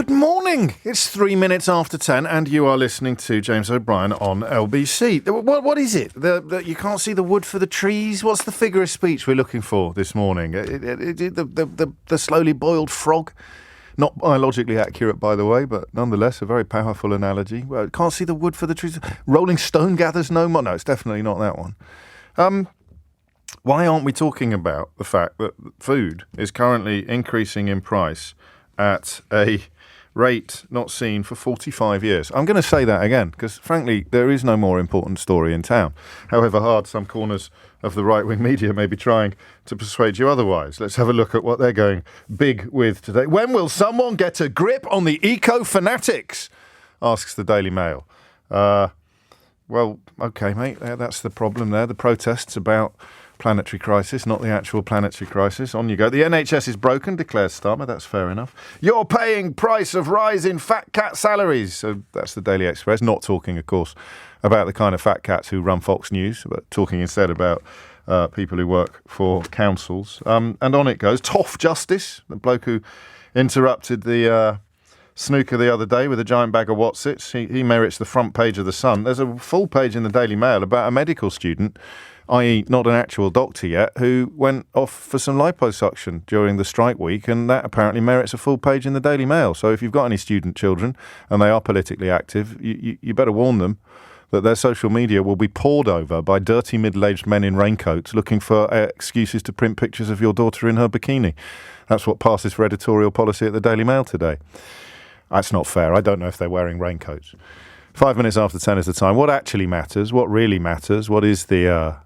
Good morning. It's 3 minutes after 10 and you are listening to James O'Brien on LBC. What is it? You can't see the wood for the trees? What's the figure of speech we're looking for this morning? The slowly boiled frog? Not biologically accurate, by the way, but nonetheless a very powerful analogy. Well, can't see the wood for the trees. Rolling stone gathers no more. No, it's definitely not that one. Why aren't we talking about the fact that food is currently increasing in price at a rate not seen for 45 years? I'm going to say that again because, frankly, there is no more important story in town, however hard some corners of the right-wing media may be trying to persuade you otherwise. Let's have a look at what they're going big with today. When will someone get a grip on the eco-fanatics? Asks the Daily Mail. Well, OK, mate, that's the problem there. The protests about planetary crisis, not the actual planetary crisis. On you go. The NHS is broken, declares Starmer. That's fair enough. You're paying price of rise in fat cat salaries. So that's the Daily Express. Not talking, of course, about the kind of fat cats who run Fox News, but talking instead about people who work for councils. And on it goes. Toff Justice, the bloke who interrupted the snooker the other day with a giant bag of Wotsits. He merits the front page of The Sun. There's a full page in the Daily Mail about a medical student, i.e. not an actual doctor yet, who went off for some liposuction during the strike week, and that apparently merits a full page in the Daily Mail. So if you've got any student children and they are politically active, you better warn them that their social media will be pored over by dirty middle-aged men in raincoats looking for excuses to print pictures of your daughter in her bikini. That's what passes for editorial policy at the Daily Mail today. That's not fair. I don't know if they're wearing raincoats. 5 minutes after 10 is the time. What actually matters? What really matters? What is the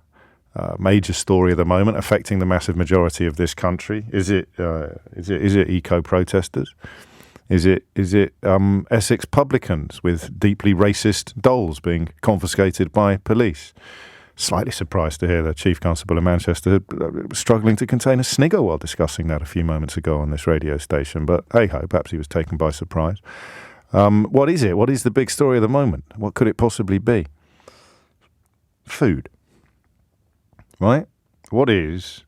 major story of the moment affecting the massive majority of this country? Is it eco-protesters? Is it Essex publicans with deeply racist dolls being confiscated by police? Slightly surprised to hear the Chief Constable of Manchester struggling to contain a snigger while discussing that a few moments ago on this radio station. But hey-ho, perhaps he was taken by surprise. What is it? What is the big story of the moment? What could it possibly be? Food. Right? What is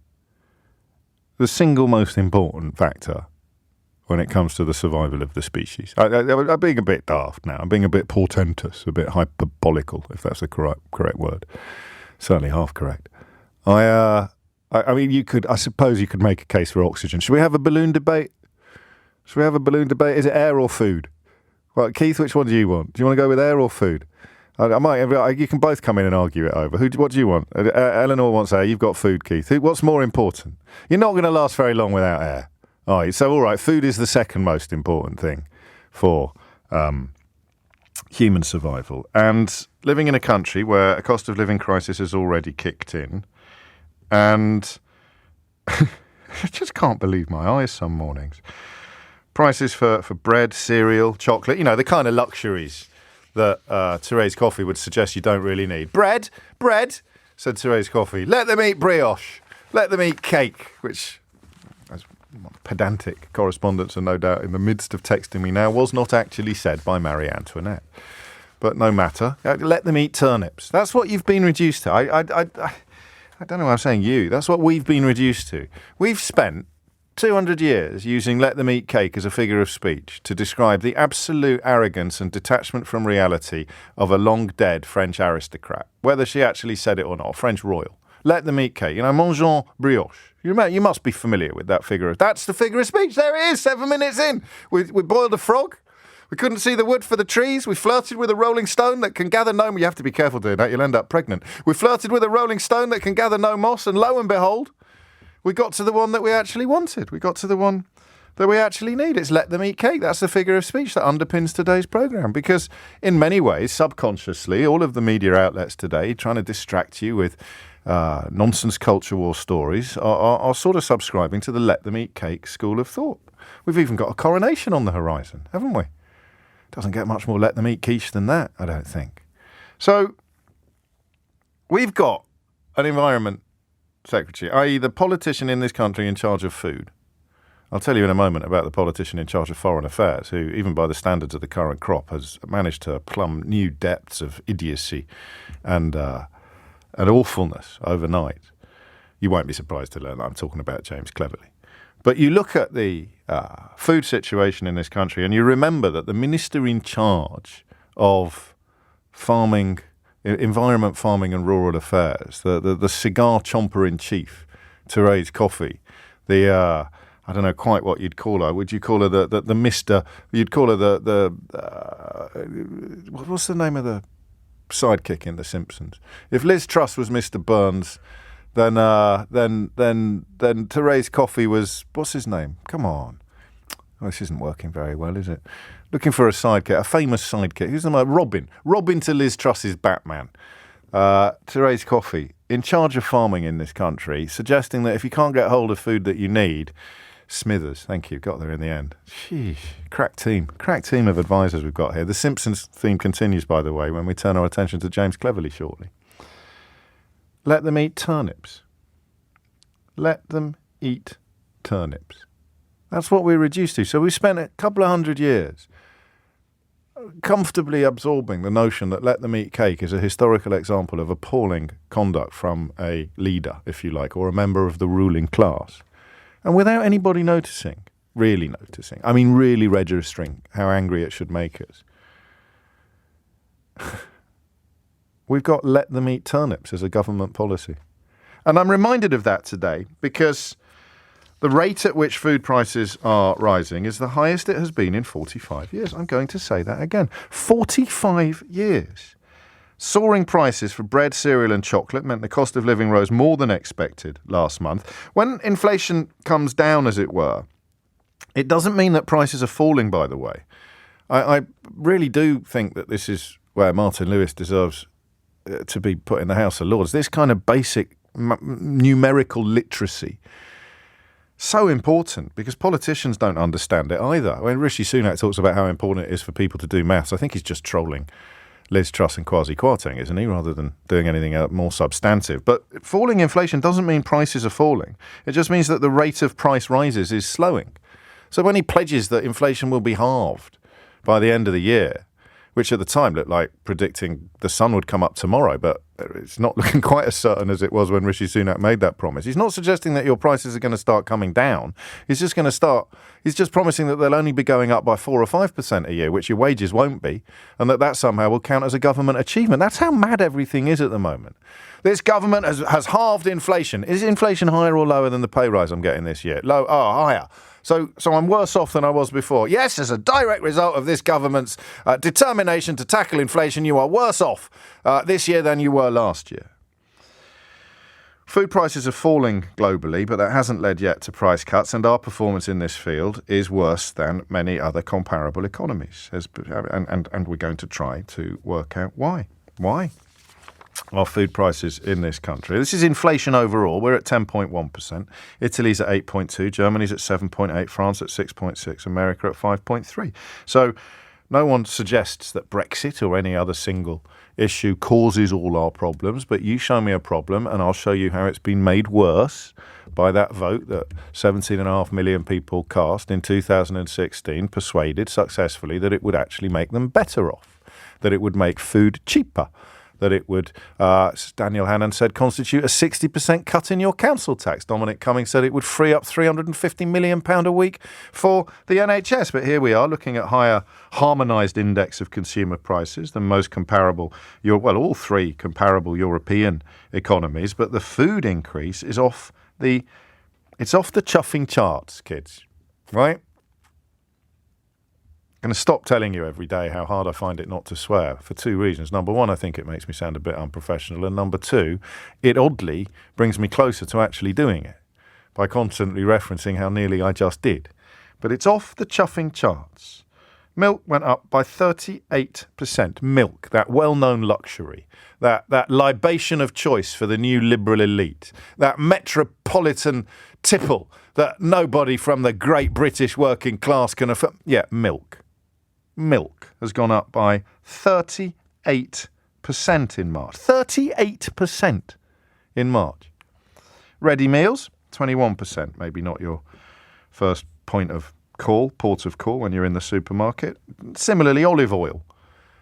the single most important factor when it comes to the survival of the species? I'm being a bit daft now. I'm being a bit portentous, a bit hyperbolical, if that's the correct word. Certainly half correct. I mean, I suppose you could make a case for oxygen. Should we have a balloon debate? Is it air or food? Well, Keith, which one do you want? Do you want to go with air or food? You can both come in and argue it over. What do you want? Eleanor wants air. You've got food, Keith. What's more important? You're not going to last very long without air, are you? So, all right, food is the second most important thing for human survival. And living in a country where a cost of living crisis has already kicked in, and I just can't believe my eyes some mornings. Prices for bread, cereal, chocolate, the kind of luxuries that Therese Coffey would suggest you don't really need. Bread, said Therese Coffey. Let them eat brioche. Let them eat cake, which, as pedantic correspondents are no doubt in the midst of texting me now, was not actually said by Marie Antoinette. But no matter. Let them eat turnips. That's what you've been reduced to. I don't know why I'm saying you. That's what we've been reduced to. We've spent 200 years using let them eat cake as a figure of speech to describe the absolute arrogance and detachment from reality of a long-dead French aristocrat, whether she actually said it or not, French royal. Let them eat cake. Mangeons brioche. You must be familiar with that figure. That's the figure of speech. There it is, 7 minutes in. We boiled a frog. We couldn't see the wood for the trees. We flirted with a rolling stone that can gather no... You have to be careful doing that. You'll end up pregnant. We flirted with a rolling stone that can gather no moss, and lo and behold, we got to the one that we actually wanted. We got to the one that we actually need. It's let them eat cake. That's the figure of speech that underpins today's programme. Because in many ways, subconsciously, all of the media outlets today trying to distract you with nonsense culture war stories are sort of subscribing to the let them eat cake school of thought. We've even got a coronation on the horizon, haven't we? Doesn't get much more let them eat quiche than that, I don't think. So we've got an environment secretary, i.e. the politician in this country in charge of food. I'll tell you in a moment about the politician in charge of foreign affairs, who, even by the standards of the current crop, has managed to plumb new depths of idiocy and awfulness overnight. You won't be surprised to learn that I'm talking about James Cleverly. But you look at the food situation in this country and you remember that the minister in charge of farming, environment, farming and rural affairs, the cigar chomper in chief, Therese Coffey, I don't know quite what you'd call her. Would you call her the Mister? You'd call her what's the name of the sidekick in The Simpsons? If Liz Truss was Mr. Burns, then Therese Coffey was, what's his name? Come on. Oh, this isn't working very well, is it? Looking for a sidekick, a famous sidekick. Who's the name? Robin to Liz Truss's Batman. Therese Coffey, in charge of farming in this country, suggesting that if you can't get hold of food that you need, Smithers, thank you, got there in the end. Sheesh, crack team of advisors we've got here. The Simpsons theme continues, by the way, when we turn our attention to James Cleverly shortly. Let them eat turnips. Let them eat turnips. That's what we're reduced to. So we spent a couple of 100 years comfortably absorbing the notion that let them eat cake is a historical example of appalling conduct from a leader, if you like, or a member of the ruling class. And without anybody noticing, really registering how angry it should make us. We've got let them eat turnips as a government policy. And I'm reminded of that today because the rate at which food prices are rising is the highest it has been in 45 years. I'm going to say that again. 45 years. Soaring prices for bread, cereal and chocolate meant the cost of living rose more than expected last month. When inflation comes down, as it were, it doesn't mean that prices are falling, by the way. I really do think that this is where Martin Lewis deserves to be put in the House of Lords. This kind of basic numerical literacy. So important because politicians don't understand it either. When Rishi Sunak talks about how important it is for people to do maths, I think he's just trolling Liz Truss and Kwasi Kwarteng, isn't he, rather than doing anything more substantive. But falling inflation doesn't mean prices are falling. It just means that the rate of price rises is slowing. So when he pledges that inflation will be halved by the end of the year, which at the time looked like predicting the sun would come up tomorrow, but it's not looking quite as certain as it was when Rishi Sunak made that promise. He's not suggesting that your prices are going to start coming down. He's just promising that they'll only be going up by 4 or 5% a year, which your wages won't be, and that somehow will count as a government achievement. That's how mad everything is at the moment. This government has halved inflation. Is inflation higher or lower than the pay rise I'm getting this year? Higher. So I'm worse off than I was before. Yes, as a direct result of this government's determination to tackle inflation, you are worse off this year than you were last year. Food prices are falling globally, but that hasn't led yet to price cuts, and our performance in this field is worse than many other comparable economies. And we're going to try to work out why. Why are food prices in this country? This is inflation overall. We're at 10.1%. Italy's at 8.2%. Germany's at 7.8%. France at 6.6%. America at 5.3%. So no one suggests that Brexit or any other single issue causes all our problems, but you show me a problem and I'll show you how it's been made worse by that vote that 17.5 million people cast in 2016, persuaded successfully that it would actually make them better off, that it would make food cheaper, that it would, as Daniel Hannan said, constitute a 60% cut in your council tax. Dominic Cummings said it would free up £350 million a week for the NHS. But here we are looking at higher harmonised index of consumer prices than most comparable, all three comparable European economies. But the food increase is off the chuffing charts, kids, right? I'm going to stop telling you every day how hard I find it not to swear for two reasons. Number one, I think it makes me sound a bit unprofessional. And number two, it oddly brings me closer to actually doing it by constantly referencing how nearly I just did. But it's off the chuffing charts. Milk went up by 38%. Milk, that well-known luxury, that libation of choice for the new liberal elite, that metropolitan tipple that nobody from the great British working class can afford. Yeah, milk. Milk has gone up by 38% in March. 38% in March. Ready meals, 21%. Maybe not your first port of call when you're in the supermarket. Similarly, olive oil.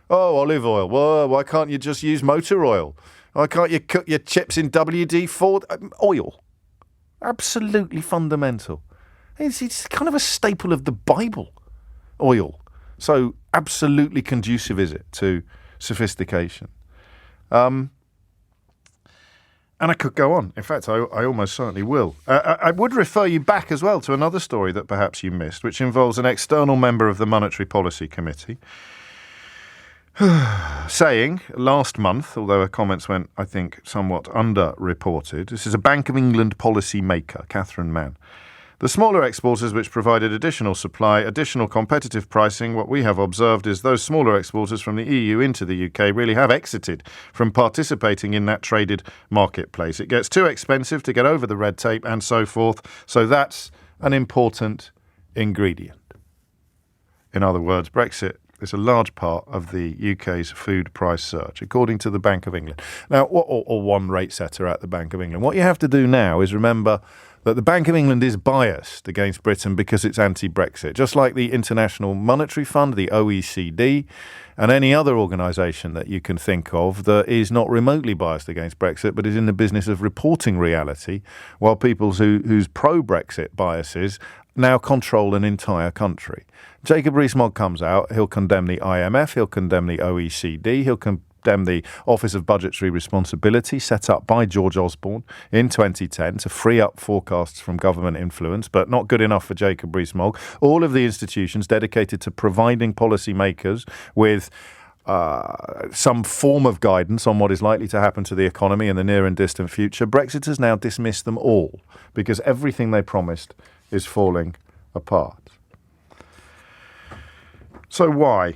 Oh, olive oil. Well, why can't you just use motor oil? Why can't you cook your chips in WD-40? Oil. Absolutely fundamental. It's kind of a staple of the Bible, oil. So absolutely conducive is it to sophistication. And I could go on. In fact, I almost certainly will. I would refer you back as well to another story that perhaps you missed, which involves an external member of the Monetary Policy Committee saying last month, although her comments went, I think, somewhat underreported, this is a Bank of England policy maker, Catherine Mann. The smaller exporters which provided additional supply, additional competitive pricing, what we have observed is those smaller exporters from the EU into the UK really have exited from participating in that traded marketplace. It gets too expensive to get over the red tape and so forth, so that's an important ingredient. In other words, Brexit is a large part of the UK's food price surge, according to the Bank of England. Now, or one rate setter at the Bank of England. What you have to do now is remember that the Bank of England is biased against Britain because it's anti-Brexit, just like the International Monetary Fund, the OECD, and any other organisation that you can think of that is not remotely biased against Brexit, but is in the business of reporting reality, while people whose pro-Brexit biases now control an entire country. Jacob Rees-Mogg comes out, he'll condemn the IMF, he'll condemn the OECD, he'll condemn the Office of Budgetary Responsibility set up by George Osborne in 2010 to free up forecasts from government influence, but not good enough for Jacob Rees-Mogg. All of the institutions dedicated to providing policymakers with some form of guidance on what is likely to happen to the economy in the near and distant future. Brexit has now dismissed them all because everything they promised is falling apart. So why?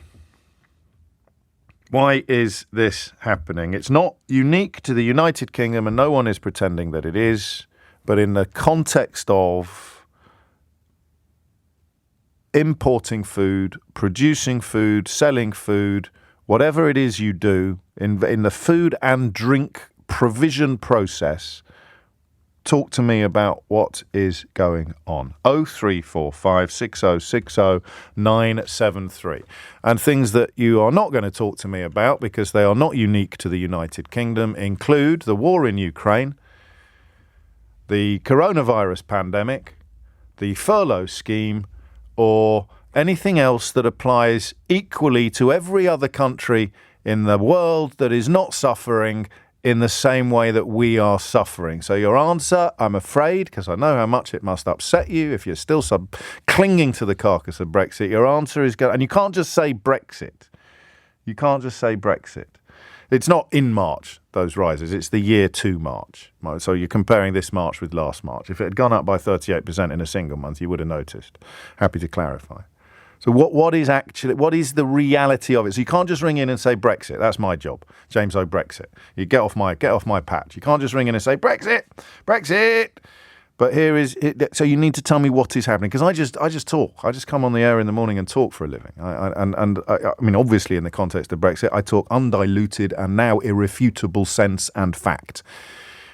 Why is this happening? It's not unique to the United Kingdom, and no one is pretending that it is, but in the context of importing food, producing food, selling food, whatever it is you do in the food and drink provision process, talk to me about what is going on. 0345 6060 973. And things that you are not going to talk to me about because they are not unique to the United Kingdom include the war in Ukraine, the coronavirus pandemic, the furlough scheme, or anything else that applies equally to every other country in the world that is not suffering in the same way that we are suffering. So your answer, I'm afraid, because I know how much it must upset you if you're still clinging to the carcass of Brexit, your answer is, and you can't just say Brexit. You can't just say Brexit. It's not in March, those rises. It's the year 2 March. So you're comparing this March with last March. If it had gone up by 38% in a single month, you would have noticed. Happy to clarify. So what is the reality of it? So you can't just ring in and say Brexit. That's my job, James O. Brexit. You get off my patch. You can't just ring in and say Brexit. But here is it. So you need to tell me what is happening, because I just talk. I just come on the air in the morning and talk for a living. I mean, obviously in the context of Brexit, I talk undiluted and now irrefutable sense and fact.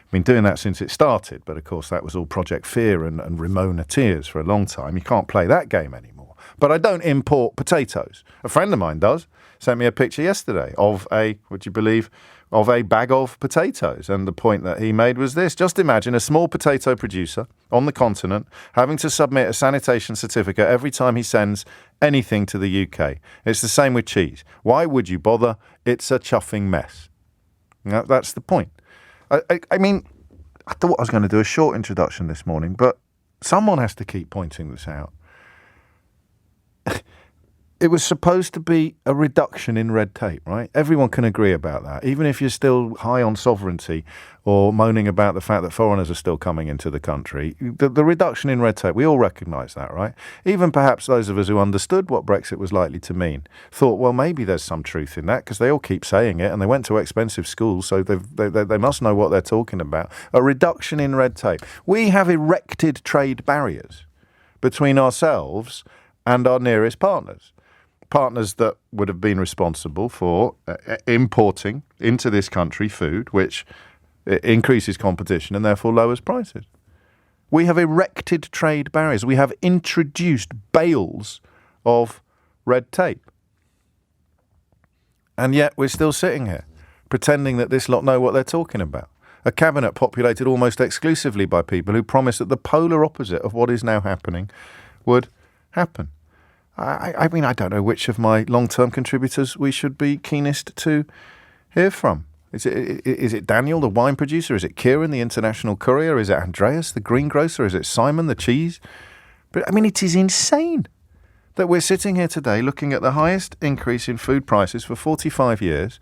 I've been doing that since it started, but of course that was all Project Fear and Ramona Tears for a long time. You can't play that game anymore. But I don't import potatoes. A friend of mine does. Sent me a picture yesterday of a bag of potatoes. And the point that he made was this. Just imagine a small potato producer on the continent having to submit a sanitation certificate every time he sends anything to the UK. It's the same with cheese. Why would you bother? It's a chuffing mess. Now, that's the point. I mean, I thought I was going to do a short introduction this morning, but someone has to keep pointing this out. It was supposed to be a reduction in red tape, right? Everyone can agree about that. Even if you're still high on sovereignty or moaning about the fact that foreigners are still coming into the country, the reduction in red tape, we all recognise that, right? Even perhaps those of us who understood what Brexit was likely to mean thought, well, maybe there's some truth in that, because they all keep saying it and they went to expensive schools, so they must know what they're talking about. A reduction in red tape. We have erected trade barriers between ourselves and our nearest partners that would have been responsible for importing into this country food, which increases competition and therefore lowers prices. We have erected trade barriers. We have introduced bales of red tape. And yet we're still sitting here pretending that this lot know what they're talking about. a cabinet populated almost exclusively by people who promised that the polar opposite of what is now happening would happen. I mean, I don't know which of my long-term contributors we should be keenest to hear from. Is it Daniel, the wine producer? Is it Kieran, the international courier? Is it Andreas, the greengrocer? Is it Simon, the cheese? But I mean, it is insane that we're sitting here today looking at the highest increase in food prices for 45 years,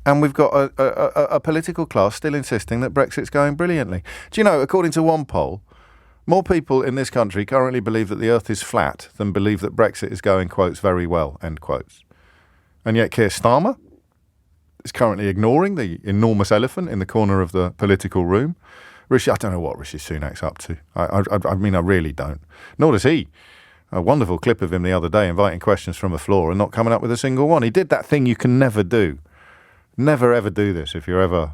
and we've got a political class still insisting that Brexit's going brilliantly. Do you know, according to one poll, more people in this country currently believe that the earth is flat than believe that Brexit is going, quotes, very well, end quotes. And yet Keir Starmer is currently ignoring the enormous elephant in the corner of the political room. I don't know what Rishi Sunak's up to. I mean, I really don't. Nor does he. A wonderful clip of him the other day inviting questions from the floor and not coming up with a single one. He did that thing you can never do. Never ever do this if you're ever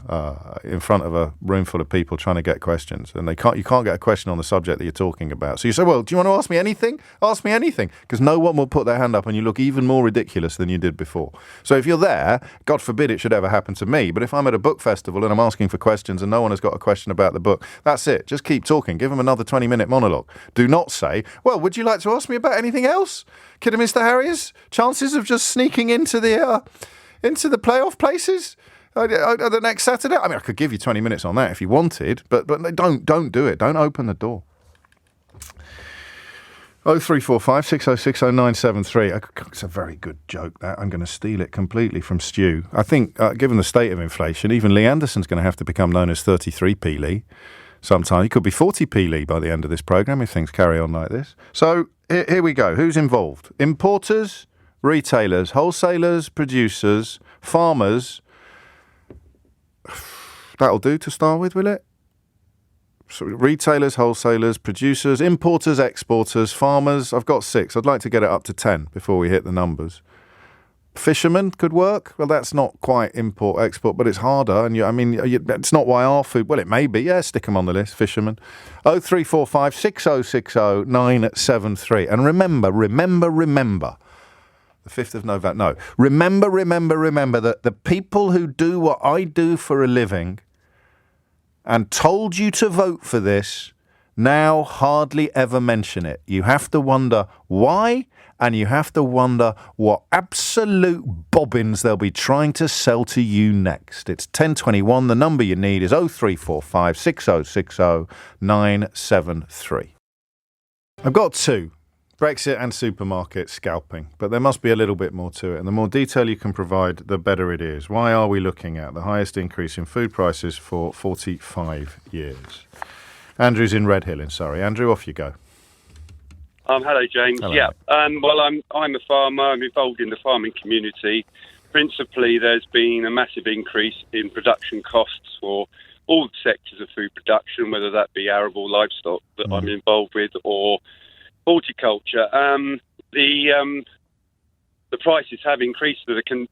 in front of a room full of people trying to get questions, and you can't get a question on the subject that you're talking about. So you say, well, do you want to ask me anything? Ask me anything, because no one will put their hand up and you look even more ridiculous than you did before. So if you're there, God forbid it should ever happen to me, but if I'm at a book festival and I'm asking for questions and no one has got a question about the book, that's it. Just keep talking. Give them another 20-minute monologue. Do not say, well, would you like to ask me about anything else? Kidderminster Harriers? Chances of just sneaking into the playoff places the next Saturday? I mean, I could give you 20 minutes on that if you wanted, but don't do it. Don't open the door. 0345 6060 973. It's a very good joke, that. I'm going to steal it completely from Stu. I think, given the state of inflation, even Lee Anderson's going to have to become known as 33p Lee sometime. He could be 40p Lee by the end of this programme if things carry on like this. So here we go. Who's involved? Importers, retailers, wholesalers, producers, farmers. That'll do to start with, will it? So retailers, wholesalers, producers, importers, exporters, farmers. I've got 6. I'd like to get it up to 10 before we hit the numbers. Fishermen could work. Well, that's not quite import, export, but it's harder. And it's not why our food... Well, it may be. Yeah, stick them on the list, fishermen. 0345 6060 973. And remember... The 5th of November. No. Remember that the people who do what I do for a living and told you to vote for this now hardly ever mention it. You have to wonder why, and you have to wonder what absolute bobbins they'll be trying to sell to you next. It's 10:21. The number you need is 0345 6060 973. I've got 2. Brexit and supermarket scalping, but there must be a little bit more to it, and the more detail you can provide, the better it is. Why are we looking at the highest increase in food prices for 45 years? Andrew's in Redhill in Surrey. Andrew, off you go. Hello, James. Hello. Yeah. Well, I'm a farmer. I'm involved in the farming community. Principally, there's been a massive increase in production costs for all sectors of food production, whether that be arable livestock that I'm involved with or horticulture. The prices have increased for the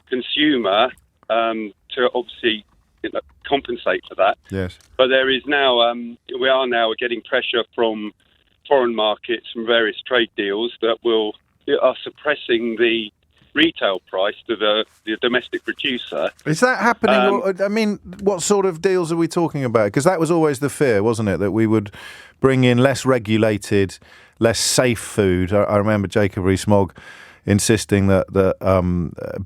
consumer to obviously compensate for that. Yes. But there is now we are now getting pressure from foreign markets from various trade deals that are suppressing the retail price to the domestic producer. Is that happening? I mean, what sort of deals are we talking about? Because that was always the fear, wasn't it, that we would bring in less regulated, less safe food. I remember Jacob Rees-Mogg insisting that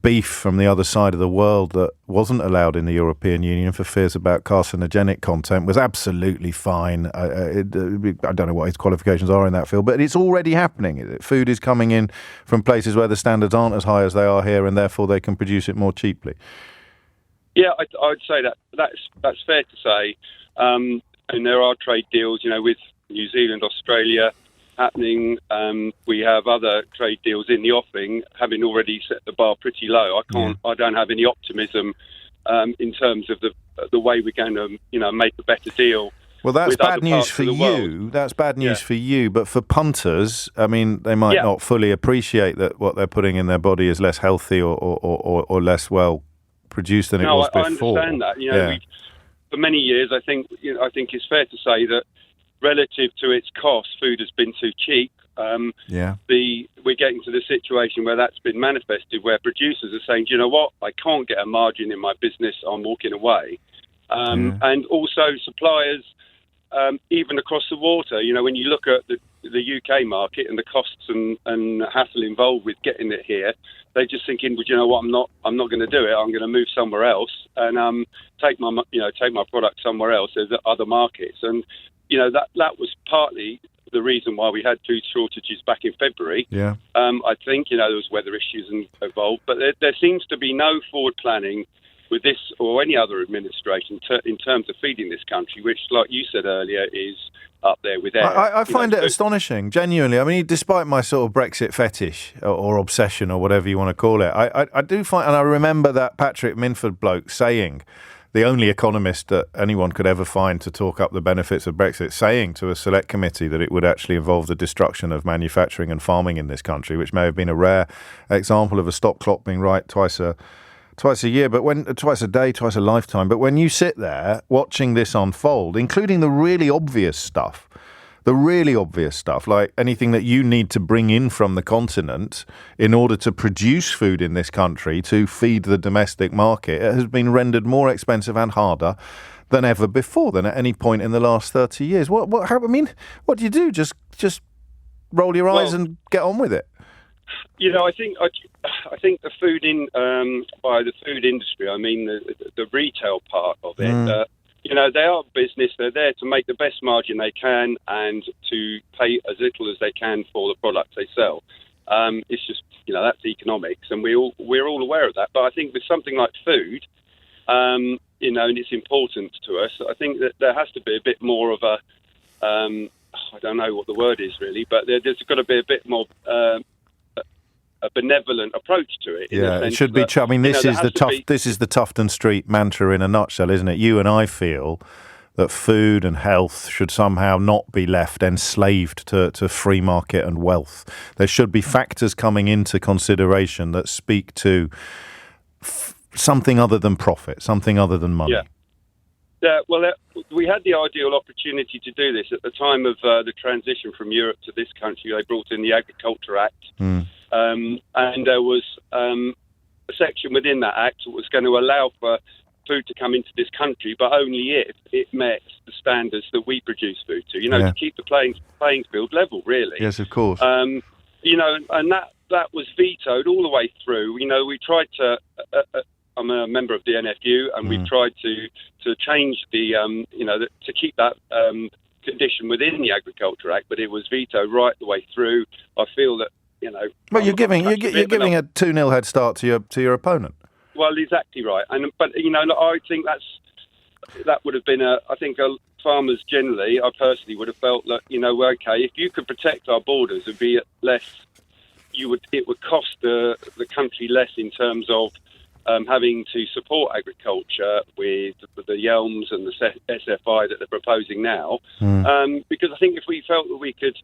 beef from the other side of the world that wasn't allowed in the European Union for fears about carcinogenic content was absolutely fine. I don't know what his qualifications are in that field, but it's already happening. Food is coming in from places where the standards aren't as high as they are here, and therefore they can produce it more cheaply. Yeah, I'd say that's fair to say. And there are trade deals, with New Zealand, Australia happening. We have other trade deals in the offing, having already set the bar pretty low. I don't have any optimism in terms of the way we're going to, make a better deal. Well, that's bad news for you. That's bad news for you. But for punters, I mean, they might not fully appreciate that what they're putting in their body is less healthy or less well produced than it was before. I understand that. For many years, I think it's fair to say that relative to its cost, food has been too cheap. We're getting to the situation where that's been manifested, where producers are saying, "Do you know what? I can't get a margin in my business. I'm walking away." And also suppliers, even across the water. You know, when you look at the UK market and the costs and hassle involved with getting it here, they're just thinking, well, you know what, I'm not going to do it. I'm going to move somewhere else and take my product somewhere else. There's other markets, and you know that was partly the reason why we had food shortages back in February. Yeah. I think, you know, there was weather issues involved, but there seems to be no forward planning with this or any other administration in terms of feeding this country, which, like you said earlier, is up there with air. I find it astonishing, genuinely. I mean, despite my sort of Brexit fetish or obsession or whatever you want to call it, I do find, and I remember that Patrick Minford bloke saying, the only economist that anyone could ever find to talk up the benefits of Brexit, saying to a select committee that it would actually involve the destruction of manufacturing and farming in this country, which may have been a rare example of a stop clock being right twice a year, but twice a day, twice a lifetime. But when you sit there watching this unfold, including the really obvious stuff, like anything that you need to bring in from the continent in order to produce food in this country to feed the domestic market, it has been rendered more expensive and harder than ever before, than at any point in the last 30 years. What do you do? Just roll your eyes and get on with it? You know, I think the food by the food industry, I mean the retail part of it. You know, they are business. They're there to make the best margin they can and to pay as little as they can for the products they sell. It's just, you know, that's economics, and we're all aware of that. But I think with something like food, you know, and it's important to us, I think that there has to be a bit more of a, I don't know what the word is really, but there's got to be a bit more a benevolent approach to it. Yeah, it should be. I mean, this is the Tufton Street mantra in a nutshell, isn't it? You and I feel that food and health should somehow not be left enslaved to free market and wealth. There should be factors coming into consideration that speak to something other than profit, something other than money. Yeah. Well, we had the ideal opportunity to do this at the time of the transition from Europe to this country. They brought in the Agriculture Act. And there was a section within that act that was going to allow for food to come into this country, but only if it met the standards that we produce food to, you know, to keep the playing field level, really. Yes, of course. You know, and that was vetoed all the way through. You know, we tried to... I'm a member of the NFU, and we've tried to change the, you know, to keep that condition within the Agriculture Act, but it was vetoed right the way through. I feel that, you know... Well, you're giving a 2-0 head start to your opponent. Well, exactly right. But you know, I think that would have been I think farmers generally, I personally would have felt that, you know, okay, if you could protect our borders and be less, it would cost the country less in terms of having to support agriculture with the Yelms and the SFI that they're proposing now. Because I think if we felt that we could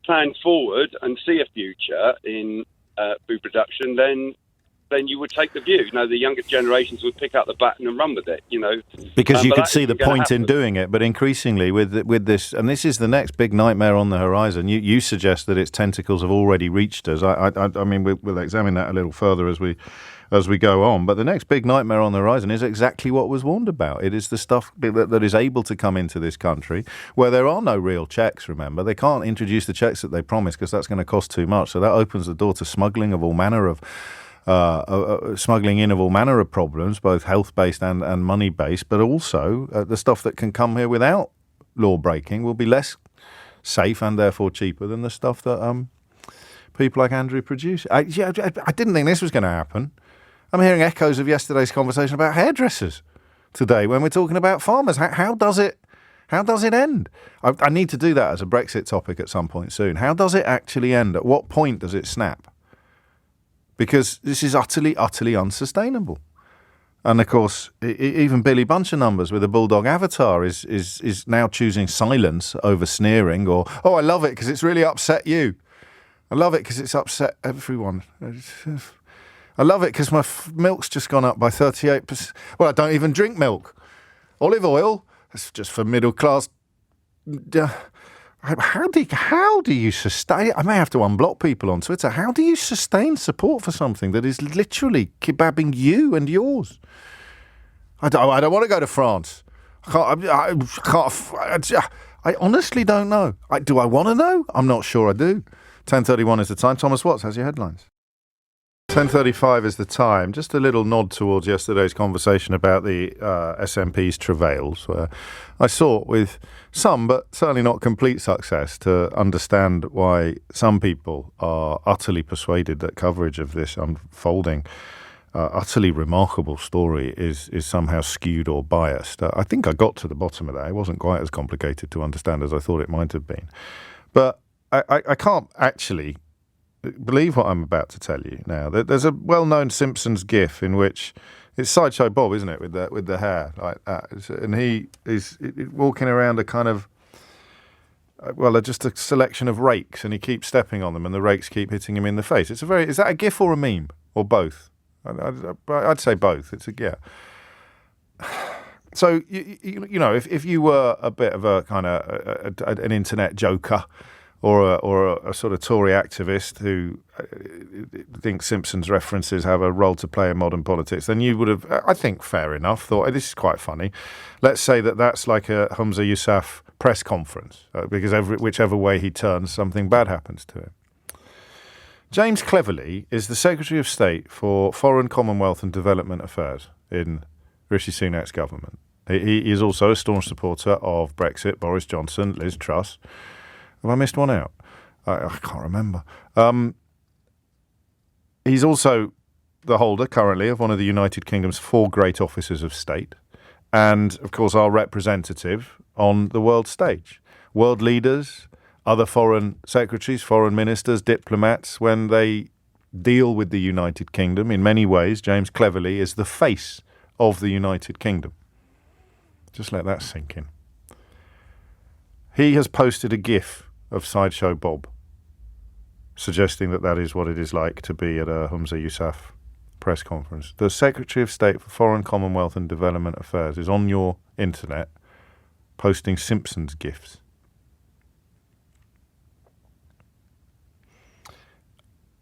plan forward and see a future in food production, then you would take the view. You know, the younger generations would pick up the baton and run with it, you know. Because you could see the point in doing it, but increasingly with this, and this is the next big nightmare on the horizon, you suggest that its tentacles have already reached us. I mean, we'll examine that a little further as we go on, but the next big nightmare on the horizon is exactly what was warned about. It is the stuff that is able to come into this country where there are no real checks, remember. They can't introduce the checks that they promised because that's going to cost too much. So that opens the door to smuggling of all manner of problems, both health-based and money-based, but also the stuff that can come here without law-breaking will be less safe and therefore cheaper than the stuff that people like Andrew produce. I didn't think this was going to happen. I'm hearing echoes of yesterday's conversation about hairdressers today when we're talking about farmers. How does it end? I need to do that as a Brexit topic at some point soon. How does it actually end? At what point does it snap? Because this is utterly, utterly unsustainable. And of course, even Billy Buncher numbers with a bulldog avatar is now choosing silence over sneering or, oh, I love it because it's really upset you. I love it because it's upset everyone. I love it because my milk's just gone up by 38%. Well, I don't even drink milk. Olive oil, that's just for middle class. How do you sustain? I may have to unblock people on Twitter. How do you sustain support for something that is literally kebabbing you and yours? I don't want to go to France. I honestly don't know. Do I want to know? I'm not sure I do. 10:31 is the time. Thomas Watts has your headlines. 10:35 is the time. Just a little nod towards yesterday's conversation about the SNP's travails, where I sought with some, but certainly not complete success, to understand why some people are utterly persuaded that coverage of this unfolding, utterly remarkable story is somehow skewed or biased. I think I got to the bottom of that. It wasn't quite as complicated to understand as I thought it might have been. But I can't actually believe what I'm about to tell you now. There's a well-known Simpsons gif in which it's Sideshow Bob, isn't it, with the hair like that, and he is walking around a kind of just a selection of rakes, and he keeps stepping on them, and the rakes keep hitting him in the face. Is that a gif or a meme or both? I'd say both. So you know, if you were a bit of a kind of an internet joker, or a sort of Tory activist who thinks Simpsons references have a role to play in modern politics, then you would have, I think, fair enough, thought, this is quite funny. Let's say that's like a Humza Yousaf press conference, because whichever way he turns, something bad happens to him. James Cleverly is the Secretary of State for Foreign, Commonwealth and Development Affairs in Rishi Sunak's government. He is also a staunch supporter of Brexit, Boris Johnson, Liz Truss. Have I missed one out? I can't remember. He's also the holder currently of one of the United Kingdom's 4 great offices of state, and, of course, our representative on the world stage. World leaders, other foreign secretaries, foreign ministers, diplomats, when they deal with the United Kingdom, in many ways, James Cleverly is the face of the United Kingdom. Just let that sink in. He has posted a GIF of Sideshow Bob, suggesting that is what it is like to be at a Humza Yousaf press conference. The Secretary of State for Foreign, Commonwealth and Development Affairs is on your internet posting Simpsons GIFs.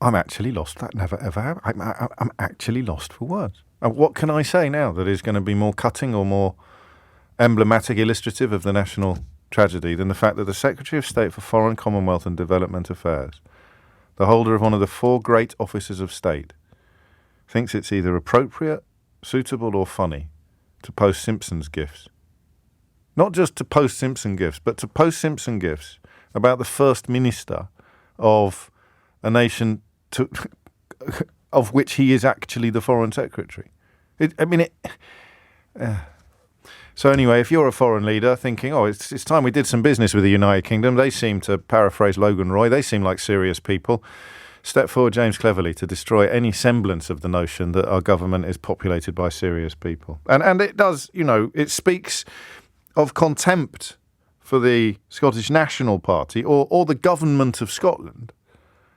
I'm actually lost. That never ever happened. I'm actually lost for words. And what can I say now that is going to be more cutting or more emblematic, illustrative of the national tragedy than the fact that the Secretary of State for Foreign, Commonwealth and Development Affairs, the holder of one of the 4 great offices of state, thinks it's either appropriate, suitable or funny to post Simpsons GIFs. Not just to post Simpson GIFs, but to post Simpson GIFs about the First Minister of a nation of which he is actually the Foreign Secretary. So anyway, if you're a foreign leader thinking, it's time we did some business with the United Kingdom, they seem, to paraphrase Logan Roy, they seem like serious people, step forward James Cleverly to destroy any semblance of the notion that our government is populated by serious people. And it does, it speaks of contempt for the Scottish National Party or the government of Scotland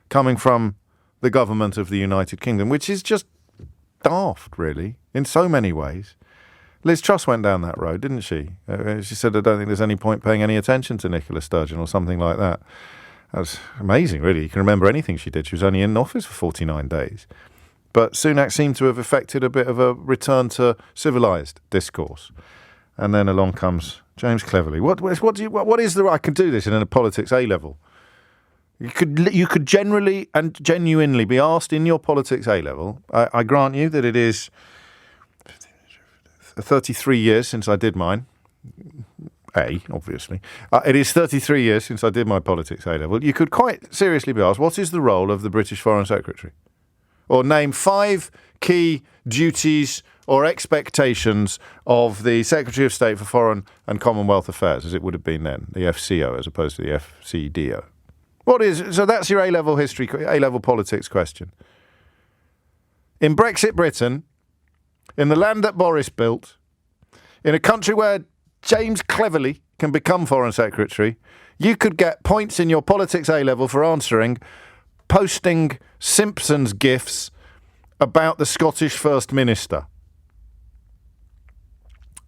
coming from the government of the United Kingdom, which is just daft, really, in so many ways. Liz Truss went down that road, didn't she? She said, I don't think there's any point paying any attention to Nicola Sturgeon or something like that. That was amazing, really. You can remember anything she did. She was only in office for 49 days. But Sunak seemed to have effected a bit of a return to civilised discourse. And then along comes James Cleverly. What is the... I can do this in a politics A-level. You could generally and genuinely be asked in your politics A-level. I grant you that it is 33 years since I did mine. Obviously. It is 33 years since I did my politics A-level. You could quite seriously be asked, what is the role of the British Foreign Secretary? Or name 5 key duties or expectations of the Secretary of State for Foreign and Commonwealth Affairs, as it would have been then, the FCO as opposed to the FCDO. So that's your A-level history, A-level politics question. In Brexit Britain, in the land that Boris built, in a country where James Cleverly can become Foreign Secretary, you could get points in your politics A-level for posting Simpsons GIFs about the Scottish First Minister.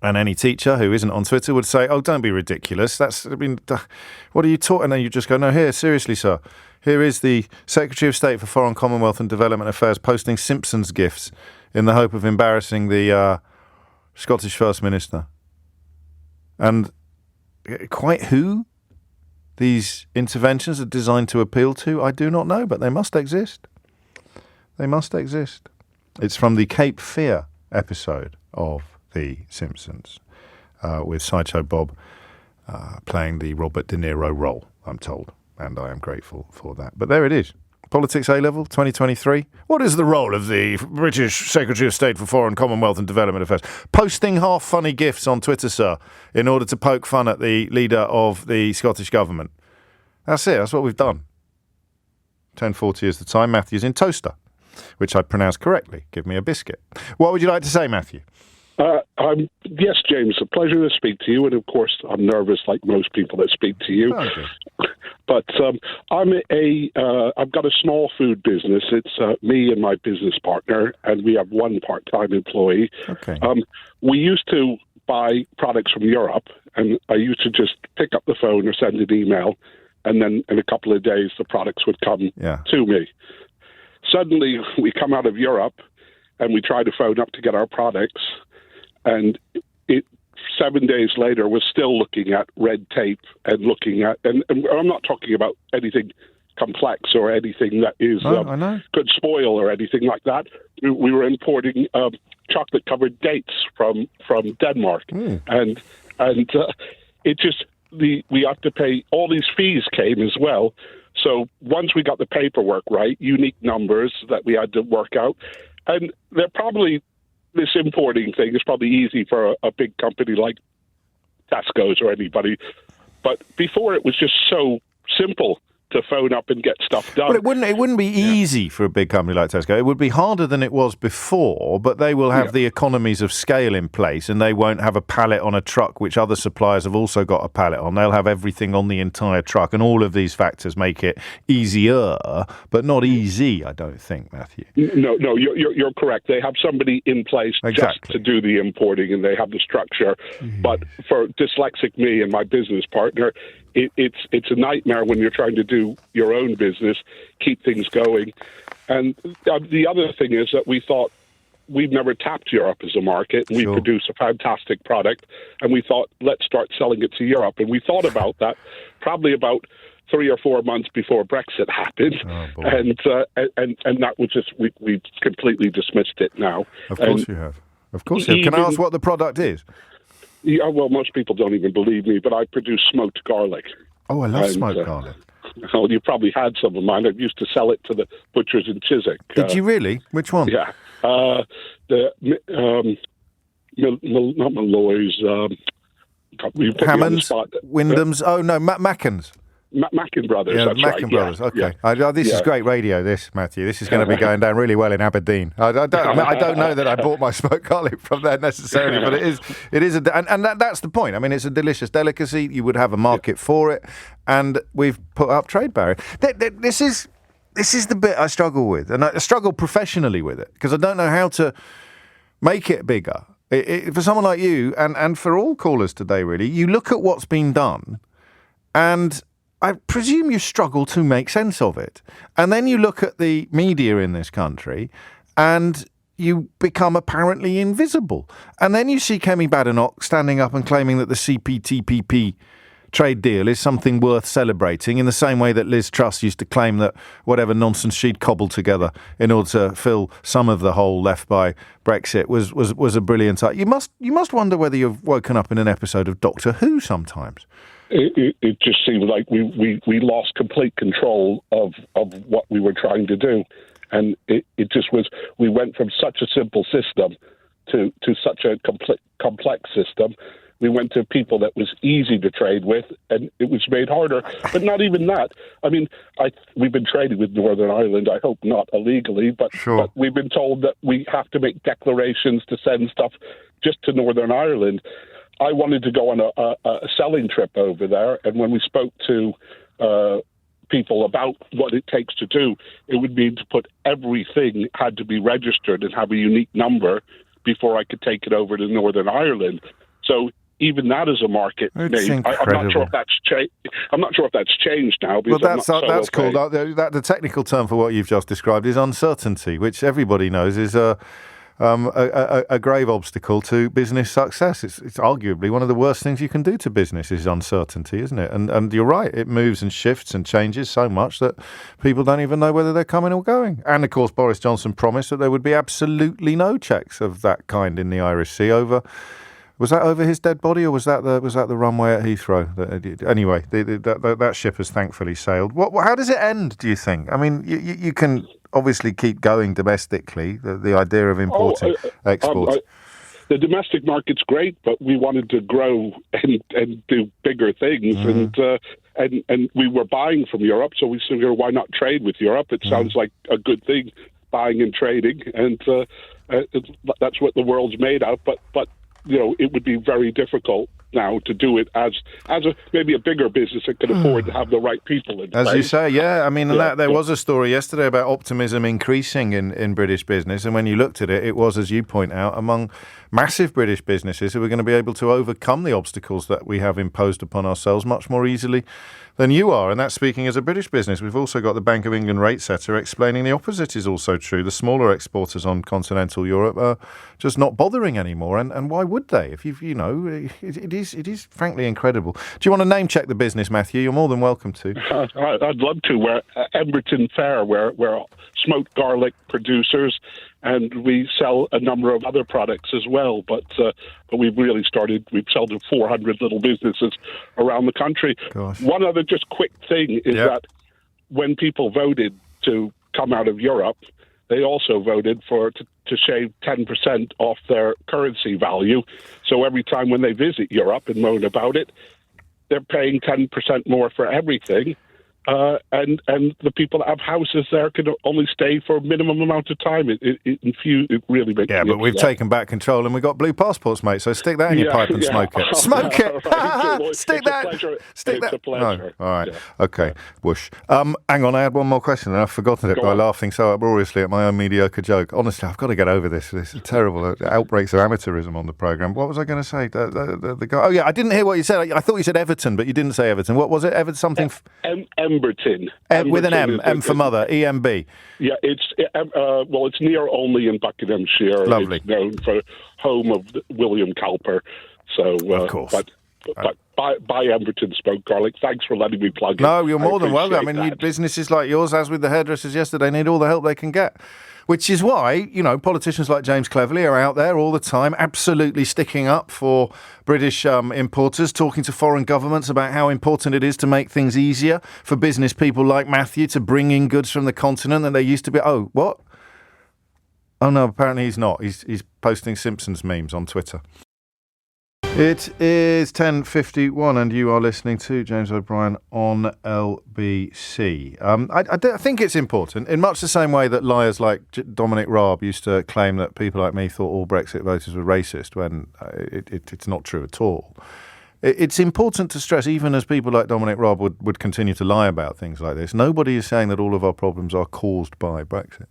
And any teacher who isn't on Twitter would say, don't be ridiculous. What are you talking? And then you just go, no, here, seriously, sir. Here is the Secretary of State for Foreign, Commonwealth and Development Affairs posting Simpsons GIFs in the hope of embarrassing the Scottish First Minister. And quite who these interventions are designed to appeal to, I do not know, but they must exist. They must exist. It's from the Cape Fear episode of The Simpsons, with Sideshow Bob playing the Robert De Niro role, I'm told, and I am grateful for that. But there it is. Politics A-Level 2023. What is the role of the British Secretary of State for Foreign, Commonwealth and Development Affairs? Posting half-funny GIFs on Twitter, sir, in order to poke fun at the leader of the Scottish Government. That's it. That's what we've done. 10:40 is the time. Matthew's in Toaster, which I pronounced correctly. Give me a biscuit. What would you like to say, Matthew? Yes, James, a pleasure to speak to you. And of course, I'm nervous like most people that speak to you. Okay. But I've got a small food business. It's me and my business partner, and we have one part-time employee. Okay. We used to buy products from Europe, and I used to just pick up the phone or send an email, and then in a couple of days, the products would come to me. Suddenly, we come out of Europe, and we try to phone up to get our products, and 7 days later, we're still looking at red tape and looking at, and I'm not talking about anything complex or anything that is could spoil or anything like that. We were importing chocolate-covered dates from Denmark, and it just we have to pay. All these fees came as well. So once we got the paperwork right, unique numbers that we had to work out, and they're probably. This importing thing is probably easy for a big company like Tesco's or anybody. But before it was just so simple to phone up and get stuff done. Well, it wouldn't be easy for a big company like Tesco. It would be harder than it was before, but they will have the economies of scale in place, and they won't have a pallet on a truck, which other suppliers have also got a pallet on. They'll have everything on the entire truck, and all of these factors make it easier, but not easy, I don't think, Matthew. No, you're correct. They have somebody in place just to do the importing, and they have the structure. But for dyslexic me and my business partner, it's a nightmare when you're trying to do your own business, keep things going. And the other thing is that we thought we've never tapped Europe as a market. And we produce a fantastic product, and we thought, let's start selling it to Europe. And we thought about that probably about 3 or 4 months before Brexit happened. And that was just, we completely dismissed it now. Of course you have. Of course you have. Can I ask what the product is? Yeah, well, most people don't even believe me, but I produce smoked garlic. Oh, I love smoked garlic. Well, you probably had some of mine. I used to sell it to the butchers in Chiswick. Did you really? Which one? Yeah. Not Malloy's. Hammonds? Wyndham's? Oh, no, Macken's. Mackin Brothers, that's Mackin right. Brothers, okay. Yeah. This is great radio, this, Matthew. This is going to be going down really well in Aberdeen. I don't know that I bought my smoked garlic from there necessarily, but it is that's the point. I mean, it's a delicious delicacy. You would have a market for it, and we've put up trade barriers. This is the bit I struggle with, and I struggle professionally with it, because I don't know how to make it bigger. For someone like you, and for all callers today, really, you look at what's been done, and I presume you struggle to make sense of it. And then you look at the media in this country and you become apparently invisible. And then you see Kemi Badenoch standing up and claiming that the CPTPP trade deal is something worth celebrating, in the same way that Liz Truss used to claim that whatever nonsense she'd cobbled together in order to fill some of the hole left by Brexit was a brilliant idea. You must wonder whether you've woken up in an episode of Doctor Who sometimes. It just seemed like we lost complete control of what we were trying to do. And it just was, we went from such a simple system to such a complex system. We went to people that was easy to trade with, and it was made harder. But not even that. I mean, we've been trading with Northern Ireland, I hope not illegally, but we've been told that we have to make declarations to send stuff just to Northern Ireland. I wanted to go on a selling trip over there, and when we spoke to people about what it takes to do, it would mean to put everything had to be registered and have a unique number before I could take it over to Northern Ireland. So even that is a market name. I'm not sure if that's changed. I'm not sure if that's changed now. Well, that's called the technical term for what you've just described is uncertainty, which everybody knows is a a grave obstacle to business success. It's arguably one of the worst things you can do to business is uncertainty, isn't it? And you're right, it moves and shifts and changes so much that people don't even know whether they're coming or going. And of course, Boris Johnson promised that there would be absolutely no checks of that kind in the Irish Sea over. Was that over his dead body, or was that the runway at Heathrow? Anyway, that ship has thankfully sailed. How does it end, do you think? I mean, you can obviously keep going domestically, the idea of importing, exports. The domestic market's great, but we wanted to grow and do bigger things, and we were buying from Europe, so we figured, why not trade with Europe? It sounds like a good thing, buying and trading, and that's what the world's made out. But it would be very difficult now to do it as maybe a bigger business that can afford to have the right people in place. As you say, yeah. I mean, there was a story yesterday about optimism increasing in British business, and when you looked at it, it was, as you point out, among massive British businesses who are going to be able to overcome the obstacles that we have imposed upon ourselves much more easily than you are. And that's speaking as a British business. We've also got the Bank of England rate setter explaining the opposite is also true. The smaller exporters on continental Europe are just not bothering anymore. And why would they? If it is frankly incredible. Do you want to name check the business, Matthew? You're more than welcome to. I'd love to. We're Emberton Fair, we're smoked garlic producers, and we sell a number of other products as well. But we've sold to 400 little businesses around the country. Gosh. One other just quick thing is that when people voted to come out of Europe, they also voted to shave 10% off their currency value. So every time when they visit Europe and moan about it, they're paying 10% more for everything. And the people that have houses there can only stay for a minimum amount of time. It really makes but we've taken back control and we've got blue passports, mate. So stick that in your pipe and smoke it. Smoke it! Stick that. It's a pleasure. No. All right. Yeah. Okay. Whoosh. Hang on, I had one more question and I've forgotten it by laughing so uproariously at my own mediocre joke. Honestly, I've got to get over this. This is terrible outbreaks of amateurism on the programme. What was I going to say? The guy. Oh, yeah, I didn't hear what you said. I thought you said Everton, but you didn't say Everton. What was it? Everton something? Emberton. With an M for mother, EMB. Yeah, it's near Olney in Buckinghamshire. Lovely. It's known for home of William Cowper. So, of course. But buy Emberton smoked garlic. Thanks for letting me plug it. No, you're more than welcome. I mean, businesses like yours, as with the hairdressers yesterday, need all the help they can get. Which is why, politicians like James Cleverly are out there all the time, absolutely sticking up for British importers, talking to foreign governments about how important it is to make things easier for business people like Matthew to bring in goods from the continent that they used to be. Oh, what? Oh, no, apparently he's not. He's posting Simpsons memes on Twitter. It is 10:51 and you are listening to James O'Brien on LBC. I think it's important, in much the same way that liars like Dominic Raab used to claim that people like me thought all Brexit voters were racist, when it's not true at all. It's important to stress, even as people like Dominic Raab would continue to lie about things like this, nobody is saying that all of our problems are caused by Brexit.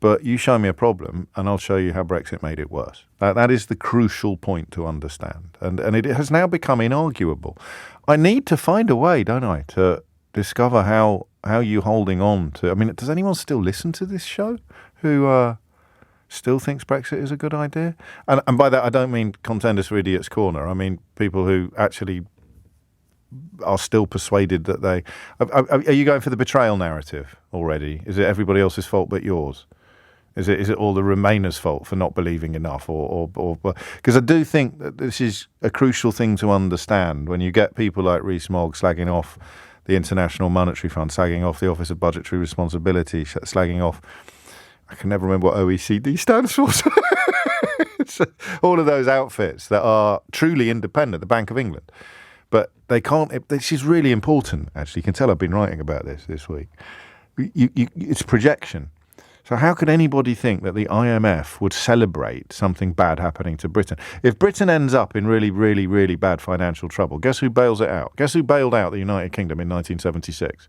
But you show me a problem, and I'll show you how Brexit made it worse. That is the crucial point to understand. And it has now become inarguable. I need to find a way, don't I, to discover how you're holding on to... I mean, does anyone still listen to this show who still thinks Brexit is a good idea? And by that, I don't mean Contenders for Idiots Corner. I mean people who actually are still persuaded that they... Are you going for the betrayal narrative already? Is it everybody else's fault but yours? Is it all the Remainers' fault for not believing enough, or because I do think that this is a crucial thing to understand when you get people like Rees-Mogg slagging off the International Monetary Fund, slagging off the Office of Budgetary Responsibility, slagging off, I can never remember what OECD stands for. It's all of those outfits that are truly independent, the Bank of England. But they can't, this is really important, actually. You can tell I've been writing about this week. It's projection. So how could anybody think that the IMF would celebrate something bad happening to Britain? If Britain ends up in really, really, really bad financial trouble, guess who bails it out? Guess who bailed out the United Kingdom in 1976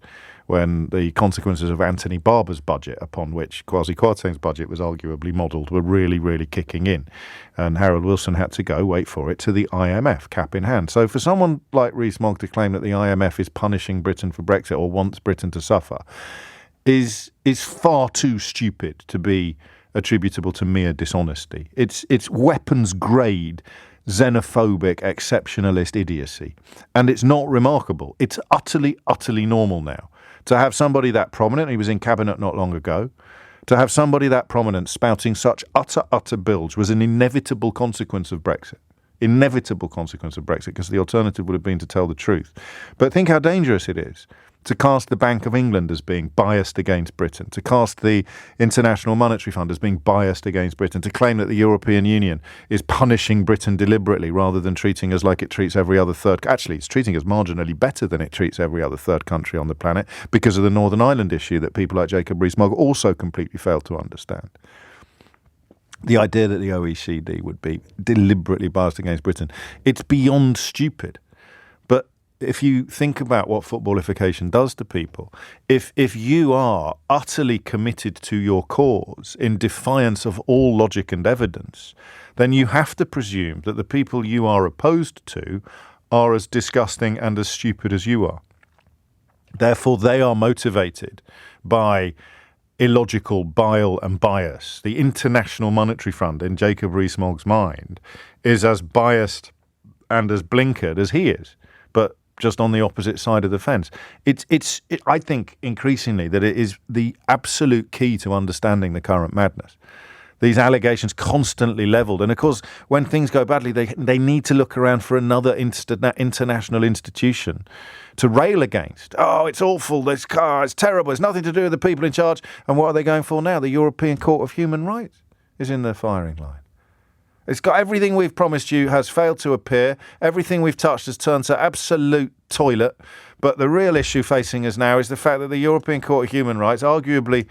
when the consequences of Anthony Barber's budget, upon which Kwasi Kwarteng's budget was arguably modelled, were really, really kicking in? And Harold Wilson had to go, wait for it, to the IMF, cap in hand. So for someone like Rees-Mogg to claim that the IMF is punishing Britain for Brexit or wants Britain to suffer is far too stupid to be attributable to mere dishonesty. It's weapons-grade, xenophobic, exceptionalist idiocy. And it's not remarkable. It's utterly, utterly normal now. To have somebody that prominent, he was in cabinet not long ago, to have somebody that prominent spouting such utter bilge was an inevitable consequence of Brexit. Inevitable consequence of Brexit, because the alternative would have been to tell the truth. But think how dangerous it is to cast the Bank of England as being biased against Britain, to cast the International Monetary Fund as being biased against Britain, to claim that the European Union is punishing Britain deliberately rather than treating us like it treats every other third. Actually, it's treating us marginally better than it treats every other third country on the planet because of the Northern Ireland issue that people like Jacob Rees-Mogg also completely failed to understand. The idea that the OECD would be deliberately biased against Britain, it's beyond stupid. But if you think about what footballification does to people, if you are utterly committed to your cause in defiance of all logic and evidence, then you have to presume that the people you are opposed to are as disgusting and as stupid as you are. Therefore, they are motivated by illogical bile and bias. The International Monetary Fund, in Jacob Rees-Mogg's mind, is as biased and as blinkered as he is, but just on the opposite side of the fence. I think increasingly that it is the absolute key to understanding the current madness. These allegations constantly levelled. And of course, when things go badly, they need to look around for another international institution to rail against. Oh, it's awful. It's terrible. It's nothing to do with the people in charge. And what are they going for now? The European Court of Human Rights is in their firing line. It's got everything we've promised you has failed to appear. Everything we've touched has turned to absolute toilet. But the real issue facing us now is the fact that the European Court of Human Rights, arguably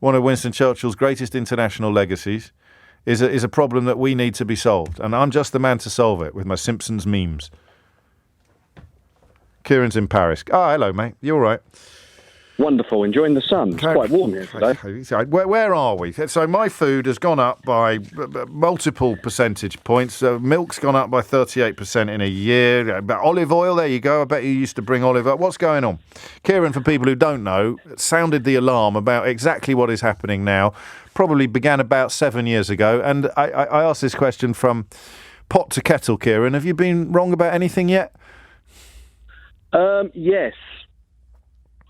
one of Winston Churchill's greatest international legacies, is a problem that we need to be solved. And I'm just the man to solve it with my Simpsons memes. Kieran's in Paris. Oh, hello, mate. You all right? Wonderful. Enjoying the sun. It's quite warm here today. Where are we? So my food has gone up by multiple percentage points. Milk's gone up by 38% in a year. But olive oil, there you go. I bet you used to bring olive oil. What's going on? Kieran, for people who don't know, sounded the alarm about exactly what is happening now. Probably began about 7 years ago. And I asked this question from pot to kettle, Kieran. Have you been wrong about anything yet? Yes.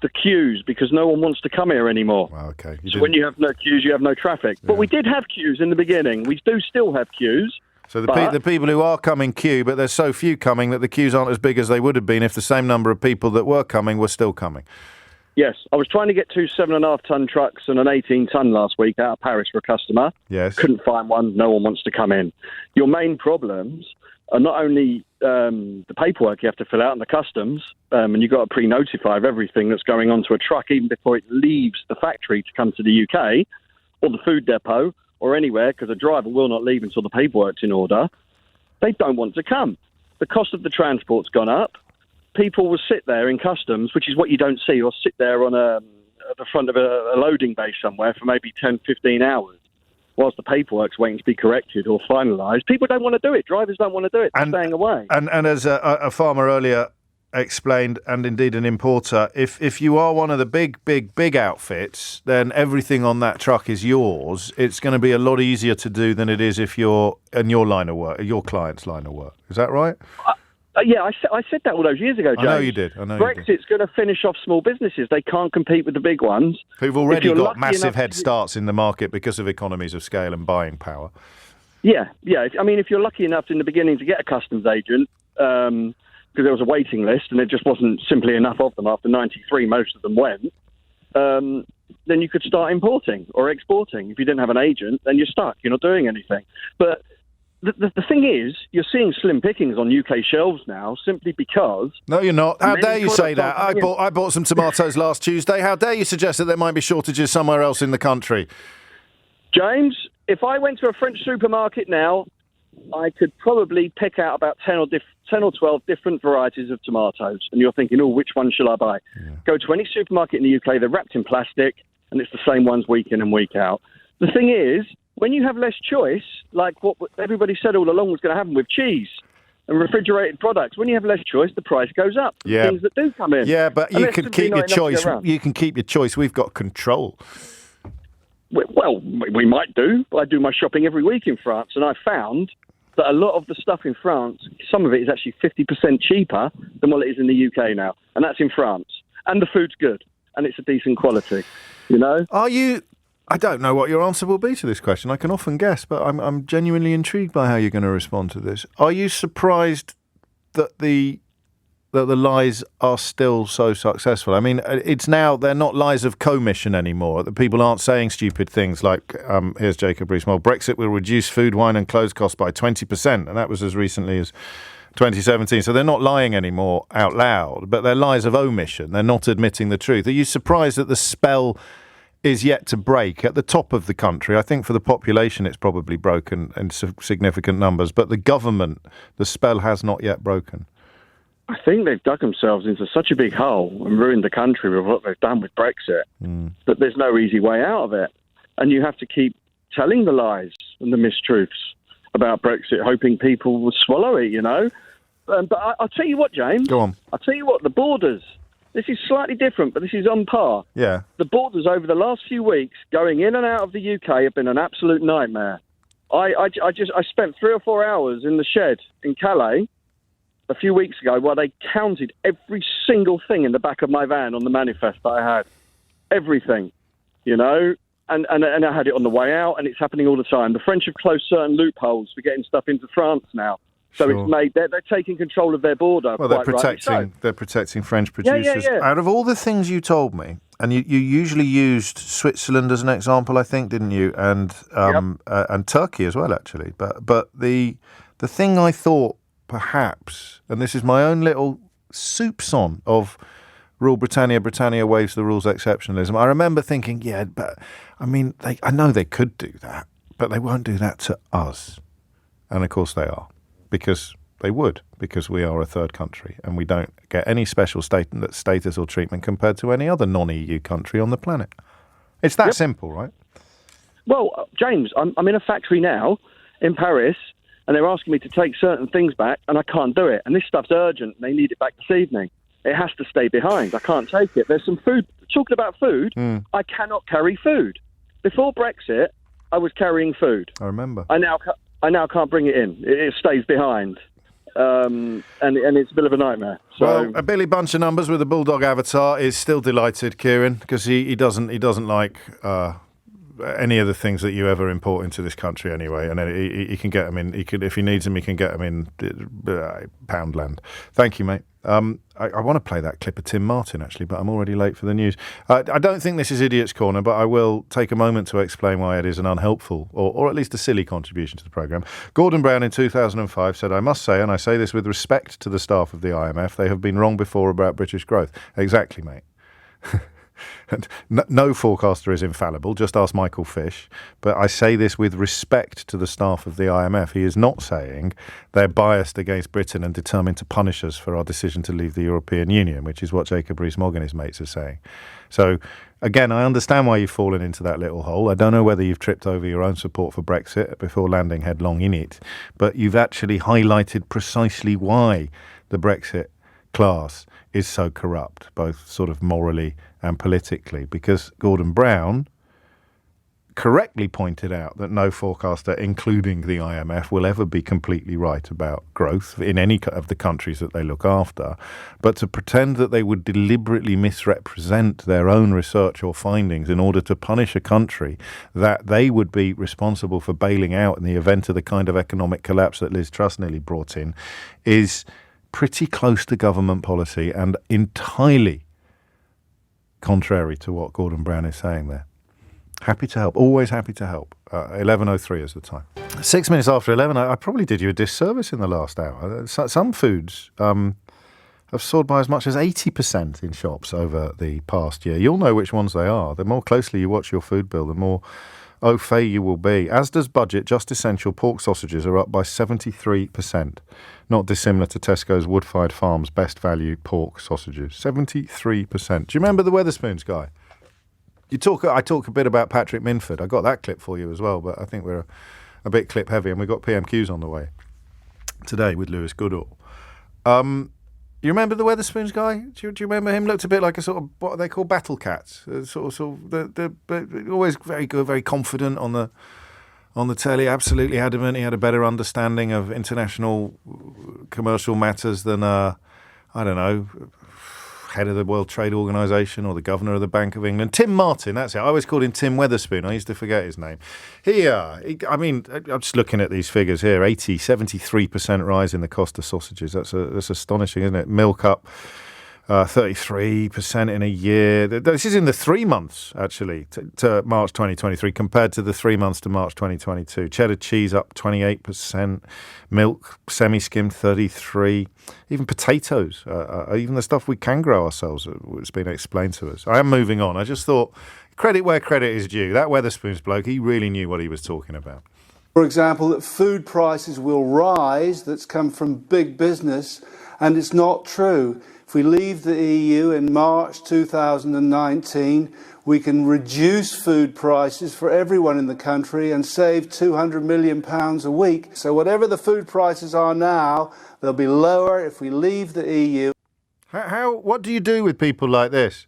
The queues, because no one wants to come here anymore. Well, okay. So when you have no queues, you have no traffic. But we did have queues in the beginning. We do still have queues. So the people who are coming queue, but there's so few coming that the queues aren't as big as they would have been if the same number of people that were coming were still coming. Yes. I was trying to get 2 7.5-ton trucks and an 18-ton last week out of Paris for a customer. Yes. Couldn't find one. No one wants to come in. Your main problems are not only the paperwork you have to fill out and the customs, and you've got to pre-notify of everything that's going onto a truck even before it leaves the factory to come to the UK or the food depot or anywhere, because a driver will not leave until the paperwork's in order. They don't want to come. The cost of the transport's gone up. People will sit there in customs, which is what you don't see, or sit there on at the front of a loading bay somewhere for maybe 10, 15 hours. Whilst the paperwork's waiting to be corrected or finalised. People don't want to do it. Drivers don't want to do it. They're staying away. And as a farmer earlier explained, and indeed an importer, if you are one of the big outfits, then everything on that truck is yours. It's going to be a lot easier to do than it is if you're in your line of work, your client's line of work. Is that right? Yeah, I said that all those years ago, James. I know you did. Brexit's going to finish off small businesses. They can't compete with the big ones. Who've already got massive head starts in the market because of economies of scale and buying power. Yeah. I mean, if you're lucky enough in the beginning to get a customs agent, because there was a waiting list and there just wasn't simply enough of them after 93, most of them went, then you could start importing or exporting. If you didn't have an agent, then you're stuck. You're not doing anything. But the thing is, you're seeing slim pickings on UK shelves now simply because... No, you're not. How dare you say that? I bought some tomatoes last Tuesday. How dare you suggest that there might be shortages somewhere else in the country? James, if I went to a French supermarket now, I could probably pick out about 10 or 12 different varieties of tomatoes. And you're thinking, which one shall I buy? Yeah. Go to any supermarket in the UK, they're wrapped in plastic, and it's the same ones week in and week out. The thing is, when you have less choice, like what everybody said all along was going to happen with cheese and refrigerated products, when you have less choice, the price goes up. Yeah. Things that do come in. Yeah, but you can keep your choice. You can keep your choice. We've got control. Well, we might do. I do my shopping every week in France, and I found that a lot of the stuff in France, some of it is actually 50% cheaper than what it is in the UK now, and that's in France. And the food's good, and it's a decent quality, Are you... I don't know what your answer will be to this question. I can often guess, but I'm genuinely intrigued by how you're going to respond to this. Are you surprised that the lies are still so successful? I mean, it's now, they're not lies of commission anymore. The people aren't saying stupid things like, here's Jacob Rees-Mogg, Brexit will reduce food, wine and clothes costs by 20%. And that was as recently as 2017. So they're not lying anymore out loud, but they're lies of omission. They're not admitting the truth. Are you surprised that the spell is yet to break at the top of the country? I think for the population it's probably broken in significant numbers, but the government, the spell has not yet broken. I think they've dug themselves into such a big hole and ruined the country with what they've done with Brexit that there's no easy way out of it. And you have to keep telling the lies and the mistruths about Brexit, hoping people will swallow it, But I'll tell you what, James. Go on. I'll tell you what, the borders, this is slightly different, but this is on par. Yeah. The borders over the last few weeks, going in and out of the UK, have been an absolute nightmare. I spent 3 or 4 hours in the shed in Calais a few weeks ago while they counted every single thing in the back of my van on the manifest that I had. Everything, And I had it on the way out, and it's happening all the time. The French have closed certain loopholes for getting stuff into France now. So sure. it's made they're taking control of their border. Well, they're protecting French producers. Yeah. Out of all the things you told me, and you usually used Switzerland as an example, I think, didn't you? And and Turkey as well, actually. But the thing I thought perhaps, and this is my own little soupçon of rule Britannia waives the rules exceptionalism. I remember thinking, but I mean, I know they could do that, but they won't do that to us. And of course they are. Because they would, because we are a third country and we don't get any special status or treatment compared to any other non-EU country on the planet. It's that simple, right? Well, James, I'm in a factory now in Paris, and they're asking me to take certain things back, and I can't do it. And this stuff's urgent. They need it back this evening. It has to stay behind. I can't take it. There's some food. Talking about food, I cannot carry food. Before Brexit, I was carrying food. I remember. I now can't bring it in. It stays behind, and it's a bit of a nightmare. So, well, a Billy Bunch of Numbers with a bulldog avatar is still delighted, Kieran, because he doesn't like any of the things that you ever import into this country anyway, and he can get them in. He could, if he needs them, he can get them in Poundland. Thank you, mate. I want to play that clip of Tim Martin, actually, but I'm already late for the news. I don't think this is Idiot's Corner, but I will take a moment to explain why it is an unhelpful, or at least a silly contribution to the programme. Gordon Brown in 2005 said, I must say, and I say this with respect to the staff of the IMF, they have been wrong before about British growth. Exactly, mate. And no forecaster is infallible, just ask Michael Fish. But I say this with respect to the staff of the IMF. He is not saying they're biased against Britain and determined to punish us for our decision to leave the European Union, which is what Jacob Rees-Mogg and his mates are saying. So, again, I understand why you've fallen into that little hole. I don't know whether you've tripped over your own support for Brexit before landing headlong in it, but you've actually highlighted precisely why the Brexit class is so corrupt, both sort of morally and politically, because Gordon Brown correctly pointed out that no forecaster, including the IMF, will ever be completely right about growth in any of the countries that they look after. But to pretend that they would deliberately misrepresent their own research or findings in order to punish a country that they would be responsible for bailing out in the event of the kind of economic collapse that Liz Truss nearly brought in is pretty close to government policy and entirely contrary to what Gordon Brown is saying there. Happy to help. Always happy to help. 11:03 is the time. 6 minutes after 11, I probably did you a disservice in the last hour. Some foods have soared by as much as 80% in shops over the past year. You'll know which ones they are. The more closely you watch your food bill, the more au fait you will be. As does budget, just essential pork sausages are up by 73%. Not dissimilar to Tesco's Woodfired Farms best value pork sausages. 73%. Do you remember the Wetherspoons guy? I talk a bit about Patrick Minford. I got that clip for you as well, but I think we're a bit clip heavy, and we've got PMQs on the way today with Lewis Goodall. You remember the Wetherspoons guy? Do you remember him? Looked a bit like a sort of what they call battle cats. Always very good, very confident on the telly. Absolutely adamant. He had a better understanding of international commercial matters than I don't know, head of the World Trade Organization or the governor of the Bank of England. Tim Martin, that's it. I always called him Tim Wetherspoon. I used to forget his name. I'm just looking at these figures here. 73% rise in the cost of sausages. That's astonishing, isn't it? Milk up 33% in a year. This is in the 3 months, actually, to March 2023, compared to the 3 months to March 2022. Cheddar cheese up 28%. Milk, semi-skimmed, 33%. Even potatoes, even the stuff we can grow ourselves, it's been explained to us. I am moving on. I just thought, credit where credit is due. That Wetherspoons bloke, he really knew what he was talking about. For example, that food prices will rise, that's come from big business, and it's not true. If we leave the EU in March 2019, we can reduce food prices for everyone in the country and save £200 million a week. So whatever the food prices are now, they'll be lower if we leave the EU. What do you do with people like this?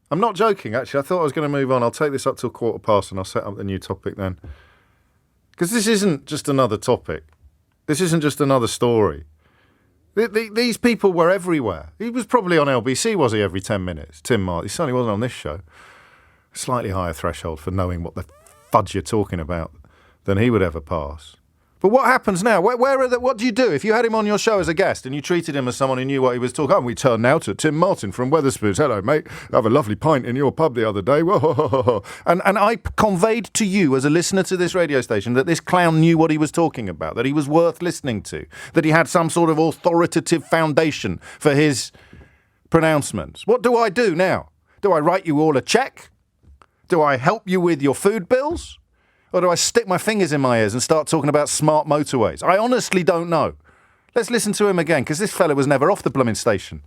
I'm not joking, actually. I thought I was going to move on. I'll take this up till 15:15 and I'll set up the new topic then. Because this isn't just another topic. This isn't just another story. These people were everywhere. He was probably on LBC, was he, every 10 minutes? Tim Martin. He certainly wasn't on this show. Slightly higher threshold for knowing what the fudge you're talking about than he would ever pass. But what happens now? What do you do? If you had him on your show as a guest and you treated him as someone who knew what he was talking about, we turn now to Tim Martin from Wetherspoons. Hello, mate. I have a lovely pint in your pub the other day. And I conveyed to you as a listener to this radio station that this clown knew what he was talking about, that he was worth listening to, that he had some sort of authoritative foundation for his pronouncements. What do I do now? Do I write you all a cheque? Do I help you with your food bills? Or do I stick my fingers in my ears and start talking about smart motorways? I honestly don't know. Let's listen to him again, because this fella was never off the blooming station.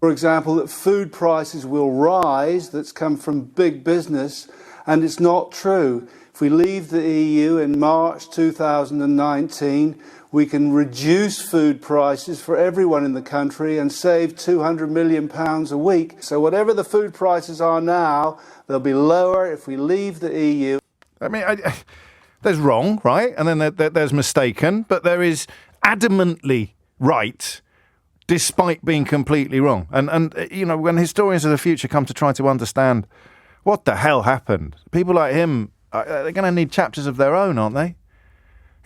For example, that food prices will rise, that's come from big business, and it's not true. If we leave the EU in March 2019, we can reduce food prices for everyone in the country and save £200 million a week. So whatever the food prices are now, they'll be lower if we leave the EU. I mean, there's wrong, right? And then there's mistaken, but there is adamantly right, despite being completely wrong. And you know, when historians of the future come to try to understand what the hell happened, people like him, they're going to need chapters of their own, aren't they?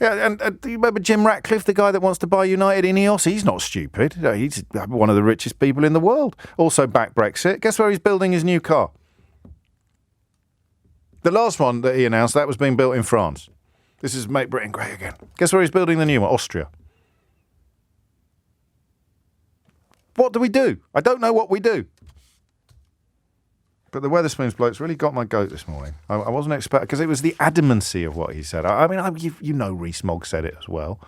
Yeah, and do you remember Jim Ratcliffe, the guy that wants to buy United Ineos? He's not stupid. He's one of the richest people in the world. Also back Brexit. Guess where he's building his new car? The last one that he announced, that was being built in France. This is Make Britain Great Again. Guess where he's building the new one? Austria. What do we do? I don't know what we do. But the Wetherspoons bloke's really got my goat this morning. I wasn't expecting, because it was the adamancy of what he said. I mean, you know Rees-Mogg said it as well.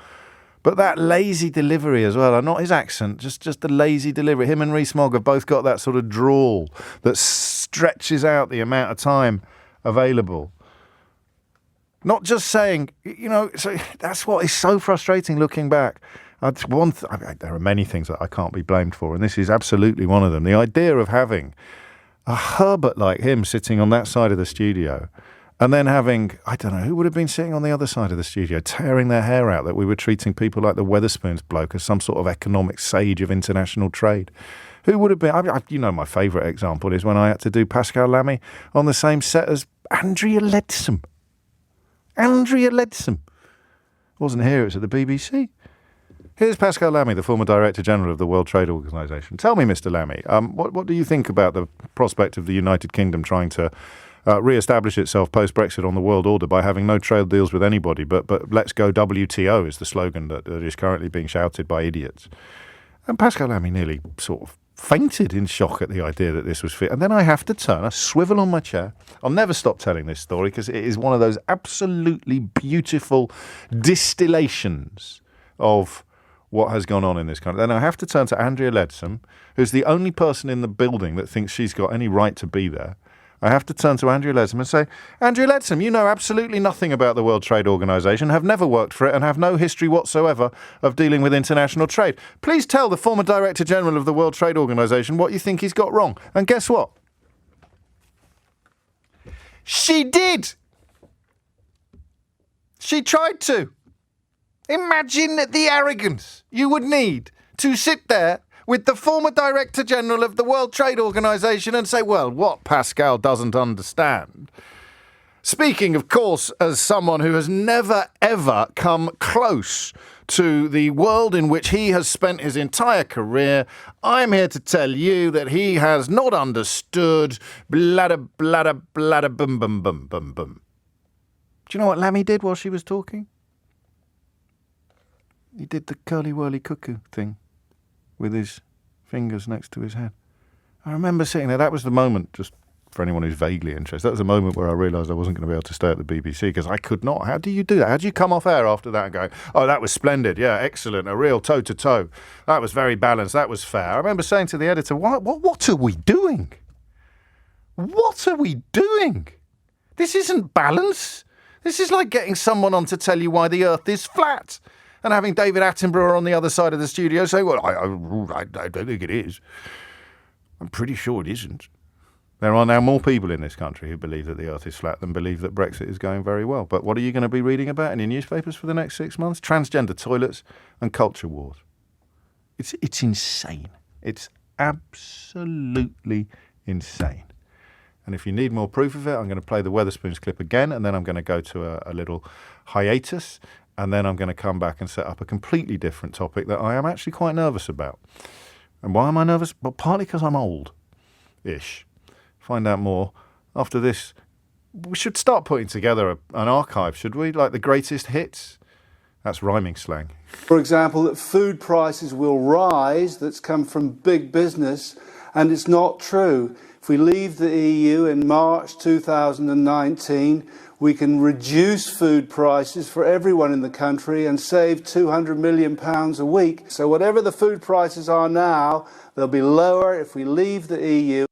But that lazy delivery as well, not his accent, just the lazy delivery. Him and Rees-Mogg have both got that sort of drawl that stretches out the amount of time available. Not just saying, you know, so that's what is so frustrating looking back. There are many things that I can't be blamed for, and this is absolutely one of them. The idea of having a Herbert like him sitting on that side of the studio, and then having, I don't know, who would have been sitting on the other side of the studio, tearing their hair out that we were treating people like the Wetherspoons bloke as some sort of economic sage of international trade. Who would have been? You know, my favourite example is when I had to do Pascal Lamy on the same set as Andrea Leadsom. Andrea Leadsom. Wasn't here, it was at the BBC. Here's Pascal Lamy, the former Director General of the World Trade Organization. Tell me, Mr. Lamy, what do you think about the prospect of the United Kingdom trying to re-establish itself post-Brexit on the world order by having no trade deals with anybody, but let's go WTO is the slogan that is currently being shouted by idiots. And Pascal Lamy nearly sort of fainted in shock at the idea that this was fit. And then I have to turn, I swivel on my chair. I'll never stop telling this story because it is one of those absolutely beautiful distillations of what has gone on in this country. Then I have to turn to Andrea Leadsom, who's the only person in the building that thinks she's got any right to be there. I have to turn to Andrew Leadsom and say, Andrew Leadsom, you know absolutely nothing about the World Trade Organization, have never worked for it, and have no history whatsoever of dealing with international trade. Please tell the former Director General of the World Trade Organization what you think he's got wrong. And guess what? She did! She tried to. Imagine the arrogance you would need to sit there with the former Director General of the World Trade Organization and say, well, what Pascal doesn't understand. Speaking, of course, as someone who has never, ever come close to the world in which he has spent his entire career, I'm here to tell you that he has not understood bladder, bladder, bladder, bum, bum, bum, bum, bum. Do you know what Lammy did while she was talking? He did the curly-whirly cuckoo thing with his fingers next to his head. I remember sitting there. That was the moment, just for anyone who's vaguely interested, that was the moment where I realised I wasn't going to be able to stay at the BBC because I could not. How do you do that? How do you come off air after that and go, oh, that was splendid, yeah, excellent, a real toe-to-toe. That was very balanced, that was fair. I remember saying to the editor, what are we doing? What are we doing? This isn't balance. This is like getting someone on to tell you why the Earth is flat. And having David Attenborough on the other side of the studio say, well, I don't think it is. I'm pretty sure it isn't. There are now more people in this country who believe that the Earth is flat than believe that Brexit is going very well. But what are you going to be reading about in your newspapers for the next 6 months? Transgender toilets and culture wars. It's insane. It's absolutely insane. And if you need more proof of it, I'm going to play the Wetherspoons clip again, and then I'm going to go to a little hiatus. And then I'm going to come back and set up a completely different topic that I am actually quite nervous about. And why am I nervous? Well, partly because I'm old-ish. Find out more after this. We should start putting together an archive, should we? Like the greatest hits. That's rhyming slang. For example, that food prices will rise, that's come from big business, and it's not true. If we leave the EU in March 2019, we can reduce food prices for everyone in the country and save £200 million a week. So whatever the food prices are now, they'll be lower if we leave the EU.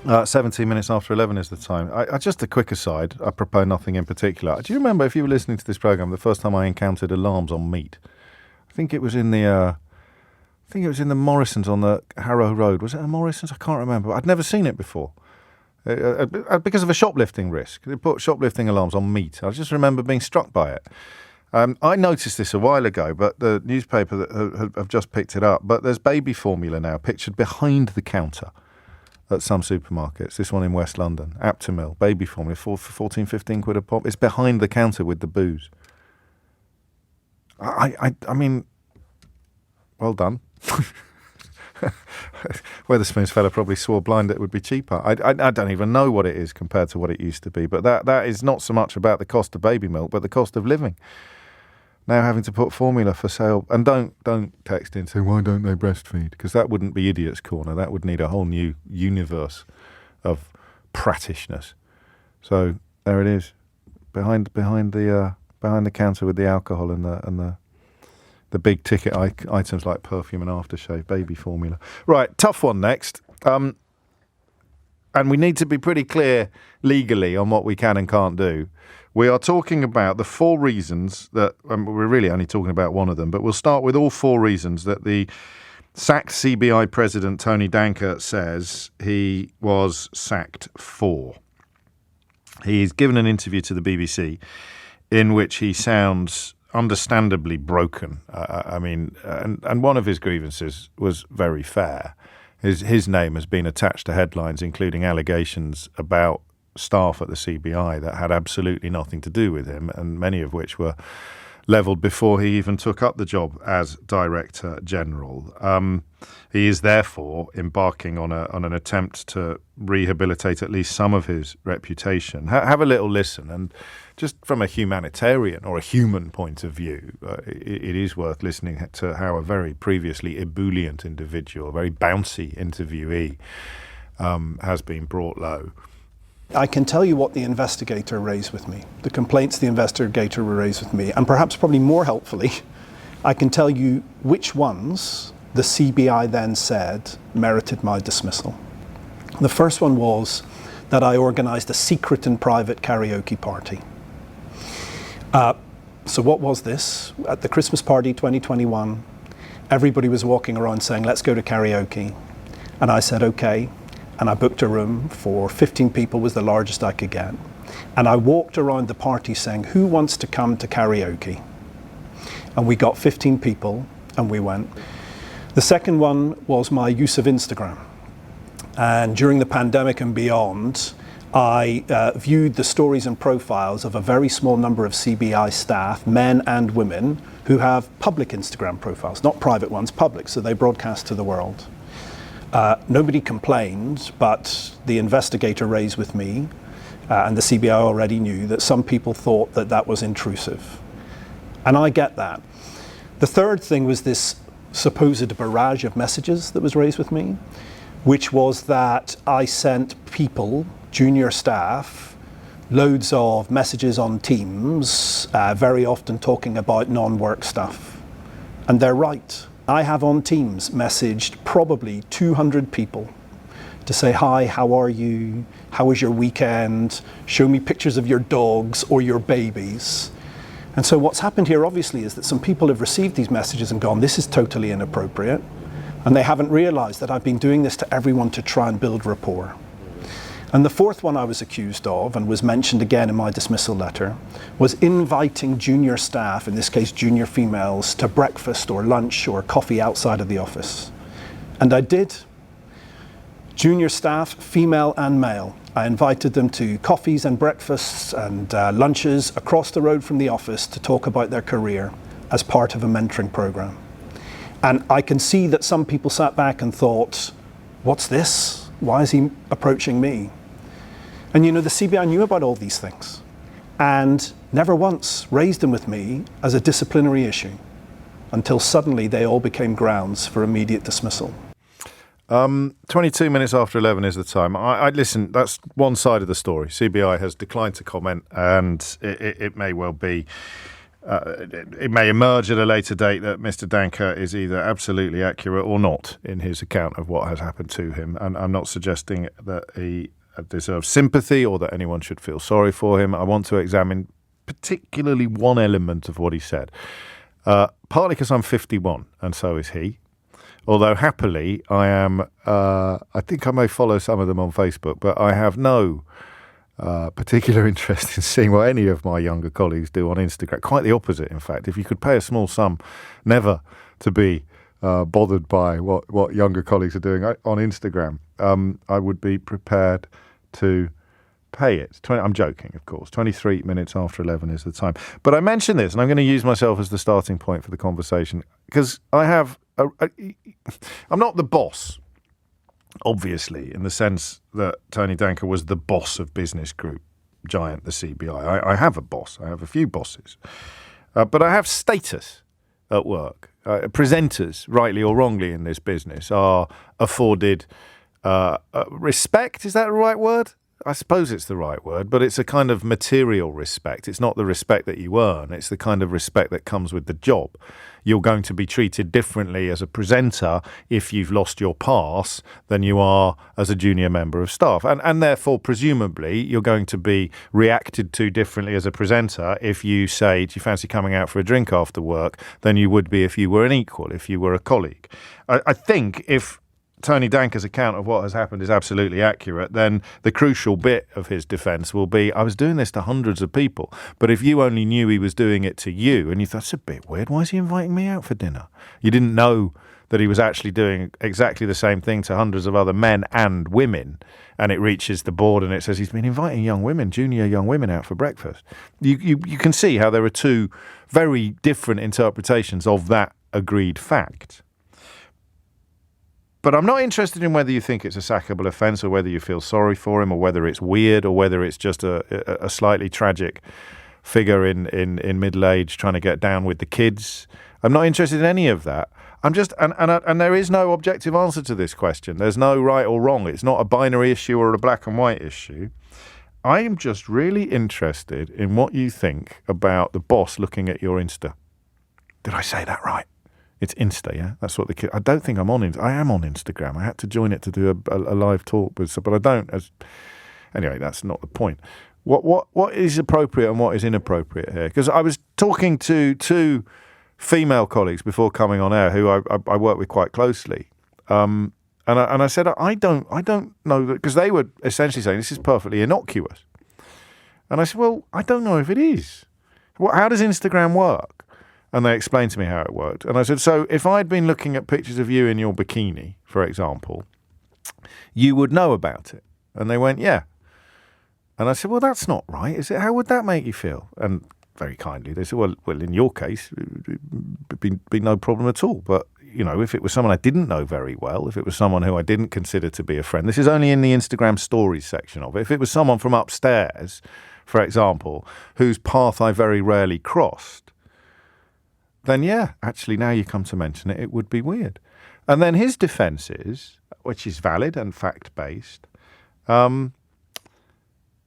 17 minutes after 11 is the time. Just a quick aside, apropos nothing in particular. Do you remember, if you were listening to this programme, the first time I encountered alarms on meat? I think it was in the Morrisons on the Harrow Road. Was it a Morrisons? I can't remember. I'd never seen it before. Because of a shoplifting risk. They put shoplifting alarms on meat. I just remember being struck by it. I noticed this a while ago, but the newspaper that have just picked it up. But there's baby formula now pictured behind the counter at some supermarkets. This one in West London, Aptamil, baby formula, for 14, 15 quid a pop. It's behind the counter with the booze. I mean, well done. Wetherspoons fella probably swore blind it would be cheaper. I don't even know what it is compared to what it used to be. But that is not so much about the cost of baby milk, but the cost of living. Now having to put formula for sale. And don't text in saying, why don't they breastfeed? Because that wouldn't be Idiot's Corner. That would need a whole new universe of prattishness. So there it is, behind the counter with the alcohol and the big ticket items like perfume and aftershave, baby formula. Right, tough one next. And we need to be pretty clear legally on what we can and can't do. We are talking about the 4 reasons that, we're really only talking about one of them, but we'll start with all 4 reasons that the sacked CBI president, Tony Danker, says he was sacked for. He's given an interview to the BBC in which he sounds understandably broken. And one of his grievances was very fair. His name has been attached to headlines, including allegations about staff at the CBI that had absolutely nothing to do with him, and many of which were levelled before he even took up the job as Director General. He is therefore embarking on an attempt to rehabilitate at least some of his reputation. Have a little listen, and just from a humanitarian or a human point of view, it is worth listening to how a very previously ebullient individual, a very bouncy interviewee, has been brought low. I can tell you what the investigator raised with me, the complaints the investigator raised with me, and perhaps probably more helpfully, I can tell you which ones the CBI then said merited my dismissal. The first one was that I organised a secret and private karaoke party. So what was this? At the Christmas party 2021, everybody was walking around saying, let's go to karaoke. And I said, okay. And I booked a room for 15 people, was the largest I could get. And I walked around the party saying, who wants to come to karaoke? And we got 15 people and we went. The second one was my use of Instagram. And during the pandemic and beyond, I viewed the stories and profiles of a very small number of CBI staff, men and women, who have public Instagram profiles, not private ones, public, so they broadcast to the world. Nobody complained, but the investigator raised with me, and the CBI already knew that some people thought that that was intrusive. And I get that. The third thing was this supposed barrage of messages that was raised with me, which was that I sent people, junior staff, loads of messages on Teams, very often talking about non-work stuff. And they're right. I have on Teams messaged probably 200 people to say, hi, how are you? How was your weekend? Show me pictures of your dogs or your babies. And so what's happened here obviously is that some people have received these messages and gone, this is totally inappropriate. And they haven't realized that I've been doing this to everyone to try and build rapport. And the fourth one I was accused of, and was mentioned again in my dismissal letter, was inviting junior staff, in this case junior females, to breakfast or lunch or coffee outside of the office. And I did. Junior staff, female and male. I invited them to coffees and breakfasts and lunches across the road from the office to talk about their career as part of a mentoring program. And I can see that some people sat back and thought, what's this? Why is he approaching me? And you know, the CBI knew about all these things and never once raised them with me as a disciplinary issue until suddenly they all became grounds for immediate dismissal. 22 minutes after 11 is the time. I listen, that's one side of the story. CBI has declined to comment, and it may well be, it may emerge at a later date that Mr. Danker is either absolutely accurate or not in his account of what has happened to him. And I'm not suggesting that he deserves sympathy or that anyone should feel sorry for him. I want to examine particularly one element of what he said, partly because I'm 51 and so is he. Although happily, I am, I think I may follow some of them on Facebook, but I have no particular interest in seeing what any of my younger colleagues do on Instagram. Quite the opposite, in fact. If you could pay a small sum never to be bothered by what younger colleagues are doing on Instagram, I would be prepared to pay it. I'm joking, of course. 23 minutes after 11 is the time. But I mention this, and I'm going to use myself as the starting point for the conversation, because I have I'm not the boss, obviously, in the sense that Tony Danker was the boss of business group giant, the CBI. I have a boss. I have a few bosses. But I have status at work. Presenters, rightly or wrongly in this business, are afforded respect. Is that the right word? I suppose it's the right word, but it's a kind of material respect. It's not the respect that you earn. It's the kind of respect that comes with the job. You're going to be treated differently as a presenter if you've lost your pass than you are as a junior member of staff. And therefore, presumably, you're going to be reacted to differently as a presenter if you say, do you fancy coming out for a drink after work, than you would be if you were an equal, if you were a colleague. I think if Tony Danker's account of what has happened is absolutely accurate, then the crucial bit of his defence will be, I was doing this to hundreds of people, but if you only knew he was doing it to you and you thought, that's a bit weird, why is he inviting me out for dinner? You didn't know that he was actually doing exactly the same thing to hundreds of other men and women, and it reaches the board and it says he's been inviting young women, junior young women out for breakfast. You can see how there are two very different interpretations of that agreed fact. But I'm not interested in whether you think it's a sackable offence or whether you feel sorry for him or whether it's weird or whether it's just a slightly tragic figure in middle age trying to get down with the kids. I'm not interested in any of that. I'm just and there is no objective answer to this question. There's no right or wrong. It's not a binary issue or a black and white issue. I am just really interested in what you think about the boss looking at your Insta. Did I say that right? It's Insta, yeah? That's what the kid... I don't think I'm on... I am on Instagram. I had to join it to do a live talk, but I don't. Anyway, that's not the point. What is appropriate and what is inappropriate here? Because I was talking to two female colleagues before coming on air who I work with quite closely. And I said, I don't know, because they were essentially saying this is perfectly innocuous. And I said, well, I don't know if it is. How does Instagram work? And they explained to me how it worked. And I said, so if I'd been looking at pictures of you in your bikini, for example, you would know about it. And they went, yeah. And I said, well, that's not right, is it? How would that make you feel? And very kindly, they said, well, in your case, it'd be no problem at all. But, you know, if it was someone I didn't know very well, if it was someone who I didn't consider to be a friend, this is only in the Instagram stories section of it. If it was someone from upstairs, for example, whose path I very rarely crossed, then yeah, actually, now you come to mention it, it would be weird. And then his defence is, which is valid and fact-based,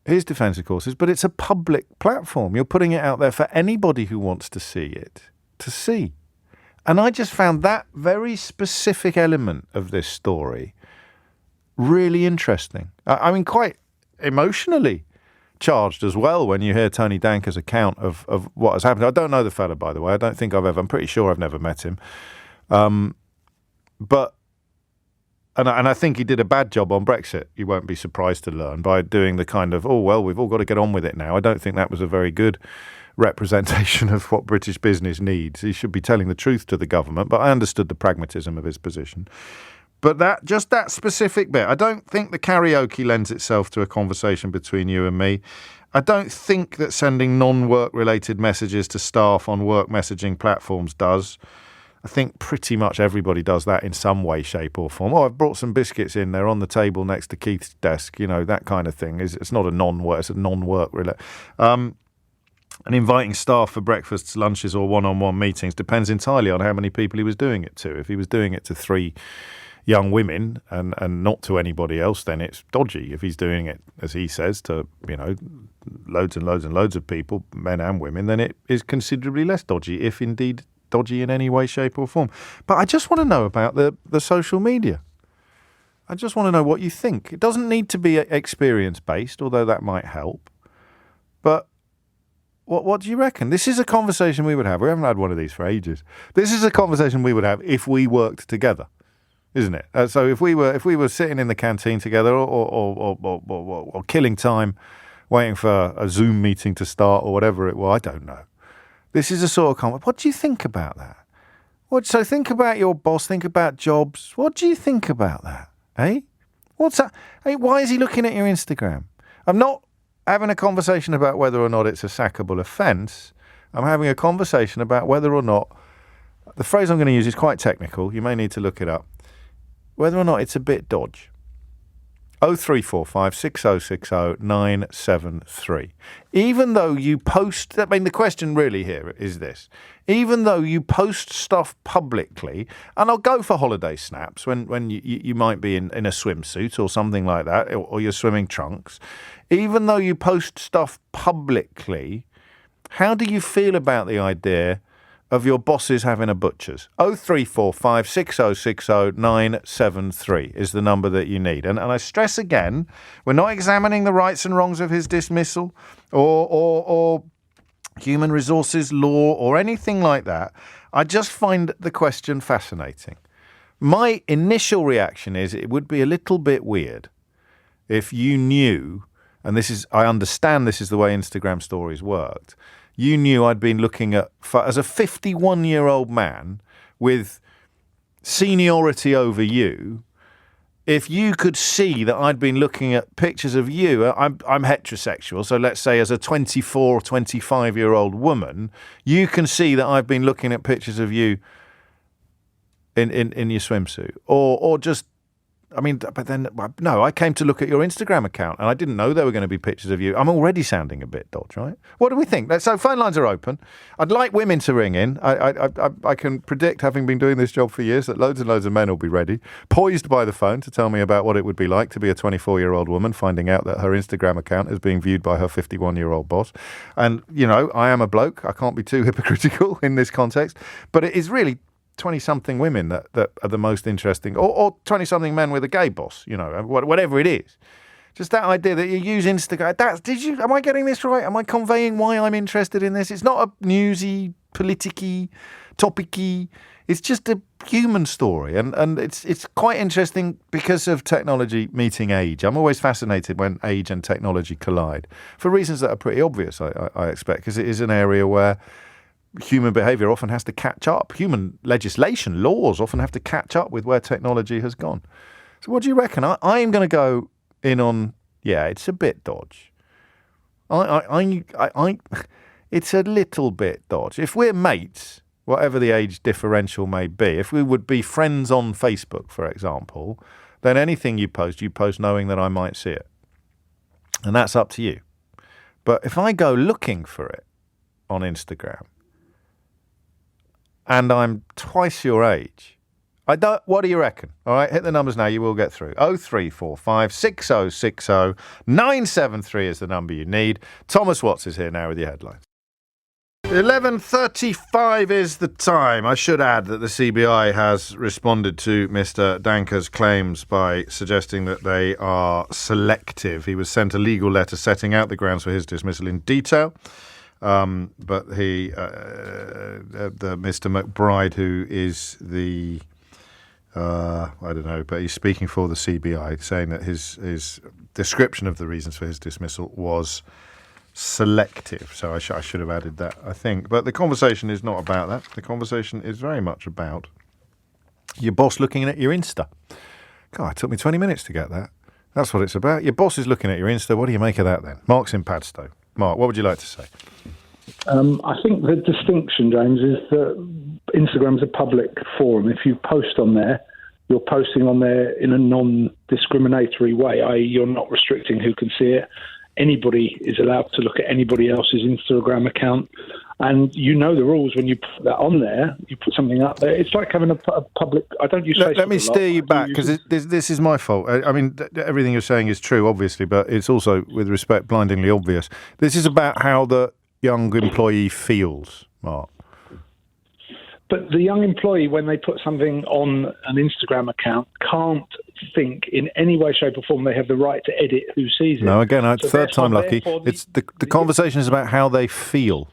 his defence, of course, is, but it's a public platform. You're putting it out there for anybody who wants to see it to see. And I just found that very specific element of this story really interesting. I mean, quite emotionally charged as well when you hear Tony Danker's account of what has happened. I don't know the fella, by the way. I'm pretty sure I've never met him. But I think he did a bad job on Brexit, you won't be surprised to learn, by doing the kind of, oh, well, we've all got to get on with it now. I don't think that was a very good representation of what British business needs. He should be telling the truth to the government, but I understood the pragmatism of his position. But that specific bit, I don't think the karaoke lends itself to a conversation between you and me. I don't think that sending non-work related messages to staff on work messaging platforms does. I think pretty much everybody does that in some way, shape or form. Oh, I've brought some biscuits in. They're on the table next to Keith's desk. You know, that kind of thing. It's not a non-work, it's a non-work related. And inviting staff for breakfasts, lunches or one-on-one meetings depends entirely on how many people he was doing it to. If he was doing it to 3 young women and not to anybody else, then it's dodgy. If he's doing it, as he says, to, you know, loads and loads and loads of people, men and women, then it is considerably less dodgy, if indeed dodgy in any way, shape or form. But I just want to know about the social media. I just want to know what you think. It doesn't need to be experience-based, although that might help. But what do you reckon? This is a conversation we would have. We haven't had one of these for ages. This is a conversation we would have if we worked together, isn't it? So if we were sitting in the canteen together or killing time, waiting for a Zoom meeting to start or whatever it was, I don't know. This is a sort of comment. What do you think about that? So think about your boss, think about jobs. What do you think about that? Eh? What's that? Hey, why is he looking at your Instagram? I'm not having a conversation about whether or not it's a sackable offence. I'm having a conversation about whether or not, the phrase I'm going to use is quite technical. You may need to look it up. Whether or not it's a bit dodge. 0345 6060 973. Even though you post, I mean, the question really here is this. Even though you post stuff publicly, and I'll go for holiday snaps when you might be in a swimsuit or something like that, or your swimming trunks, even though you post stuff publicly, how do you feel about the idea of your bosses having a butcher's? 0345 6060 973 is the number that you need. And I stress again, we're not examining the rights and wrongs of his dismissal or human resources law or anything like that. I just find the question fascinating. My initial reaction is it would be a little bit weird if you knew, and I understand this is the way Instagram stories worked, you knew I'd been looking at, as a 51-year-old man with seniority over you, if you could see that I'd been looking at pictures of you, I'm heterosexual, so let's say as a 24 or 25-year-old woman, you can see that I've been looking at pictures of you in your swimsuit. Or just, I mean, but then, no, I came to look at your Instagram account and I didn't know there were going to be pictures of you. I'm already sounding a bit dodge, right? What do we think? So phone lines are open. I'd like women to ring in. I can predict, having been doing this job for years, that loads and loads of men will be ready, poised by the phone to tell me about what it would be like to be a 24-year-old woman finding out that her Instagram account is being viewed by her 51-year-old boss. And, you know, I am a bloke. I can't be too hypocritical in this context. But it is really 20-something women that are the most interesting, or 20-something men with a gay boss, you know, whatever it is. Just that idea that you use Instagram. Am I getting this right? Am I conveying why I'm interested in this? It's not a newsy, politicky, topicy. It's just a human story. And it's quite interesting because of technology meeting age. I'm always fascinated when age and technology collide for reasons that are pretty obvious, I expect, because it is an area where human behaviour often has to catch up. Human legislation, laws often have to catch up with where technology has gone. So what do you reckon? I'm going to go in on, it's a bit dodge. It's a little bit dodge. If we're mates, whatever the age differential may be, if we would be friends on Facebook, for example, then anything you post knowing that I might see it. And that's up to you. But if I go looking for it on Instagram, and I'm twice your age, what do you reckon? All right, hit the numbers now. You will get through. 0345 6060 973 is the number you need. Thomas Watts is here now with your headlines. 11:35 is the time. I should add that the CBI has responded to Mr. Danker's claims by suggesting that they are selective. He was sent a legal letter setting out the grounds for his dismissal in detail. But Mr. McBride, who is the I don't know, but he's speaking for the CBI, saying that his description of the reasons for his dismissal was selective. So I should have added that, I think. But the conversation is not about that. The conversation is very much about your boss looking at your Insta. God, it took me 20 minutes to get that. That's what it's about. Your boss is looking at your Insta. What do you make of that then? Mark's in Padstow. Mark, what would you like to say? I think the distinction, James, is that Instagram's a public forum. If you post on there, you're posting on there in a non-discriminatory way, i.e. you're not restricting who can see it. Anybody is allowed to look at anybody else's Instagram account. And you know the rules when you put that on there, you put something up there. It's like having a public... I don't use Facebook. Let me steer you back, because this is my fault. I mean, everything you're saying is true, obviously, but it's also, with respect, blindingly obvious. This is about how the young employee feels, Mark. But the young employee, when they put something on an Instagram account, can't think in any way, shape or form they have the right to edit who sees it. No, again, third time lucky. It's the conversation is about how they feel.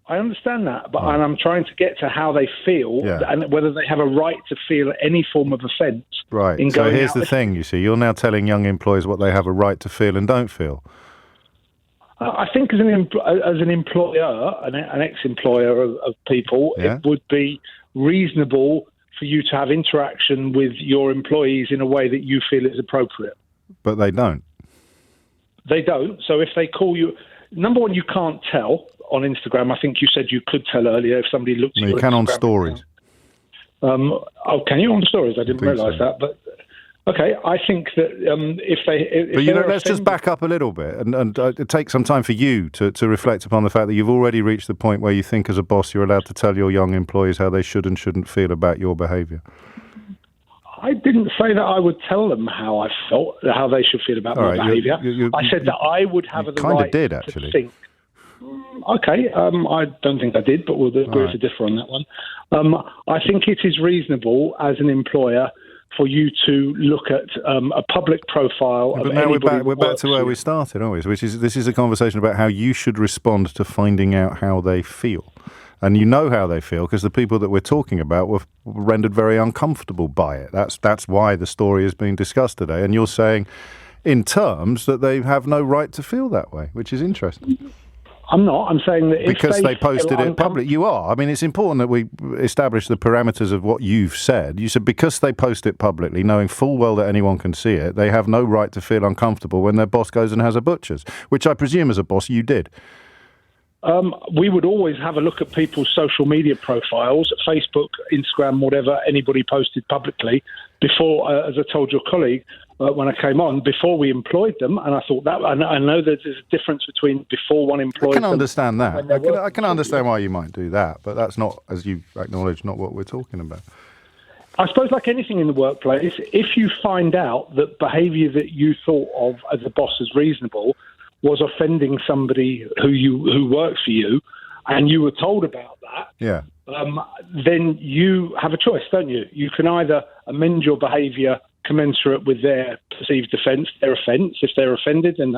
I understand that, but and I'm trying to get to how they feel and whether they have a right to feel any form of offence. Right. So here's the thing, you see. You're now telling young employers what they have a right to feel and don't feel. I think as an employer, an ex-employer of people, it would be reasonable for you to have interaction with your employees in a way that you feel is appropriate. But they don't. They don't. So if they call you... Number one, you can't tell on Instagram. I think you said you could tell earlier if somebody looks at your Instagram. You can on stories. Can you on stories? I didn't realise that. But okay, I think that let's just back up a little bit and take some time for you to reflect upon the fact that you've already reached the point where you think as a boss you're allowed to tell your young employees how they should and shouldn't feel about your behaviour. I didn't say that I would tell them how I felt, how they should feel about my behaviour. I said that I would have the right to think. Okay, I don't think I did, but we'll agree to differ on that one. I think it is reasonable as an employer for you to look at a public profile. But now we're back to where we started, aren't we? This is a conversation about how you should respond to finding out how they feel. And you know how they feel because the people that we're talking about were rendered very uncomfortable by it. That's why the story is being discussed today. And you're saying in terms that they have no right to feel that way, which is interesting. I'm not. I'm saying that because they posted it public. You are. I mean, it's important that we establish the parameters of what you've said. You said because they post it publicly, knowing full well that anyone can see it, they have no right to feel uncomfortable when their boss goes and has a butcher's, which I presume as a boss you did. We would always have a look at people's social media profiles, Facebook, Instagram, whatever anybody posted publicly before, as I told your colleague when I came on, before we employed them. And I thought that, I know that there's a difference between before one employed them. I can understand that. I can understand why you might do that, but that's not, as you acknowledge, not what we're talking about. I suppose like anything in the workplace, if you find out that behaviour that you thought of as a boss as reasonable was offending somebody who works for you, and you were told about that, then you have a choice, don't you? You can either amend your behaviour commensurate with their perceived offence, their offence. If they're offended, then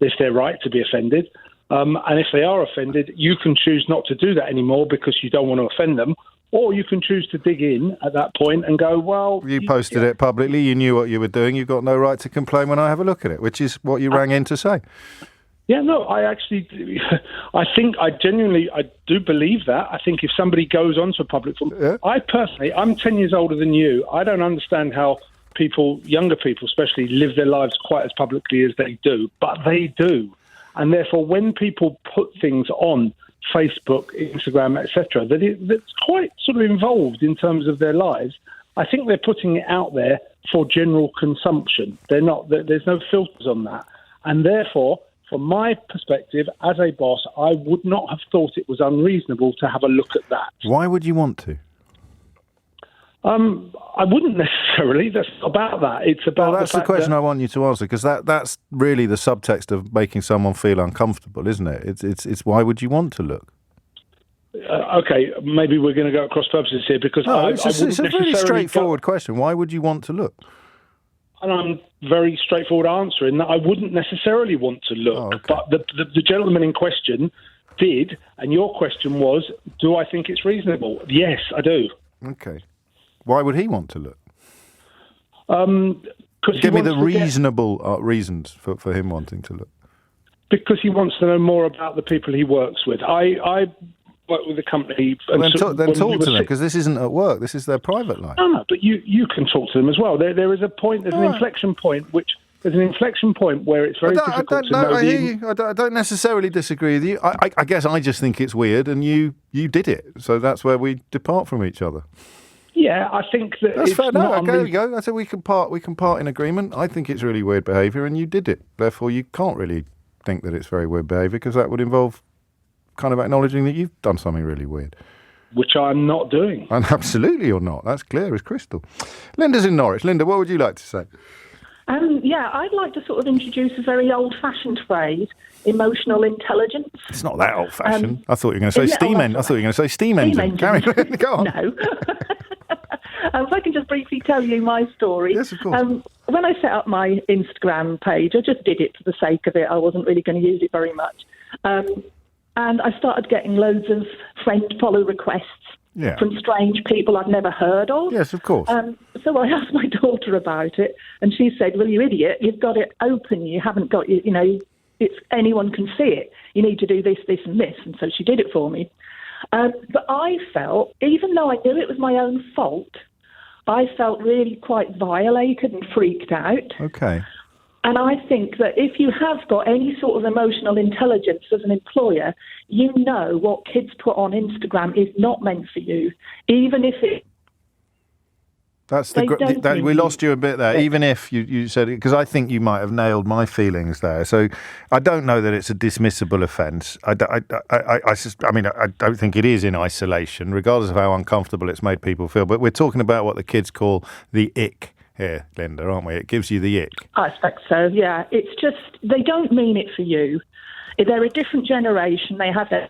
it's their right to be offended. And if they are offended, you can choose not to do that anymore because you don't want to offend them. Or you can choose to dig in at that point and go, well... You posted it publicly, you knew what you were doing, you've got no right to complain when I have a look at it, which is what you rang in to say. Yeah, no, I do believe that. I think if somebody goes onto a public forum... Yeah. I'm 10 years older than you. I don't understand how younger people especially, live their lives quite as publicly as they do, but they do. And therefore, when people put things on Facebook, Instagram, etc., that's quite sort of involved in terms of their lives, I think they're putting it out there for general consumption. There's no filters on that. And therefore, from my perspective, as a boss, I would not have thought it was unreasonable to have a look at that. Why would you want to? I wouldn't necessarily. That's not about that. It's about. Well, that's the question I want you to answer, because that's really the subtext of making someone feel uncomfortable, isn't it? It's why would you want to look? Okay, maybe we're going to go at cross purposes here because it's a really straightforward question. Why would you want to look? And I'm very straightforward answer in that I wouldn't necessarily want to look. Oh, okay. But the gentleman in question did, and your question was, do I think it's reasonable? Yes, I do. Okay. Why would he want to look? Give me the reasonable reasons for him wanting to look. Because he wants to know more about the people he works with. I work with a company... Well, then talk to them, because this isn't at work. This is their private life. No, but you can talk to them as well. There is a point, there's an inflection point where it's very difficult to know... I hear you. I don't necessarily disagree with you. I guess I just think it's weird, and you did it. So that's where we depart from each other. Yeah, I think that's fair. No, there we go. I said we can part in agreement. I think it's really weird behaviour, and you did it. Therefore, you can't really think that it's very weird behaviour, because that would involve kind of acknowledging that you've done something really weird. Which I'm not doing. And absolutely you're not. That's clear as crystal. Linda's in Norwich. Linda, what would you like to say? I'd like to sort of introduce a very old-fashioned phrase, emotional intelligence. It's not that old-fashioned. I thought you were going to say steam engine. I thought you were going to say steam engine. Carry on. Go on. No. If I can just briefly tell you my story. Yes, of course. When I set up my Instagram page, I just did it for the sake of it. I wasn't really going to use it very much. And I started getting loads of friend-follow requests from strange people I've never heard of. Yes, of course. So I asked my daughter about it, and she said, well, you idiot, you've got it open. You haven't got, anyone can see it. You need to do this, this, and this. And so she did it for me. But I felt, even though I knew it was my own fault, I felt really quite violated and freaked out. Okay. And I think that if you have got any sort of emotional intelligence as an employer, you know what kids put on Instagram is not meant for you, even if it... We lost you a bit there, even if you said it, because I think you might have nailed my feelings there. So I don't know that it's a dismissible offence. I don't think it is in isolation, regardless of how uncomfortable it's made people feel. But we're talking about what the kids call the ick here, Linda, aren't we? It gives you the ick. I expect so, yeah. It's just, they don't mean it for you. They're a different generation. They have their...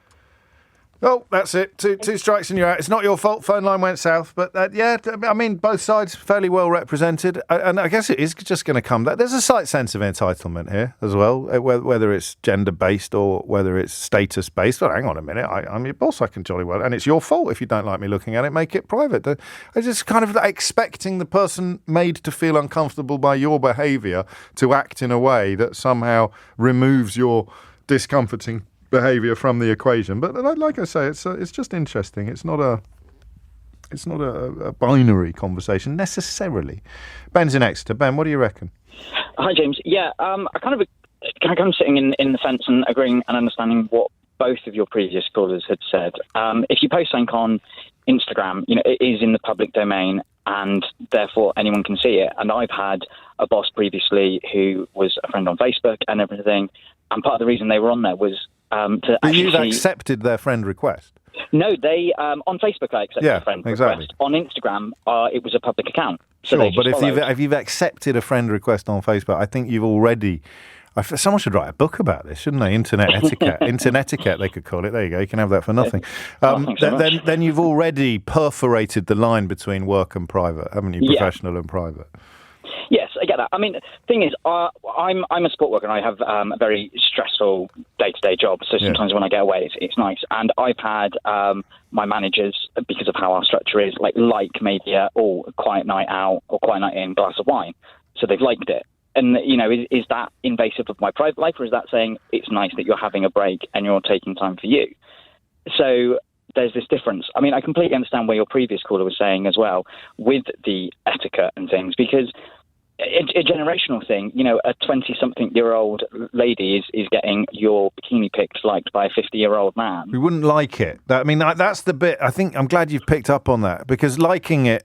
Oh, that's it. Two strikes and you're out. It's not your fault. Phone line went south. But both sides fairly well represented. And I guess it is just going to come back. There's a slight sense of entitlement here as well, whether it's gender-based or whether it's status-based. Well, hang on a minute. I'm your boss. I can jolly well. And it's your fault if you don't like me looking at it. Make it private. I just kind of expecting the person made to feel uncomfortable by your behaviour to act in a way that somehow removes your discomforting behaviour from the equation. But like I say, it's just interesting. It's not a binary conversation necessarily. Ben's in Exeter. Ben, what do you reckon? Hi, James. Yeah, I'm sitting in the fence and agreeing and understanding what both of your previous callers had said. If you post something on Instagram, it is in the public domain, and therefore anyone can see it. And I've had a boss previously who was a friend on Facebook and everything, and part of the reason they were on there was But you've accepted their friend request? No, they on Facebook I accepted a friend request. On Instagram, it was a public account. So sure, but if you've accepted a friend request on Facebook, I think you've already Someone should write a book about this, shouldn't they? Internet etiquette. Internet etiquette, they could call it. There you go. You can have that for nothing. Then you've already perforated the line between work and private, haven't you? Professional and private. Yes, I get that. I mean, the thing is, I'm a sport worker and I have a very stressful day-to-day job. So sometimes when I get away, it's nice. And I've had my managers, because of how our structure is, like maybe a quiet night out or quiet night in, glass of wine. So they've liked it. And, is that invasive of my private life, or is that saying it's nice that you're having a break and you're taking time for you? So there's this difference. I mean, I completely understand where your previous caller was saying as well with the etiquette and things, because a generational thing, a 20-something-year-old lady is getting your bikini pics liked by a 50-year-old man. We wouldn't like it. That's the bit. I think I'm glad you've picked up on that, because liking it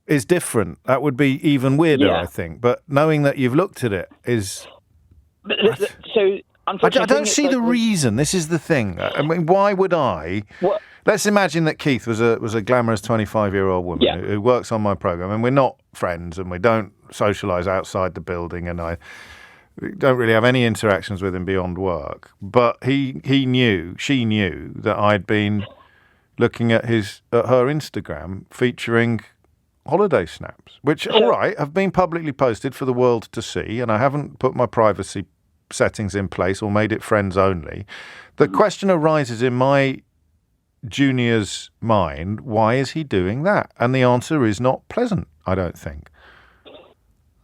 is different. That would be even weirder, I think. But knowing that you've looked at it is... So, unfortunately... I don't see the reason. This is the thing. I mean, why would I... What? Let's imagine that Keith was a glamorous 25-year-old woman who works on my programme, and we're not friends, and we don't socialise outside the building, and I don't really have any interactions with him beyond work. But she knew that I'd been looking at her Instagram featuring holiday snaps, which, all right, have been publicly posted for the world to see, and I haven't put my privacy settings in place or made it friends only. The question arises in my junior's mind, why is he doing that? And the answer is not pleasant, I don't think.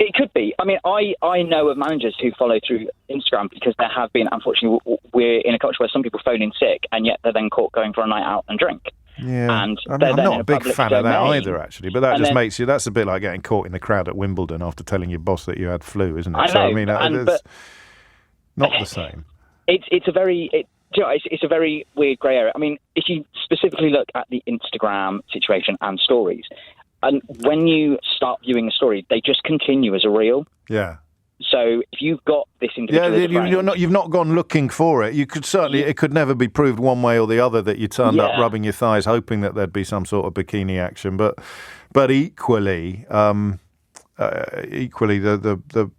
It could be. I mean, I know of managers who follow through Instagram because there have been, unfortunately, we're in a culture where some people phone in sick and yet they're then caught going for a night out and drink. Yeah, and I'm not a big fan of that either, actually. But that just makes you, that's a bit like getting caught in the crowd at Wimbledon after telling your boss that you had flu, isn't it? I know, it's not the same. It's a very weird grey area. I mean, if you specifically look at the Instagram situation and stories, and when you start viewing a story, they just continue as a reel. Yeah. So if you've got this individual, you've not gone looking for it. You could certainly, it could never be proved one way or the other that you turned up rubbing your thighs, hoping that there'd be some sort of bikini action. But equally, the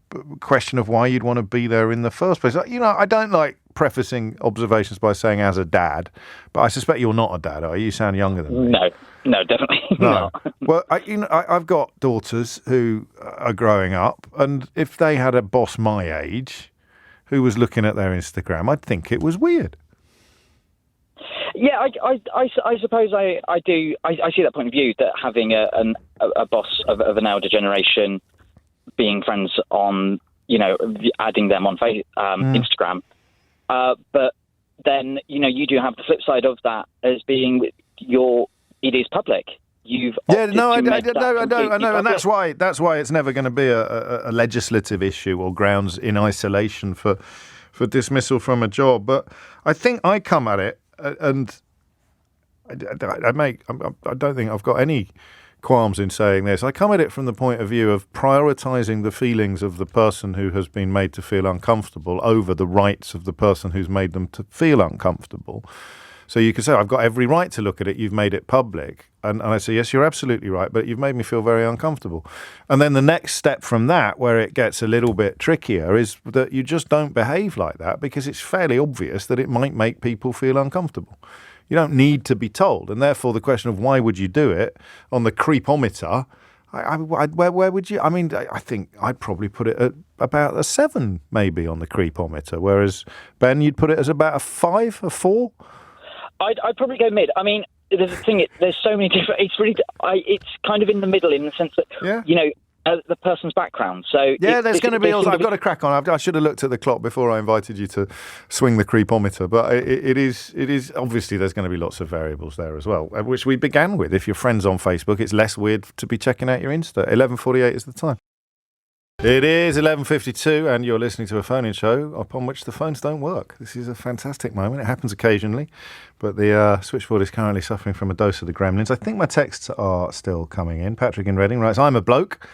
question of why you'd want to be there in the first place. I don't like prefacing observations by saying as a dad, but I suspect you're not a dad, are you? You sound younger than me. No, definitely not. Well, I've got daughters who are growing up, and if they had a boss my age who was looking at their Instagram, I'd think it was weird. Yeah, I suppose I do. I see that point of view, that having a boss of an elder generation being friends on, adding them on Instagram. But then, you do have the flip side of that as being it is public. I know, and that's why it's never going to be a legislative issue or grounds in isolation for dismissal from a job. But I think I come at it, and I don't think I've got any qualms in saying this. I come at it from the point of view of prioritising the feelings of the person who has been made to feel uncomfortable over the rights of the person who's made them to feel uncomfortable. So you could say, I've got every right to look at it, you've made it public. And I say, yes, you're absolutely right, but you've made me feel very uncomfortable. And then the next step from that, where it gets a little bit trickier, is that you just don't behave like that because it's fairly obvious that it might make people feel uncomfortable. You don't need to be told. And therefore, the question of why would you do it on the creepometer, where would you? I mean, I think I'd probably put it at about a 7, maybe, on the creepometer. Whereas, Ben, you'd put it as about a 5, a 4? I'd probably go mid. I mean, there's a thing. There's so many different. It's kind of in the middle in the sense that the person's background. So there's going to be. I've got to crack on. I should have looked at the clock before I invited you to swing the creepometer. But it is obviously there's going to be lots of variables there as well, which we began with. If you're friends on Facebook, it's less weird to be checking out your Insta. 11:48 is the time. It is 11:52, and you're listening to a phone-in show upon which the phones don't work. This is a fantastic moment. It happens occasionally, but the switchboard is currently suffering from a dose of the gremlins. I think my texts are still coming in. Patrick in Reading writes, I'm a bloke,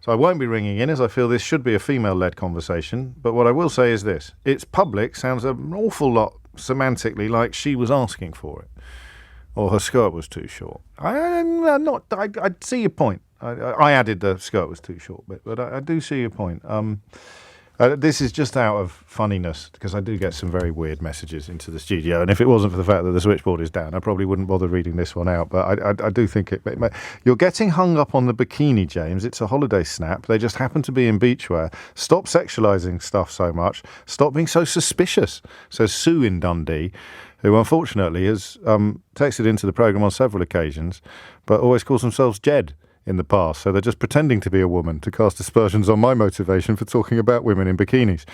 so I won't be ringing in, as I feel this should be a female-led conversation. But what I will say is this. It's public sounds an awful lot semantically like she was asking for it, or her skirt was too short. I see your point. I added the skirt was too short bit, but I do see your point. This is just out of funniness, because I do get some very weird messages into the studio, and if it wasn't for the fact that the switchboard is down, I probably wouldn't bother reading this one out. But I do think you're getting hung up on the bikini, James. It's a holiday snap. They just happen to be in beachwear. Stop sexualising stuff so much. Stop being so suspicious. Says Sue in Dundee, who unfortunately has texted into the programme on several occasions, but always calls themselves Jed in the past. So they're just pretending to be a woman to cast aspersions on my motivation for talking about women in bikinis.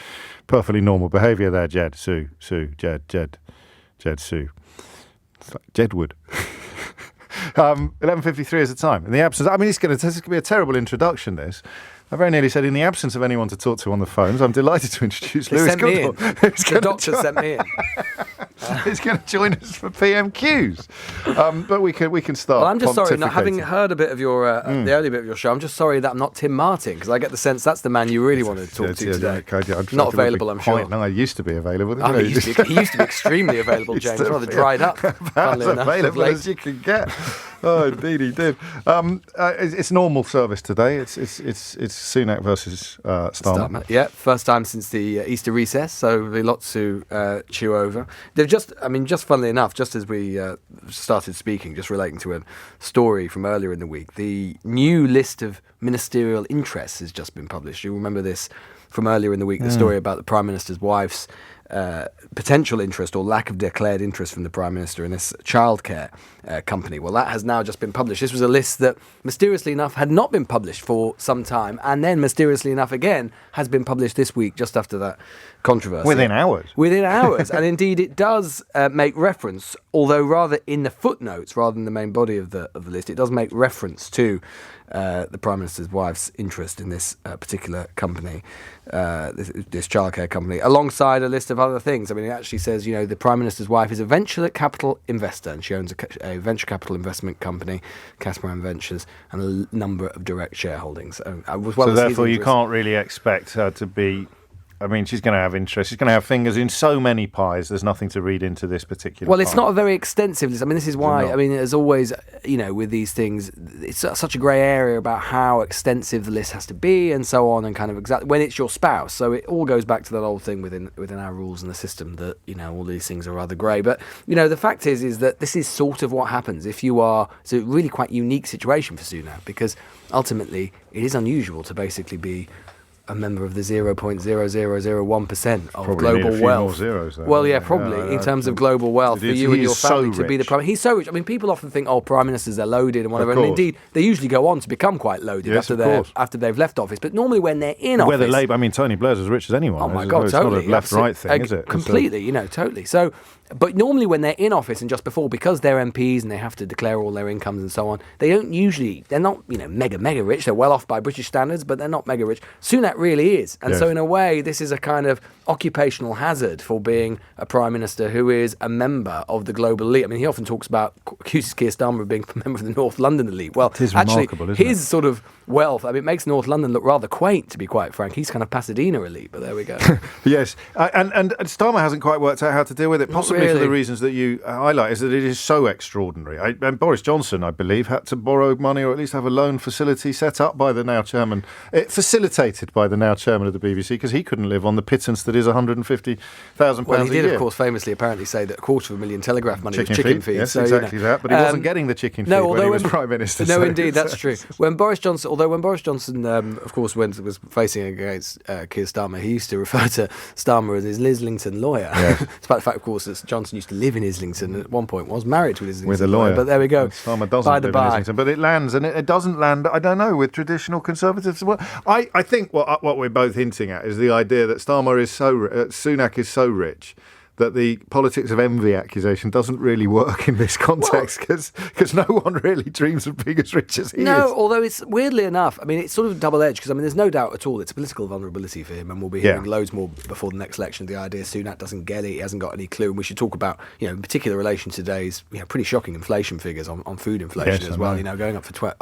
Perfectly normal behaviour there, Jed, Sue, Jed, Sue. It's like Jedwood. 11:53 is the time. In the absence, I mean, it's going to be a terrible introduction, this. I very nearly said, in the absence of anyone to talk to on the phones, I'm delighted to introduce Lewis Goodall. The doctor sent me in. He's going to join us for PMQs. But we can start. Well, I'm just sorry, not having heard a bit of your the early bit of your show. I'm just sorry that I'm not Tim Martin, because I get the sense that's the man you really wanted to talk to today. Not available, I'm sure. No, I used to be available. He used to be extremely available, James. Rather dried up. As available as you can get. Oh, indeed, he did. It's normal service today. It's Sunak versus Starmer. Yeah, first time since the Easter recess, so there'll be lots to chew over. They've just funnily enough, just as we started speaking, just relating to a story from earlier in the week, the new list of ministerial interests has just been published. You remember this from earlier in the week, the story about the Prime Minister's wife's potential interest or lack of declared interest from the Prime Minister in this childcare company. Well, that has now just been published. This was a list that, mysteriously enough, had not been published for some time, and then, mysteriously enough again, has been published this week, just after that controversy. Within hours. And indeed it does make reference, although rather in the footnotes rather than the main body of the list, it does make reference to the Prime Minister's wife's interest in this particular company, this childcare company, alongside a list of other things. I mean, it actually says, the Prime Minister's wife is a venture capital investor, and she owns a venture capital investment company, Casperan Ventures, and a number of direct shareholdings. So therefore you can't really expect her to be... I mean, she's going to have interest. She's going to have fingers in so many pies. There's nothing to read into this particular Well, it's not a very extensive list. I mean, this is why, as always, with these things, it's such a grey area about how extensive the list has to be and so on, and kind of exactly when it's your spouse. So it all goes back to that old thing within our rules and the system that, all these things are rather grey. But, the fact is that this is sort of what happens if you are... It's a really quite unique situation for Sunak, because ultimately it is unusual to basically be a member of the 0.0001% of probably global need a few wealth. More zeros there, well, yeah, probably in terms of glable wealth for you and your family to be the prime. He's so rich. I mean, people often think, prime ministers are loaded and whatever, and indeed they usually go on to become quite loaded after they've left office. But normally when they're in office, whether Labour, Tony Blair's as rich as anyone. Oh my God, totally. It's not a left-right thing, is it? Completely, totally. So. But normally when they're in office and just before, because they're MPs and they have to declare all their incomes and so on, they're not, mega rich. They're well off by British standards, but they're not mega rich. Sunak really is. And so in a way, this is a kind of occupational hazard for being a Prime Minister who is a member of the global elite. I mean, he often accuses Keir Starmer of being a member of the North London elite. Well, actually, his sort of wealth, it makes North London look rather quaint, to be quite frank. He's kind of Pasadena elite, but there we go. Yes. And Starmer hasn't quite worked out how to deal with it, possibly for the reasons that you highlight, is that it is so extraordinary. And Boris Johnson, I believe, had to borrow money or at least have a loan facility set up by the now chairman, facilitated by the now chairman of the BBC, because he couldn't live on the pittance that is £150,000 a year. Well, he did, of course, famously apparently say that $250,000 Telegraph money was chicken feed. Yes, so, exactly that. But he wasn't getting the chicken feed when he was Prime Minister. No, indeed, that's true. When Boris Johnson, of course, was facing against Keir Starmer, he used to refer to Starmer as his Islington lawyer. Yes. Despite the fact, of course, that Johnson used to live in Islington and at one point was married to an Islington with a lawyer. But there we go. Starmer doesn't live in Islington, but it lands, and it doesn't land, I don't know, with traditional Conservatives. Well, I think what we're both hinting at is the idea that Sunak is so rich that the politics of envy accusation doesn't really work in this context, because no one really dreams of being as rich as he is. No, although it's weirdly enough, it's sort of double-edged, because there's no doubt at all it's a political vulnerability for him, and we'll be hearing loads more before the next election. The idea Sunak doesn't get it, he hasn't got any clue, and we should talk about, in particular relation to today's pretty shocking inflation figures on food inflation as well, going up for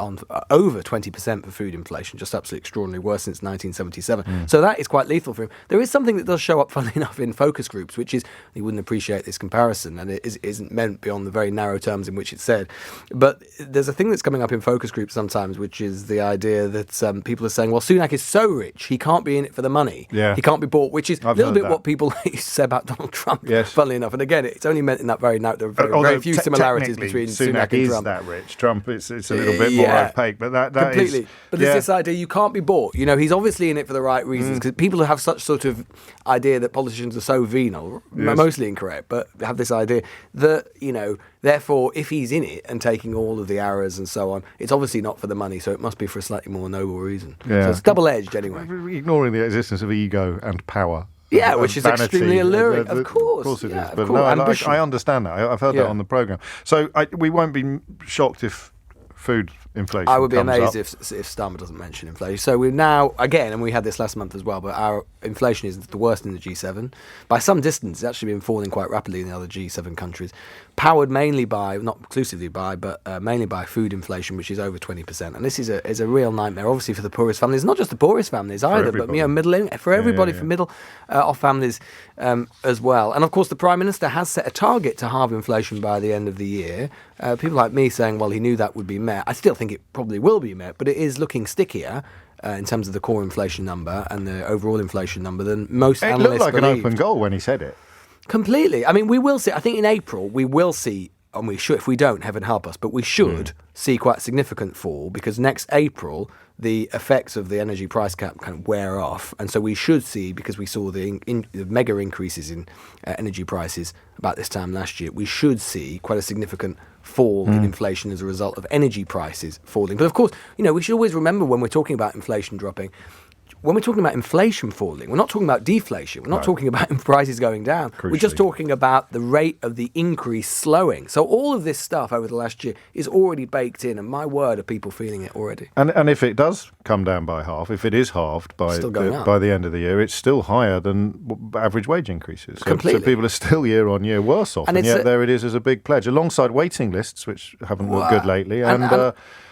over 20% for food inflation, just absolutely extraordinary, worse since 1977. So that is quite lethal for him. There is something that does show up, funnily enough, in focus groups, which is he wouldn't appreciate this comparison, and it isn't meant beyond the very narrow terms in which it's said. But there's a thing that's coming up in focus groups sometimes, which is the idea that people are saying, well, Sunak is so rich, he can't be in it for the money. Yeah. He can't be bought, which is I've a little heard bit that. what people used to say about Donald Trump, Yes. funnily enough. And again, it's only meant in that very note. There are very few similarities between Sunak and is Trump. that rich. Trump, it's a little bit more opaque, but that completely. is... But there's this idea you can't be bought. You know, he's obviously in it for the right reasons, because people have such sort of idea that politicians are so venal, mostly incorrect, but have this idea that, you know, therefore, if he's in it and taking all of the arrows and so on, it's obviously not for the money, so it must be for a slightly more noble reason. Yeah. So it's double-edged anyway. Ignoring the existence of ego and power. Yeah, and which is vanity. extremely alluring. Of course. Of course it is. Yeah, But cool. no, Ambition. I understand that. I've heard that on the programme. So we won't be shocked if food inflation I would be comes amazed up. if Starmer doesn't mention inflation. So we're now, again, and we had this last month as well, but our inflation is the worst in the G7. By some distance, it's actually been falling quite rapidly in the other G7 countries, powered mainly by, not exclusively by, but mainly by food inflation, which is over 20%. And this is a real nightmare, obviously, for the poorest families. Not just the poorest families either, but for everybody, for middle off families as well. And of course, the Prime Minister has set a target to halve inflation by the end of the year. People like me saying, well, he knew that would be met. I still think it probably will be met, but it is looking stickier in terms of the core inflation number and the overall inflation number than most analysts believed. It looked like an open goal when he said it. Completely. I mean, we will see. I think in April we will see, and we should, if we don't, heaven help us, but we should see quite a significant fall, because next April the effects of the energy price cap kind of wear off, and so we should see, because we saw the mega increases in energy prices about this time last year, we should see quite a significant fall in inflation as a result of energy prices falling. But of course, you know, we should always remember when we're talking about inflation dropping, when we're talking about inflation falling, we're not talking about deflation. We're not talking about prices going down. Crucially. We're just talking about the rate of the increase slowing. So all of this stuff over the last year is already baked in, and my word, are people feeling it already. And if it does come down by half, if it is halved by the end of the year, it's still higher than average wage increases. So, Completely. So people are still year on year worse off, and yet there it is as a big pledge, alongside waiting lists, which haven't looked good lately.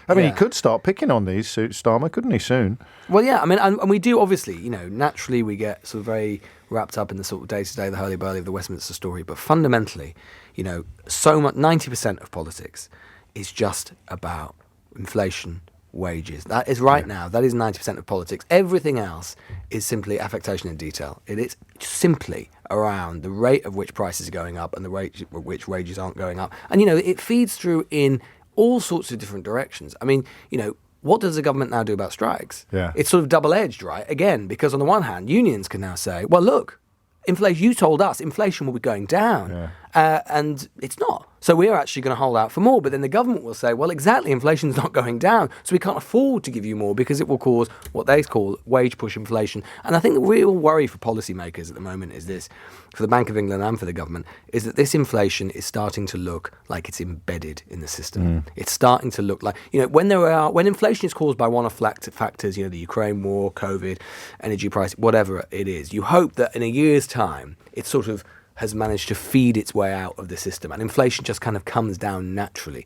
I mean, he could start picking on these, Starmer, couldn't he, soon? Well, yeah, I mean, and we do, obviously, you know, naturally we get sort of very wrapped up in the sort of day-to-day, the hurly-burly of the Westminster story, but fundamentally, you know, so much, 90% of politics is just about inflation, wages. That is now, that is 90% of politics. Everything else is simply affectation in detail. It is simply around the rate at which prices are going up and the rate at which wages aren't going up. And, you know, it feeds through in all sorts of different directions. I mean, you know, what does the government now do about strikes? Yeah. It's sort of double-edged, right? Again, because on the one hand, unions can now say, well, look, inflation, you told us inflation will be going down, and it's not. So we're actually going to hold out for more. But then the government will say, well, exactly, inflation's not going down, so we can't afford to give you more because it will cause what they call wage push inflation. And I think the real worry for policymakers at the moment is this, for the Bank of England and for the government, is that this inflation is starting to look like it's embedded in the system. It's starting to look like, you know, when inflation is caused by one of factors, you know, the Ukraine war, COVID, energy price, whatever it is, you hope that in a year's time, it sort of has managed to feed its way out of the system, and inflation just kind of comes down naturally.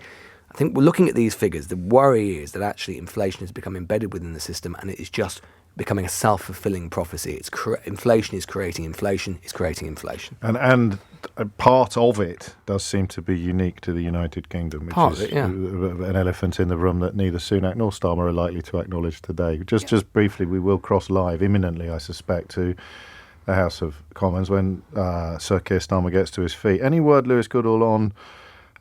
I think we're looking at these figures. The worry is that actually inflation has become embedded within the system, and it is just becoming a self-fulfilling prophecy. Inflation is creating inflation, is creating inflation. And a part of it does seem to be unique to the United Kingdom, which is an elephant in the room that neither Sunak nor Starmer are likely to acknowledge today. Just briefly, we will cross live imminently, I suspect, to the House of Commons when Sir Keir Starmer gets to his feet. Any word, Lewis Goodall, on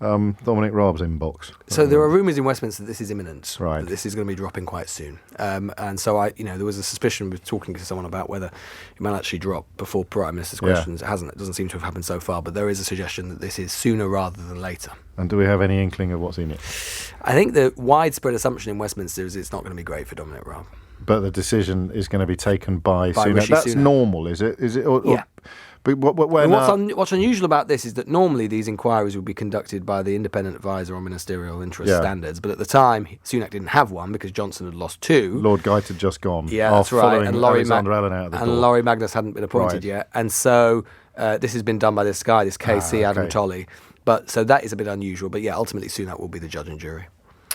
Dominic Raab's inbox? So there are rumours in Westminster that this is imminent, right? That this is going to be dropping quite soon. And so there was a suspicion with talking to someone about whether it might actually drop before Prime Minister's questions. It hasn't. It doesn't seem to have happened so far. But there is a suggestion that this is sooner rather than later. And do we have any inkling of what's in it? I think the widespread assuction in Westminster is it's not going to be great for Dominic Raab. But the decision is going to be taken by Sunak. Rishi That's Sunak. Normal, is it? Yeah. But what's unusual about this is that normally these inquiries would be conducted by the independent advisor on ministerial interest standards. But at the time, Sunak didn't have one because Johnson had lost two. Lord Geit had just gone. Yeah, that's right. And Alexander Allen out of the door. Laurie Magnus hadn't been appointed yet. And so this has been done by this guy, this KC Adam Tolley. But so that is a bit unusual. But yeah, ultimately Sunak will be the judge and jury.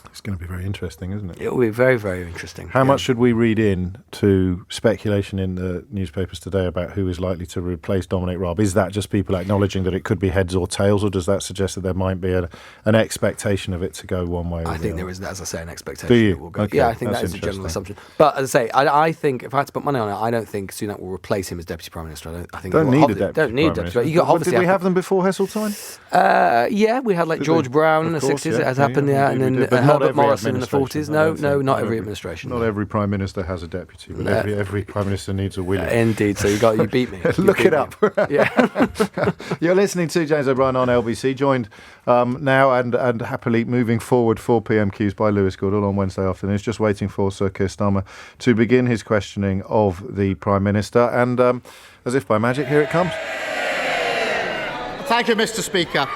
It's going to be very interesting, isn't it? It will be very, very interesting. How much should we read in to speculation in the newspapers today about who is likely to replace Dominic Raab? Is that just people acknowledging that it could be heads or tails, or does that suggest that there might be an expectation of it to go one way or the other? I think there is, as I say, an expectation. Do you? It will go. Okay, yeah, I think that's that is a general assumption. But as I say, I think if I had to put money on it, I don't think Sunak will replace him as Deputy Prime Minister. I think don't need a Deputy Prime Minister. Did we have them before Heseltine? Yeah, we had George Brown in the 60s. It has happened, and then Herbert Morrison in the 40s. No, not every administration. Not every Prime Minister has a deputy, but every Prime Minister needs a William. Indeed, so you beat me. Look it up. Yeah. You're listening to James O'Brien on LBC, joined now and happily moving forward 4 p.m. cues by Lewis Goodall on Wednesday afternoons, just waiting for Sir Keir Starmer to begin his questioning of the Prime Minister. And as if by magic, here it comes. Thank you, Mr. Speaker.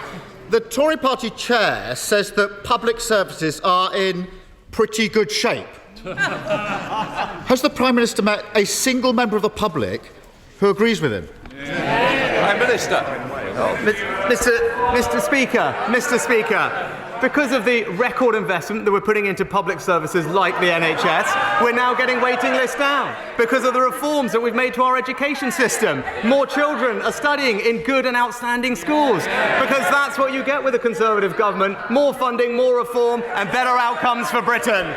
The Tory party chair says that public services are in pretty good shape. Has the Prime Minister met a single member of the public who agrees with him? Prime Minister. Mr. Speaker, because of the record investment that we're putting into public services like the NHS, we're now getting waiting lists down. Because of the reforms that we've made to our education system, more children are studying in good and outstanding schools. Because that's what you get with a Conservative government: more funding, more reform, and better outcomes for Britain.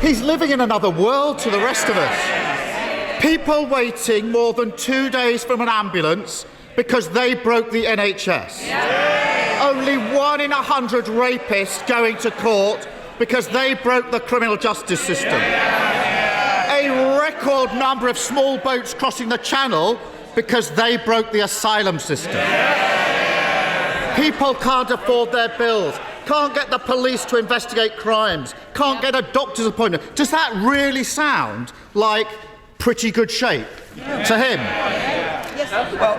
He's living in another world to the rest of us. People waiting more than 2 days from an ambulance because they broke the NHS. Only 1 in 100 rapists going to court because they broke the criminal justice system. A record number of small boats crossing the Channel because they broke the asylum system. People can't afford their bills, can't get the police to investigate crimes, can't get a doctor's appointment. Does that really sound like pretty good shape to him? Well,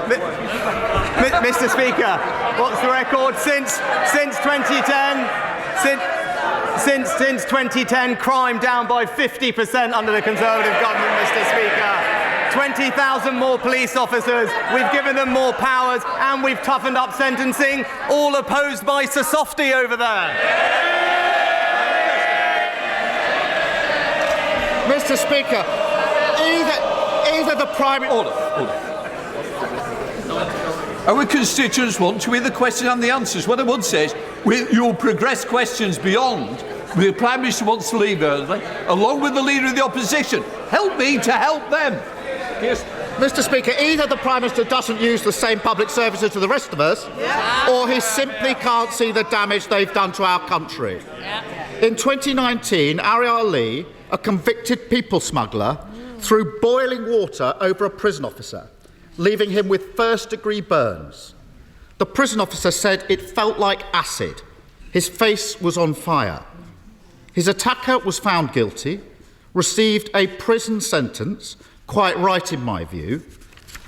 Mr. Speaker, what's the record since 2010? Since 2010, crime down by 50% under the Conservative government, Mr. Speaker. 20,000 more police officers, we've given them more powers, and we've toughened up sentencing, all opposed by Sir Softy over there. Mr. Speaker, either the Prime... Order. Our constituents want to hear the question and the answers. What I would say is, you'll progress questions beyond. The Prime Minister wants to leave early, along with the Leader of the Opposition. Help me to help them. Yes. Mr. Speaker, either the Prime Minister doesn't use the same public services to the rest of us, or he simply can't see the damage they've done to our country. In 2019, Ariel Lee, a convicted people smuggler, threw boiling water over a prison officer, leaving him with first-degree burns. The prison officer said it felt like acid. His face was on fire. His attacker was found guilty, received a prison sentence, quite right in my view.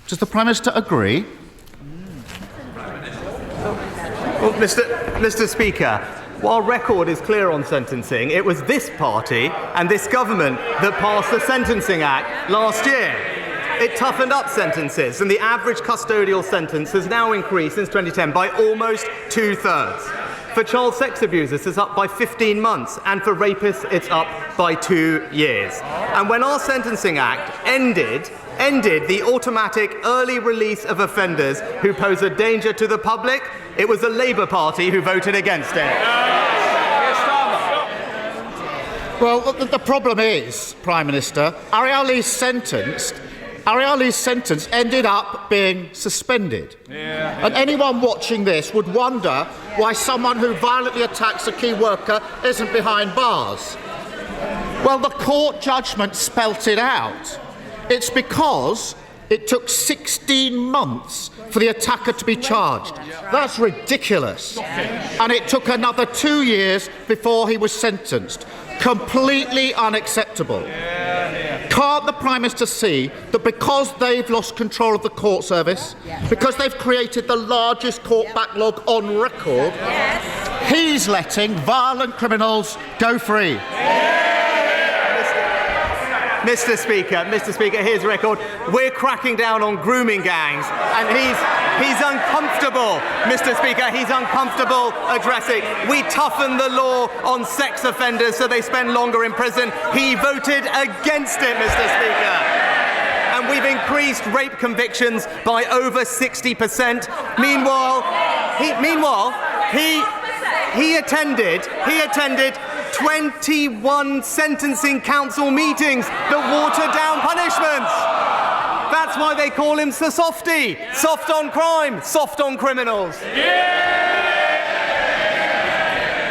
Does the Prime Minister agree? Well, Mr. Speaker, while record is clear on sentencing, it was this party and this government that passed the Sentencing Act last year. It toughened up sentences, and the average custodial sentence has now increased since 2010 by almost 2/3. For child sex abusers, it's up by 15 months, and for rapists, it's up by 2 years. And when our Sentencing Act ended the automatic early release of offenders who pose a danger to the public, it was the Labour Party who voted against it. Well, the problem is, Prime Minister, Ariel Lee's sentence ended up being suspended. And anyone watching this would wonder why someone who violently attacks a key worker isn't behind bars. Well, the court judgment spelt it out. It's because it took 16 months for the attacker to be charged. That's ridiculous. And it took another 2 years before he was sentenced. Completely unacceptable. Can't the Prime Minister see that because they've lost control of the court service, because they've created the largest court backlog on record, he's letting violent criminals go free? Mr. Speaker, here's a record. We're cracking down on grooming gangs, and he's uncomfortable, Mr. Speaker. He's uncomfortable addressing. We toughen the law on sex offenders so they spend longer in prison. He voted against it, Mr. Speaker. And we've increased rape convictions by over 60%. Meanwhile, he attended 21 sentencing council meetings that watered down punishments. That's why they call him Sir Softy. Soft on crime, soft on criminals.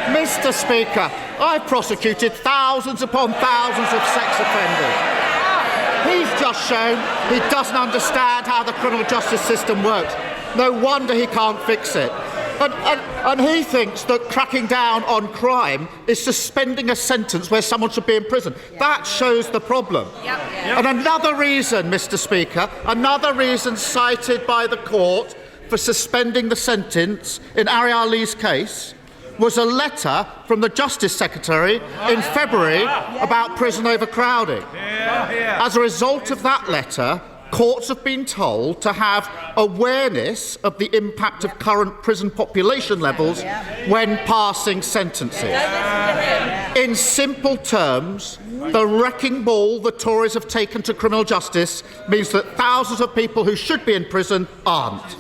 Mr. Speaker, I've prosecuted thousands upon thousands of sex offenders. He's just shown he doesn't understand how the criminal justice system works. No wonder he can't fix it. And he thinks that cracking down on crime is suspending a sentence where someone should be in prison. That shows the problem. And another reason, Mr. Speaker, another reason cited by the court for suspending the sentence in Ari Ali's case was a letter from the Justice Secretary in February about prison overcrowding. As a result of that letter, courts have been told to have awareness of the impact of current prison population levels when passing sentences. In simple terms, the wrecking ball the Tories have taken to criminal justice means that thousands of people who should be in prison aren't.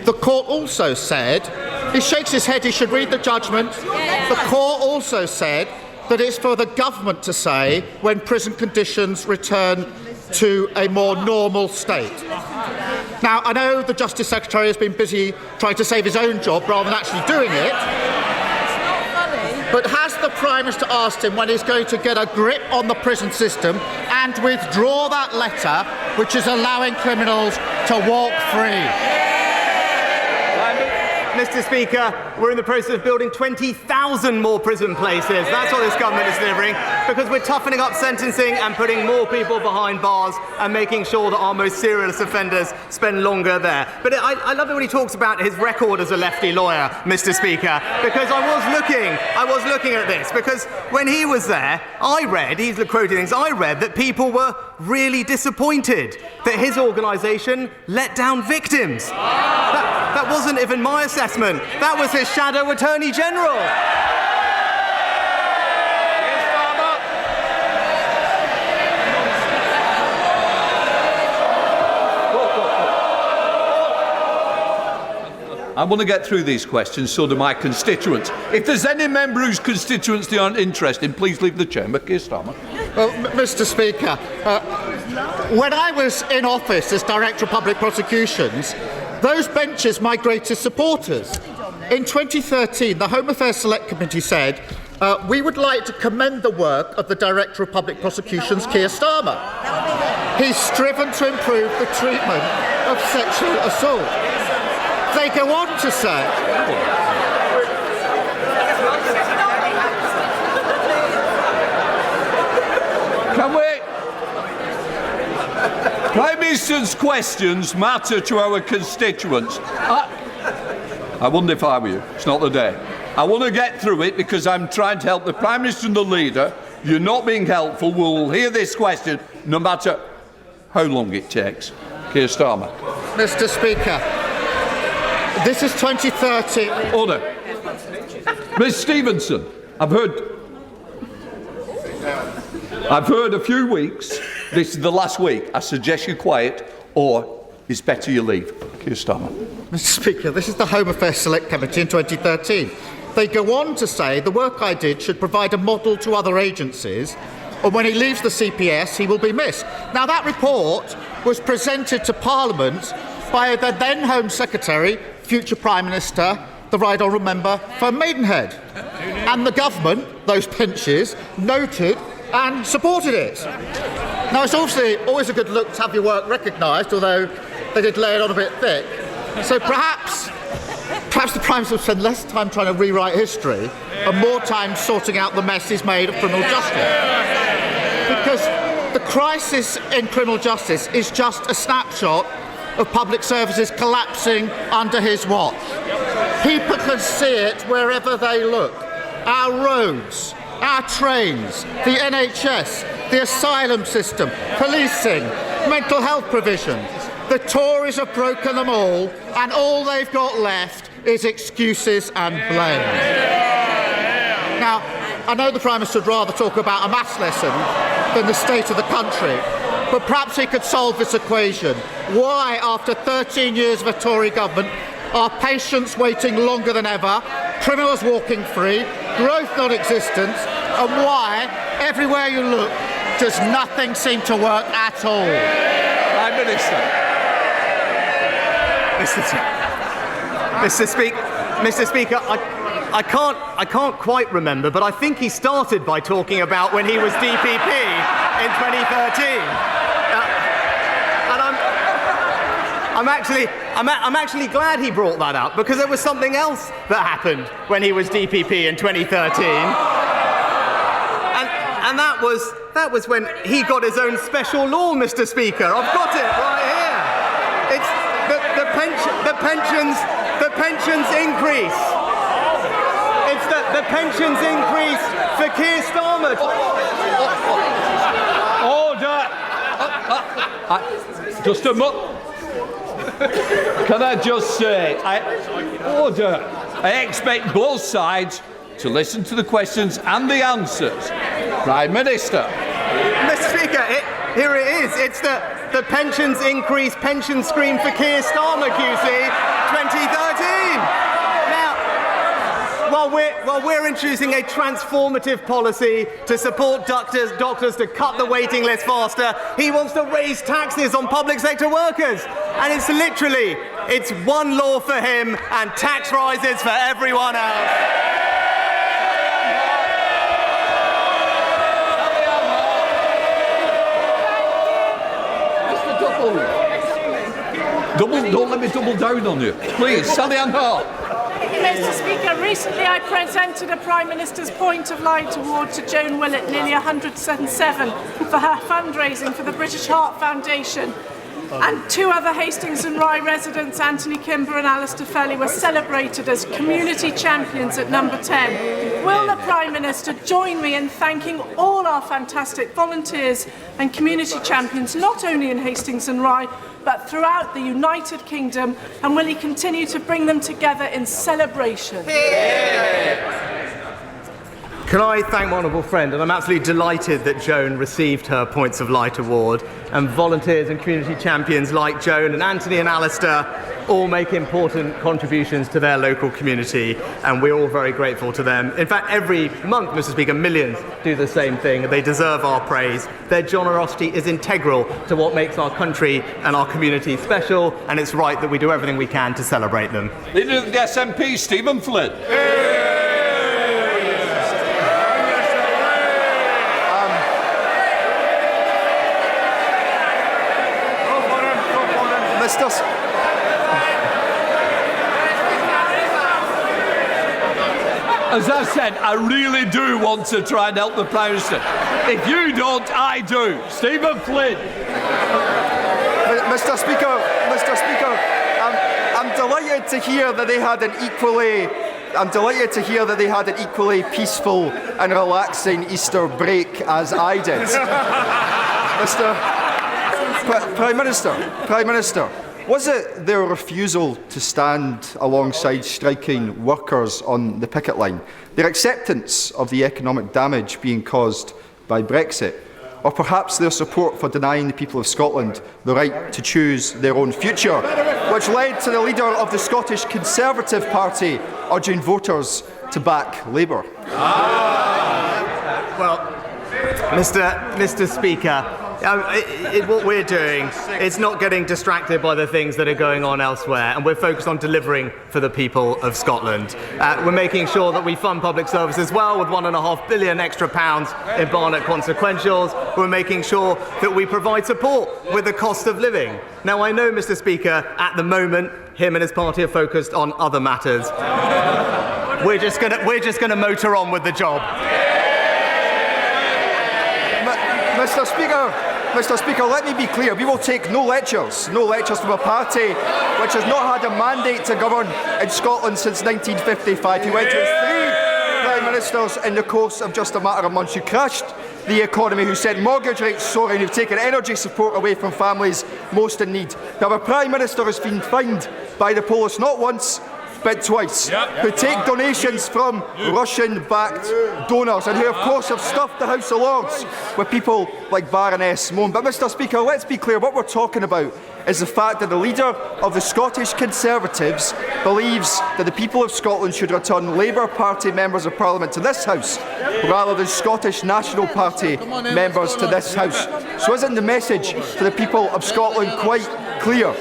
The court also said, he shakes his head, he should read the judgment. The court also said that it's for the government to say when prison conditions return to a more normal state. Now, I know the Justice Secretary has been busy trying to save his own job rather than actually doing it. But has the Prime Minister asked him when he's going to get a grip on the prison system and withdraw that letter which is allowing criminals to walk free? Mr. Speaker, we're in the process of building 20,000 more prison places. That's what this government is delivering, because we're toughening up sentencing and putting more people behind bars and making sure that our most serious offenders spend longer there. But I love it when he talks about his record as a lefty lawyer, Mr. Speaker, because I was looking at this, because when he was there, he's quoting things, I read that people were really disappointed that his organisation let down victims. That wasn't even my assessment. That was his shadow Attorney General. I want to get through these questions, so do my constituents. If there's any member whose constituents they aren't interested in, please leave the chamber. Keir Starmer. Well, Mr. Speaker, when I was in office as Director of Public Prosecutions, those benches my greatest supporters. In 2013, the Home Affairs Select Committee said, we would like to commend the work of the Director of Public Prosecutions, Keir Starmer. He's striven to improve the treatment of sexual assault. They go on to say... Can we... Prime Minister's questions matter to our constituents. I wonder if I were you. It's not the day. I want to get through it because I'm trying to help the Prime Minister and the Leader. You're not being helpful. We'll hear this question no matter how long it takes. Keir Starmer. Mr. Speaker, this is 2030. Order. Ms Stevenson, I've heard a few weeks. This is the last week. I suggest you quiet, or it's better you leave. Keir Starmer. Mr. Speaker, this is the Home Affairs Select Committee in 2013. They go on to say the work I did should provide a model to other agencies, and when he leaves the CPS, he will be missed. Now, that report was presented to Parliament by the then Home Secretary, future Prime Minister, the Right Honourable Member for Maidenhead. And the government, those benches, noted and supported it. Now, it's obviously always a good look to have your work recognised, although they did lay it on a bit thick. So perhaps the Prime Minister will spend less time trying to rewrite history and more time sorting out the mess he's made of criminal justice. Because the crisis in criminal justice is just a snapshot of public services collapsing under his watch. People can see it wherever they look. Our roads, our trains, the NHS, the asylum system, policing, mental health provision. The Tories have broken them all they've got left is excuses and blame. Now, I know the Prime Minister would rather talk about a maths lesson than the state of the country, but perhaps he could solve this equation. Why, after 13 years of a Tory government, are patients waiting longer than ever, criminals walking free, growth non-existent, and why, everywhere you look, does nothing seem to work at all? Prime Minister. Mr. Speaker, I can't quite remember, but I think he started by talking about when he was DPP in 2013. And I'm actually glad he brought that up, because there was something else that happened when he was DPP in 2013. And that was when he got his own special law, Mr. Speaker. I've got it right here. It's the pensions increase. It's the pensions increase for Keir Starmer. Order. Just a moment. Can I just say, order. I expect both sides to listen to the questions and the answers. Prime Minister. Mr. Speaker, here it is. It's the pensions increase pension scheme for Keir Starmer, QC, 2013. Now, while we're introducing a transformative policy to support doctors to cut the waiting list faster, he wants to raise taxes on public sector workers. And it's one law for him and tax rises for everyone else. Don't let me double down on you. Please, Sally Ann Hart. Mr. Speaker, recently I presented a Prime Minister's Point of Light Award to Joan Willett, nearly 107, for her fundraising for the British Heart Foundation. And two other Hastings and Rye residents, Anthony Kimber and Alistair Felly, were celebrated as community champions at number 10. Will the Prime Minister join me in thanking all our fantastic volunteers and community champions, not only in Hastings and Rye, but throughout the United Kingdom, and will he continue to bring them together in celebration? Can I thank my honourable friend, and I'm absolutely delighted that Joan received her Points of Light Award, and volunteers and community champions like Joan and Anthony and Alistair all make important contributions to their local community, and we're all very grateful to them. In fact, every month, Mr. Speaker, millions do the same thing, and they deserve our praise. Their generosity is integral to what makes our country and our community special, and it's right that we do everything we can to celebrate them. Leader of the SNP, Stephen Flynn. As I said, I really do want to try and help the Prime Minister. If you don't, I do. Stephen Flynn. Mr. Speaker, I'm delighted to hear that they had an equally peaceful and relaxing Easter break as I did. Prime Minister, was it their refusal to stand alongside striking workers on the picket line, their acceptance of the economic damage being caused by Brexit, or perhaps their support for denying the people of Scotland the right to choose their own future, which led to the leader of the Scottish Conservative Party urging voters to back Labour? Well, Mr. Speaker, what we're doing is not getting distracted by the things that are going on elsewhere, and we're focused on delivering for the people of Scotland. We're making sure that we fund public services well with £1.5 billion extra in Barnett consequentials. We're making sure that we provide support with the cost of living. Now, I know, Mr. Speaker, at the moment, him and his party are focused on other matters. We're just going to motor on with the job. Mr. Speaker, let me be clear. We will take no lectures from a party which has not had a mandate to govern in Scotland since 1955. He went through 3 Prime Ministers in the course of just a matter of months. You crashed the economy, who sent mortgage rates soaring, who've taken energy support away from families most in need. Now, our Prime Minister has been fined by the police not once, but twice, who take donations from Russian-backed donors and who, of course, have stuffed the House of Lords with people like Baroness Mone. But, Mr Speaker, let's be clear, what we're talking about is the fact that the leader of the Scottish Conservatives believes that the people of Scotland should return Labour Party members of Parliament to this House rather than Scottish National Party members to this House. So isn't the message to the people of Scotland quite clear?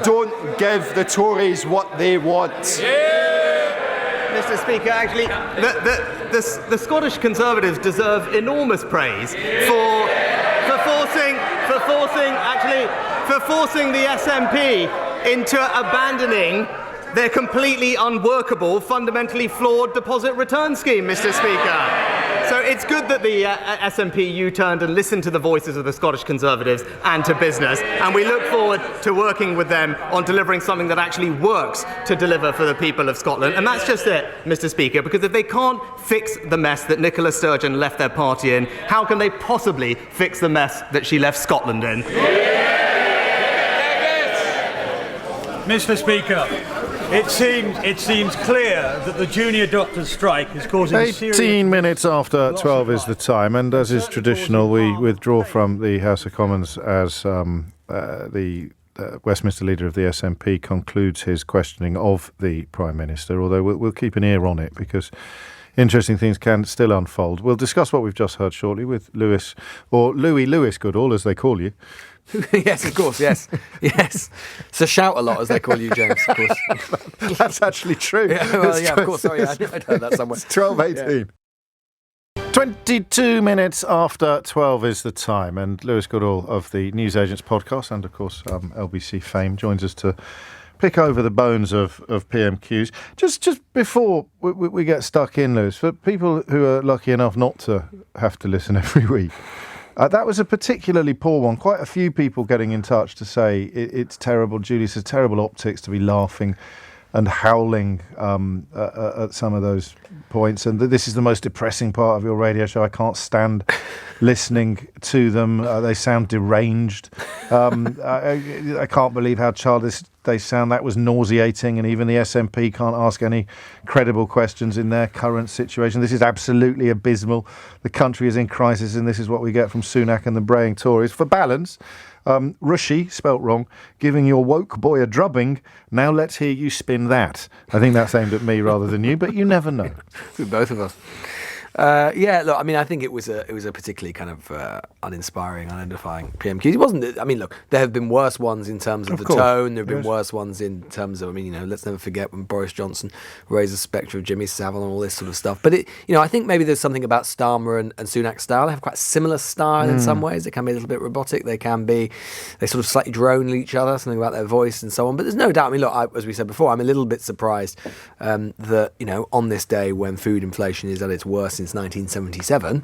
Don't give the Tories what they want. Mr Speaker, actually, the Scottish Conservatives deserve enormous praise for forcing the SNP into abandoning their completely unworkable, fundamentally flawed deposit return scheme, Mr Speaker. So it's good that the SNP U-turned and listened to the voices of the Scottish Conservatives and to business, and we look forward to working with them on delivering something that actually works to deliver for the people of Scotland. And that's just it, Mr Speaker, because if they can't fix the mess that Nicola Sturgeon left their party in, how can they possibly fix the mess that she left Scotland in? Mr Speaker, it seems clear that the junior doctors' strike is causing 18 minutes after 12 is the time, and as is traditional, we withdraw from the House of Commons as the Westminster leader of the SNP concludes his questioning of the Prime Minister, although we'll keep an ear on it because interesting things can still unfold. We'll discuss what we've just heard shortly with Lewis, or Louis Lewis Goodall, as they call you. Yes, of course, yes. So shout a lot, as they call you, James, of course. That's actually true. Of course, sorry, I'd heard that somewhere. It's 12:18. Yeah. 22 minutes after 12 is the time, and Lewis Goodall of the Newsagents podcast and, of course, LBC fame joins us to pick over the bones of PMQs. Just before we get stuck in, Lewis, for people who are lucky enough not to have to listen every week, that was a particularly poor one. Quite a few people getting in touch to say it's terrible. Julie says terrible optics to be laughing and howling at some of those points. And this is the most depressing part of your radio show. I can't stand listening to them. They sound deranged. I can't believe how childish they sound. That was nauseating, and even the SNP can't ask any credible questions in their current situation. This is absolutely abysmal. The country is in crisis, and this is what we get from Sunak and the braying Tories. For balance, Rishi, spelt wrong, giving your woke boy a drubbing. Now let's hear you spin that. I think that's aimed at me rather than you, but you never know. Both of us. Look, I mean, I think it was a particularly kind of uninspiring, unedifying PMQ. It wasn't. I mean, look, there have been worse ones in terms of the tone. There have been worse ones in terms of. I mean, let's never forget when Boris Johnson raised the spectre of Jimmy Savile and all this sort of stuff. But I think maybe there's something about Starmer and Sunak's style. They have quite similar style in some ways. They can be a little bit robotic. They sort of slightly drone each other. Something about their voice and so on. But there's no doubt. I mean, look, as we said before, I'm a little bit surprised that on this day when food inflation is at its worst since 1977,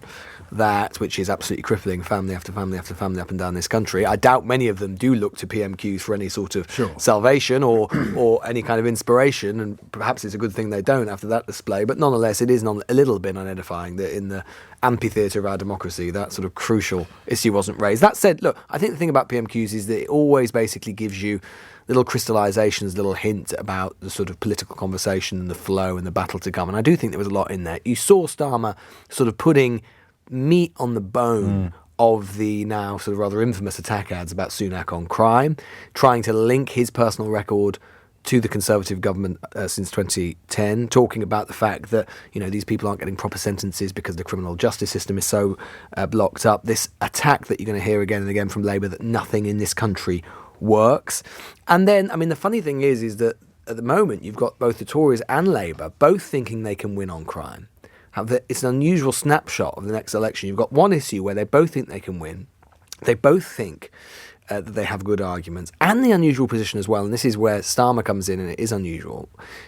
which is absolutely crippling family after family after family up and down this country. I doubt many of them do look to PMQs for any sort of salvation or any kind of inspiration, and perhaps it's a good thing they don't after that display. But nonetheless, it is a little bit unedifying that in the amphitheatre of our democracy, that sort of crucial issue wasn't raised. That said, look, I think the thing about PMQs is that it always basically gives you little crystallisations, little hints about the sort of political conversation and the flow and the battle to come. And I do think there was a lot in there. You saw Starmer sort of putting meat on the bone of the now sort of rather infamous attack ads about Sunak on crime, trying to link his personal record to the Conservative government since 2010, talking about the fact that, these people aren't getting proper sentences because the criminal justice system is so blocked up. This attack that you're going to hear again and again from Labour that nothing in this country works. And then, I mean, the funny thing is that at the moment you've got both the Tories and Labour both thinking they can win on crime. It's an unusual snapshot of the next election. You've got one issue where they both think they can win. They both think that they have good arguments. And the unusual position as well, and this is where Starmer comes in and it is unusual,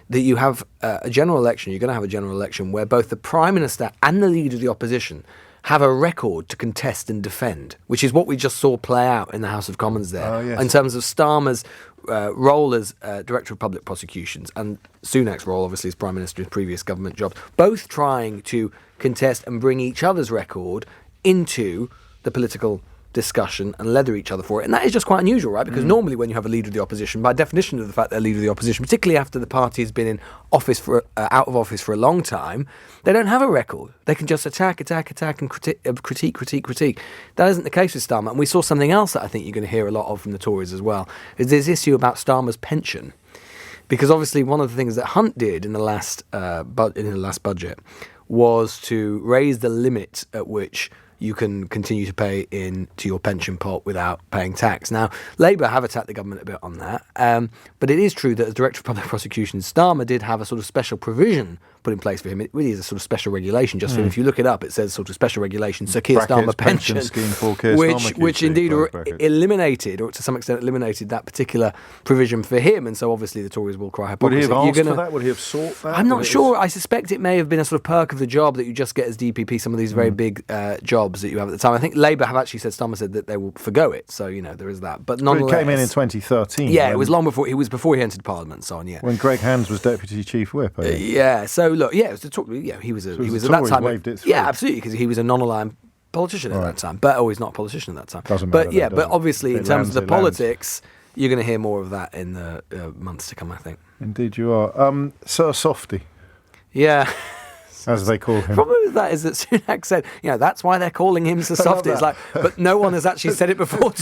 that you have a general election, you're going to have a general election where both the Prime Minister and the Leader of the Opposition have a record to contest and defend, which is what we just saw play out in the House of Commons there, in terms of Starmer's role as Director of Public Prosecutions and Sunak's role, obviously, as Prime Minister in previous government jobs, both trying to contest and bring each other's record into the political discussion and leather each other for it. And that is just quite unusual, right? Because normally when you have a leader of the opposition, by definition of the fact they're leader of the opposition, particularly after the party has been in office out of office for a long time, they don't have a record. They can just attack and critique. That isn't the case with Starmer. And we saw something else that I think you're going to hear a lot of from the Tories as well, is this issue about Starmer's pension. Because obviously one of the things that Hunt did in the last budget was to raise the limit at which you can continue to pay into your pension pot without paying tax. Now, Labour have attacked the government a bit on that, but it is true that as Director of Public Prosecutions, Starmer did have a sort of special provision put in place for him. It really is a sort of special regulation just for him. If you look it up, it says sort of special regulation, Sir Keir Starmer pension scheme for Keir Starmer, which indeed eliminated, or to some extent eliminated, that particular provision for him. And so obviously the Tories will cry hypocrisy. Would he have asked for that? Would he have sought that? I'm not sure. I suspect it may have been a sort of perk of the job that you just get as DPP, some of these very big jobs that you have at the time. I think Labour have actually said, Starmer said that they will forgo it. So, there is that. But nonetheless, it came in 2013. Yeah, it was long before he entered Parliament and so on, yeah. When Greg Hands was Deputy Chief Whip. Yeah, so look, it was to talk, he was at that time. Waved it through. Yeah, absolutely, because he was a non-aligned politician at that time. But he's not a politician at that time. Doesn't matter. But obviously in terms of the politics, you're going to hear more of that in the months to come, I think. Indeed you are. Sir Softy. Yeah. As they call him. The problem with that is that Sunak said, that's why they're calling him Sir Softy. It's like, but no one has actually said it before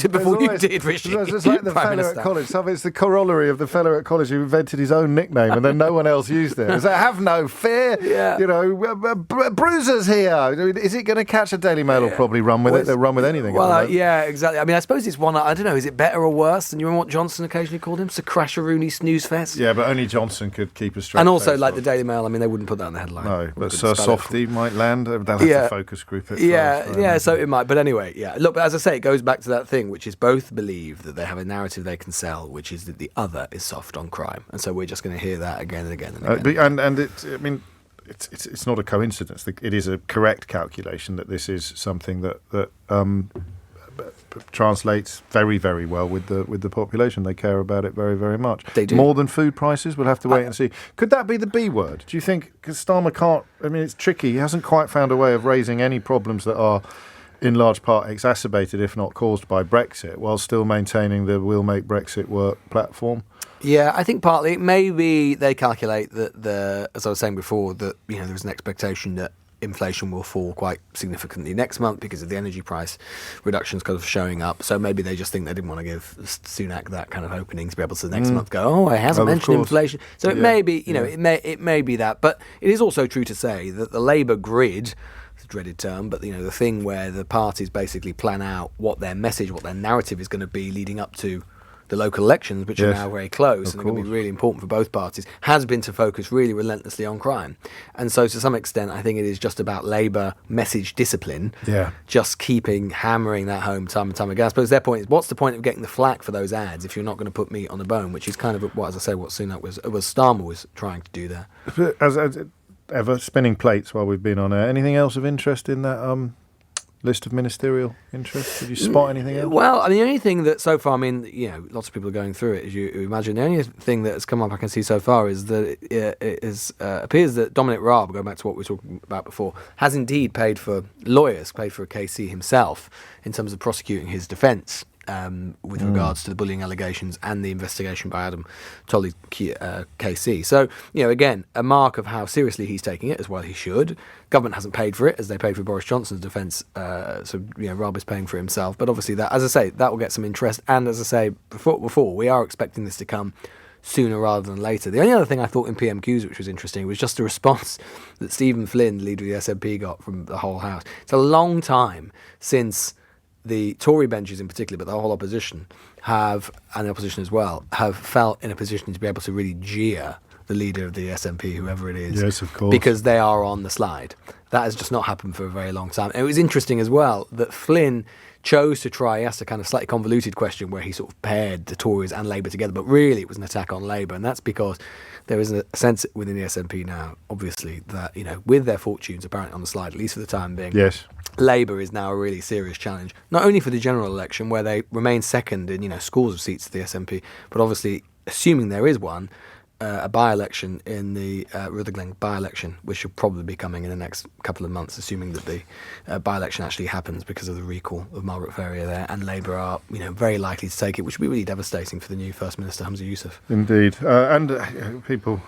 you did, Rishi. It's like the fellow at college. It's the corollary of the fellow at college who invented his own nickname and then no one else used it. It's like, have no fear. Yeah. Bruiser's here. Is it going to catch a Daily Mail? Will probably run with it. They'll run with anything. Well, exactly. I mean, I suppose it's one, I don't know, is it better or worse than you remember what Johnson occasionally called him? Sir Crasheroony Snooze Fest? Yeah, but only Johnson could keep a straight And also, face like the Daily Mail, I mean, they wouldn't put that in the headline. No, but Sir Softy might land. They'll have to focus group it. So it might. But anyway, look, but as I say, it goes back to that thing, which is both believe that they have a narrative they can sell, which is that the other is soft on crime. And so we're just going to hear that again and again and again. It's not a coincidence. It is a correct calculation that this is something that translates very, very well with the population. They care about it very, very much. They do. More than food prices. We'll have to wait and see. Could that be the B word? Do you think? Because Starmer can't. I mean, it's tricky. He hasn't quite found a way of raising any problems that are, in large part, exacerbated, if not caused by Brexit, while still maintaining the "We'll make Brexit work" platform. Yeah, I think partly maybe they calculate that as I was saying before, that there's an expectation that inflation will fall quite significantly next month because of the energy price reductions kind of showing up. So maybe they just think they didn't want to give Sunak that kind of opening to be able to next month go, he hasn't mentioned inflation. So it may be, it may be that. But it is also true to say that the Labour grid, it's a dreaded term, but the thing where the parties basically plan out what their message, what their narrative is going to be leading up to the local elections, which are now very close and are going to be really important for both parties, has been to focus really relentlessly on crime. And so to some extent, I think it is just about Labour message discipline, just hammering that home time and time again. I suppose their point is, what's the point of getting the flack for those ads if you're not going to put meat on the bone, which is kind of what Sunak was Starmer was trying to do there. As ever, spinning plates while we've been on air. Anything else of interest in that list of ministerial interests? Did you spot anything else? Well, I mean, the only thing that so far, lots of people are going through it, as you imagine. The only thing that has come up I can see so far is that it appears that Dominic Raab, going back to what we were talking about before, has indeed paid for a KC himself in terms of prosecuting his defence. With regards to the bullying allegations and the investigation by Adam Tolley's KC. So, again, a mark of how seriously he's taking it, as well he should. Government hasn't paid for it, as they paid for Boris Johnson's defence, Raab is paying for himself. But obviously, that, as I say, that will get some interest. And as I say before, we are expecting this to come sooner rather than later. The only other thing I thought in PMQs, which was interesting, was just the response that Stephen Flynn, leader of the SNP, got from the whole House. It's a long time since the Tory benches in particular, but the whole opposition and the opposition as well, have felt in a position to be able to really jeer the leader of the SNP, whoever it is. Yes, of course. Because they are on the slide. That has just not happened for a very long time. And it was interesting as well that Flynn chose to try, he asked a kind of slightly convoluted question where he sort of paired the Tories and Labour together, but really it was an attack on Labour. And that's because there is a sense within the SNP now, obviously, that, with their fortunes apparently on the slide, at least for the time being, Labour is now a really serious challenge, not only for the general election, where they remain second in, scores of seats to the SNP, but obviously, assuming there is one, a by-election in the Rutherglen by-election, which will probably be coming in the next couple of months, assuming that the by-election actually happens because of the recall of Margaret Ferrier there, and Labour are, very likely to take it, which would be really devastating for the new First Minister, Hamza Yousaf. Indeed. And people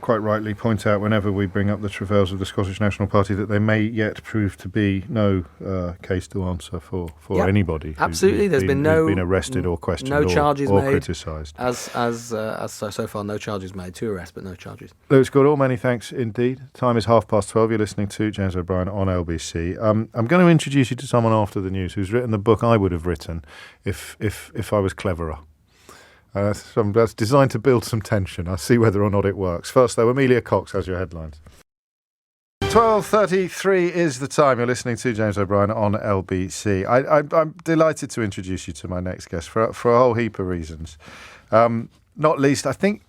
quite rightly point out whenever we bring up the travails of the Scottish National Party that there may yet prove to be no case to answer for anybody. Absolutely. There's been arrested or questioned no charges or made, criticised. As so far, no charges made. 2 arrests, but no charges. Lewis Goodall, many thanks indeed. Time is 12:30. You're listening to James O'Brien on LBC. I'm going to introduce you to someone after the news who's written the book I would have written if I was cleverer. That's designed to build some tension. I'll see whether or not it works. First, though, Amelia Cox has your headlines. 12:33 is the time. You're listening to James O'Brien on LBC. I'm delighted to introduce you to my next guest for a whole heap of reasons. Not least, I think,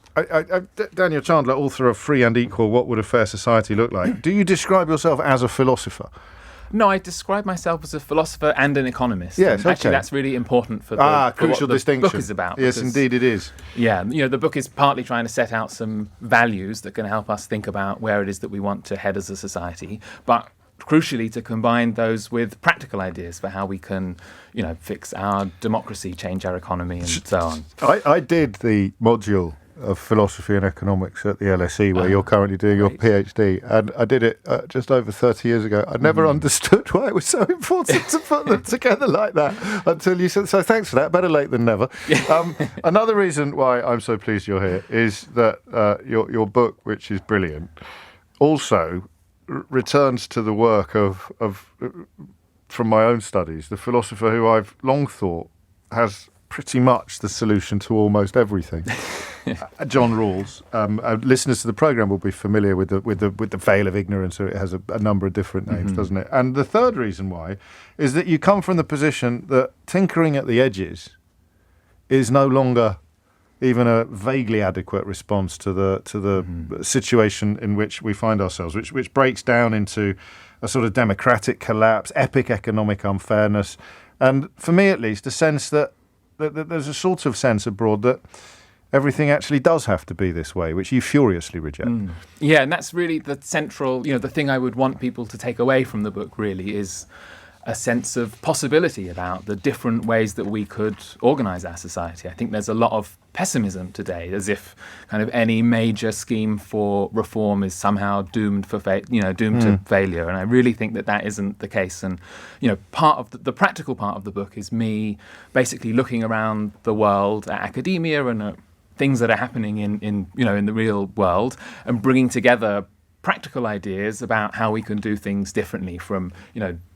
Daniel Chandler, author of Free and Equal, What Would a Fair Society Look Like? Do you describe yourself as a philosopher? No, I describe myself as a philosopher and an economist. Yes, and actually, that's really important for crucial what distinction. The book is about. Yes, indeed it is. Yeah, the book is partly trying to set out some values that can help us think about where it is that we want to head as a society, but crucially to combine those with practical ideas for how we can, fix our democracy, change our economy, and so on. I did the module of philosophy and economics at the LSE, where you're currently doing your PhD, and I did it just over 30 years ago. I never understood why it was so important to put them together like that until you said so. Thanks for that. Better late than never. Another reason why I'm so pleased you're here is that your book, which is brilliant, also returns to the work of from my own studies, the philosopher who I've long thought has pretty much the solution to almost everything. John Rawls. Listeners to the programme will be familiar with the veil of ignorance. It has a number of different names, doesn't it? And the third reason why is that you come from the position that tinkering at the edges is no longer even a vaguely adequate response to the situation in which we find ourselves, which breaks down into a sort of democratic collapse, epic economic unfairness, and for me at least, a sense that there's a sort of sense abroad that everything actually does have to be this way, which you furiously reject. Yeah, and that's really the central, the thing I would want people to take away from the book really is a sense of possibility about the different ways that we could organise our society. I think there's a lot of pessimism today, as if kind of any major scheme for reform is somehow doomed to failure. And I really think that isn't the case. And part of the practical part of the book is me basically looking around the world at academia and at things that are happening in the real world and bringing together practical ideas about how we can do things differently, from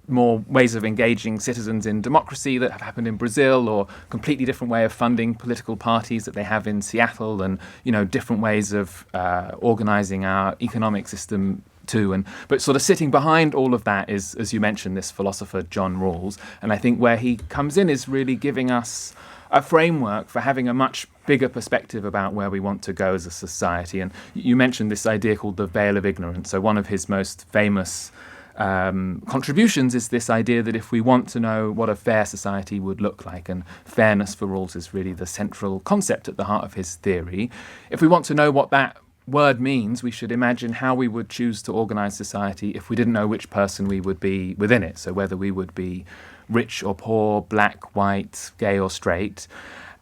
more ways of engaging citizens in democracy that have happened in Brazil, or completely different way of funding political parties that they have in Seattle, and different ways of organising our economic system too. But sort of sitting behind all of that is, as you mentioned, this philosopher John Rawls, and I think where he comes in is really giving us a framework for having a much bigger perspective about where we want to go as a society. And you mentioned this idea called the veil of ignorance. So one of his most famous contributions is this idea that if we want to know what a fair society would look like, and fairness for Rawls is really the central concept at the heart of his theory, if we want to know what that word means, we should imagine how we would choose to organise society if we didn't know which person we would be within it. So whether we would be rich or poor, black, white, gay or straight.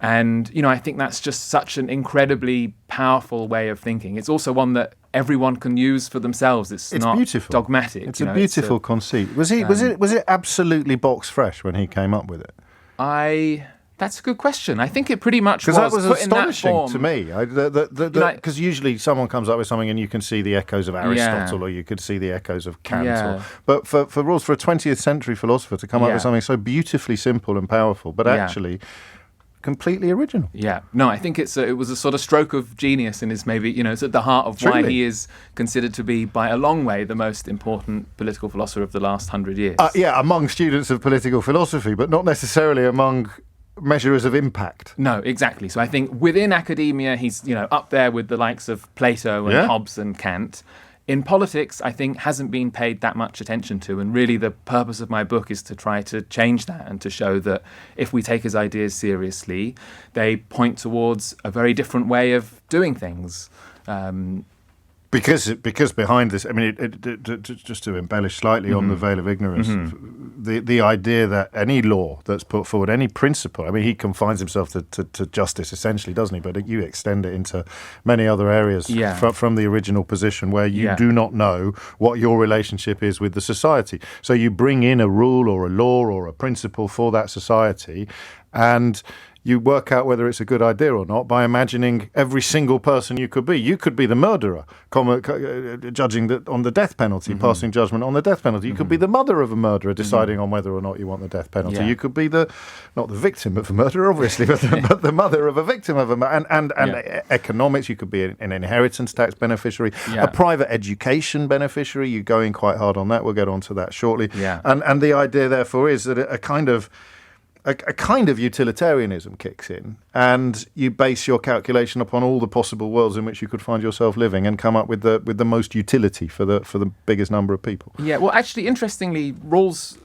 And, I think that's just such an incredibly powerful way of thinking. It's also one that everyone can use for themselves. It's not beautiful. Dogmatic. It's a beautiful conceit. Was it absolutely box fresh when he came up with it? That's a good question. I think it pretty much was. Because that was put astonishing in that to me. Because usually someone comes up with something and you can see the echoes of Aristotle, or you could see the echoes of Kant. But for Rawls, for a 20th century philosopher to come up with something so beautifully simple and powerful, but actually completely original. Yeah. No, I think it was a sort of stroke of genius, and is maybe, it's at the heart of why he is considered to be, by a long way, the most important political philosopher of the last 100 years. Among students of political philosophy, but not necessarily among measures of impact. No, exactly. So I think within academia, he's up there with the likes of Plato and Hobbes and Kant. in politics, I think, hasn't been paid that much attention to. And really the purpose of my book is to try to change that and to show that if we take his ideas seriously, they point towards a very different way of doing things. Because behind this, I mean, just to embellish slightly on the veil of ignorance, the idea that any law that's put forward, any principle, I mean, he confines himself to justice essentially, doesn't he? But you extend it into many other areas from the original position where you do not know what your relationship is with the society. So you bring in a rule or a law or a principle for that society, and you work out whether it's a good idea or not by imagining every single person you could be. You could be the murderer, judging on the death penalty, passing judgment on the death penalty. You could be the mother of a murderer, deciding on whether or not you want the death penalty. You could be not the victim of a murderer, obviously, but the mother of a victim of a murder. And economics, you could be an inheritance tax beneficiary, a private education beneficiary. You're going quite hard on that. We'll get onto that shortly. And the idea, therefore, is that a kind of utilitarianism kicks in, and you base your calculation upon all the possible worlds in which you could find yourself living, and come up with the most utility for the biggest number of people. Yeah, well, actually, interestingly, Rawls,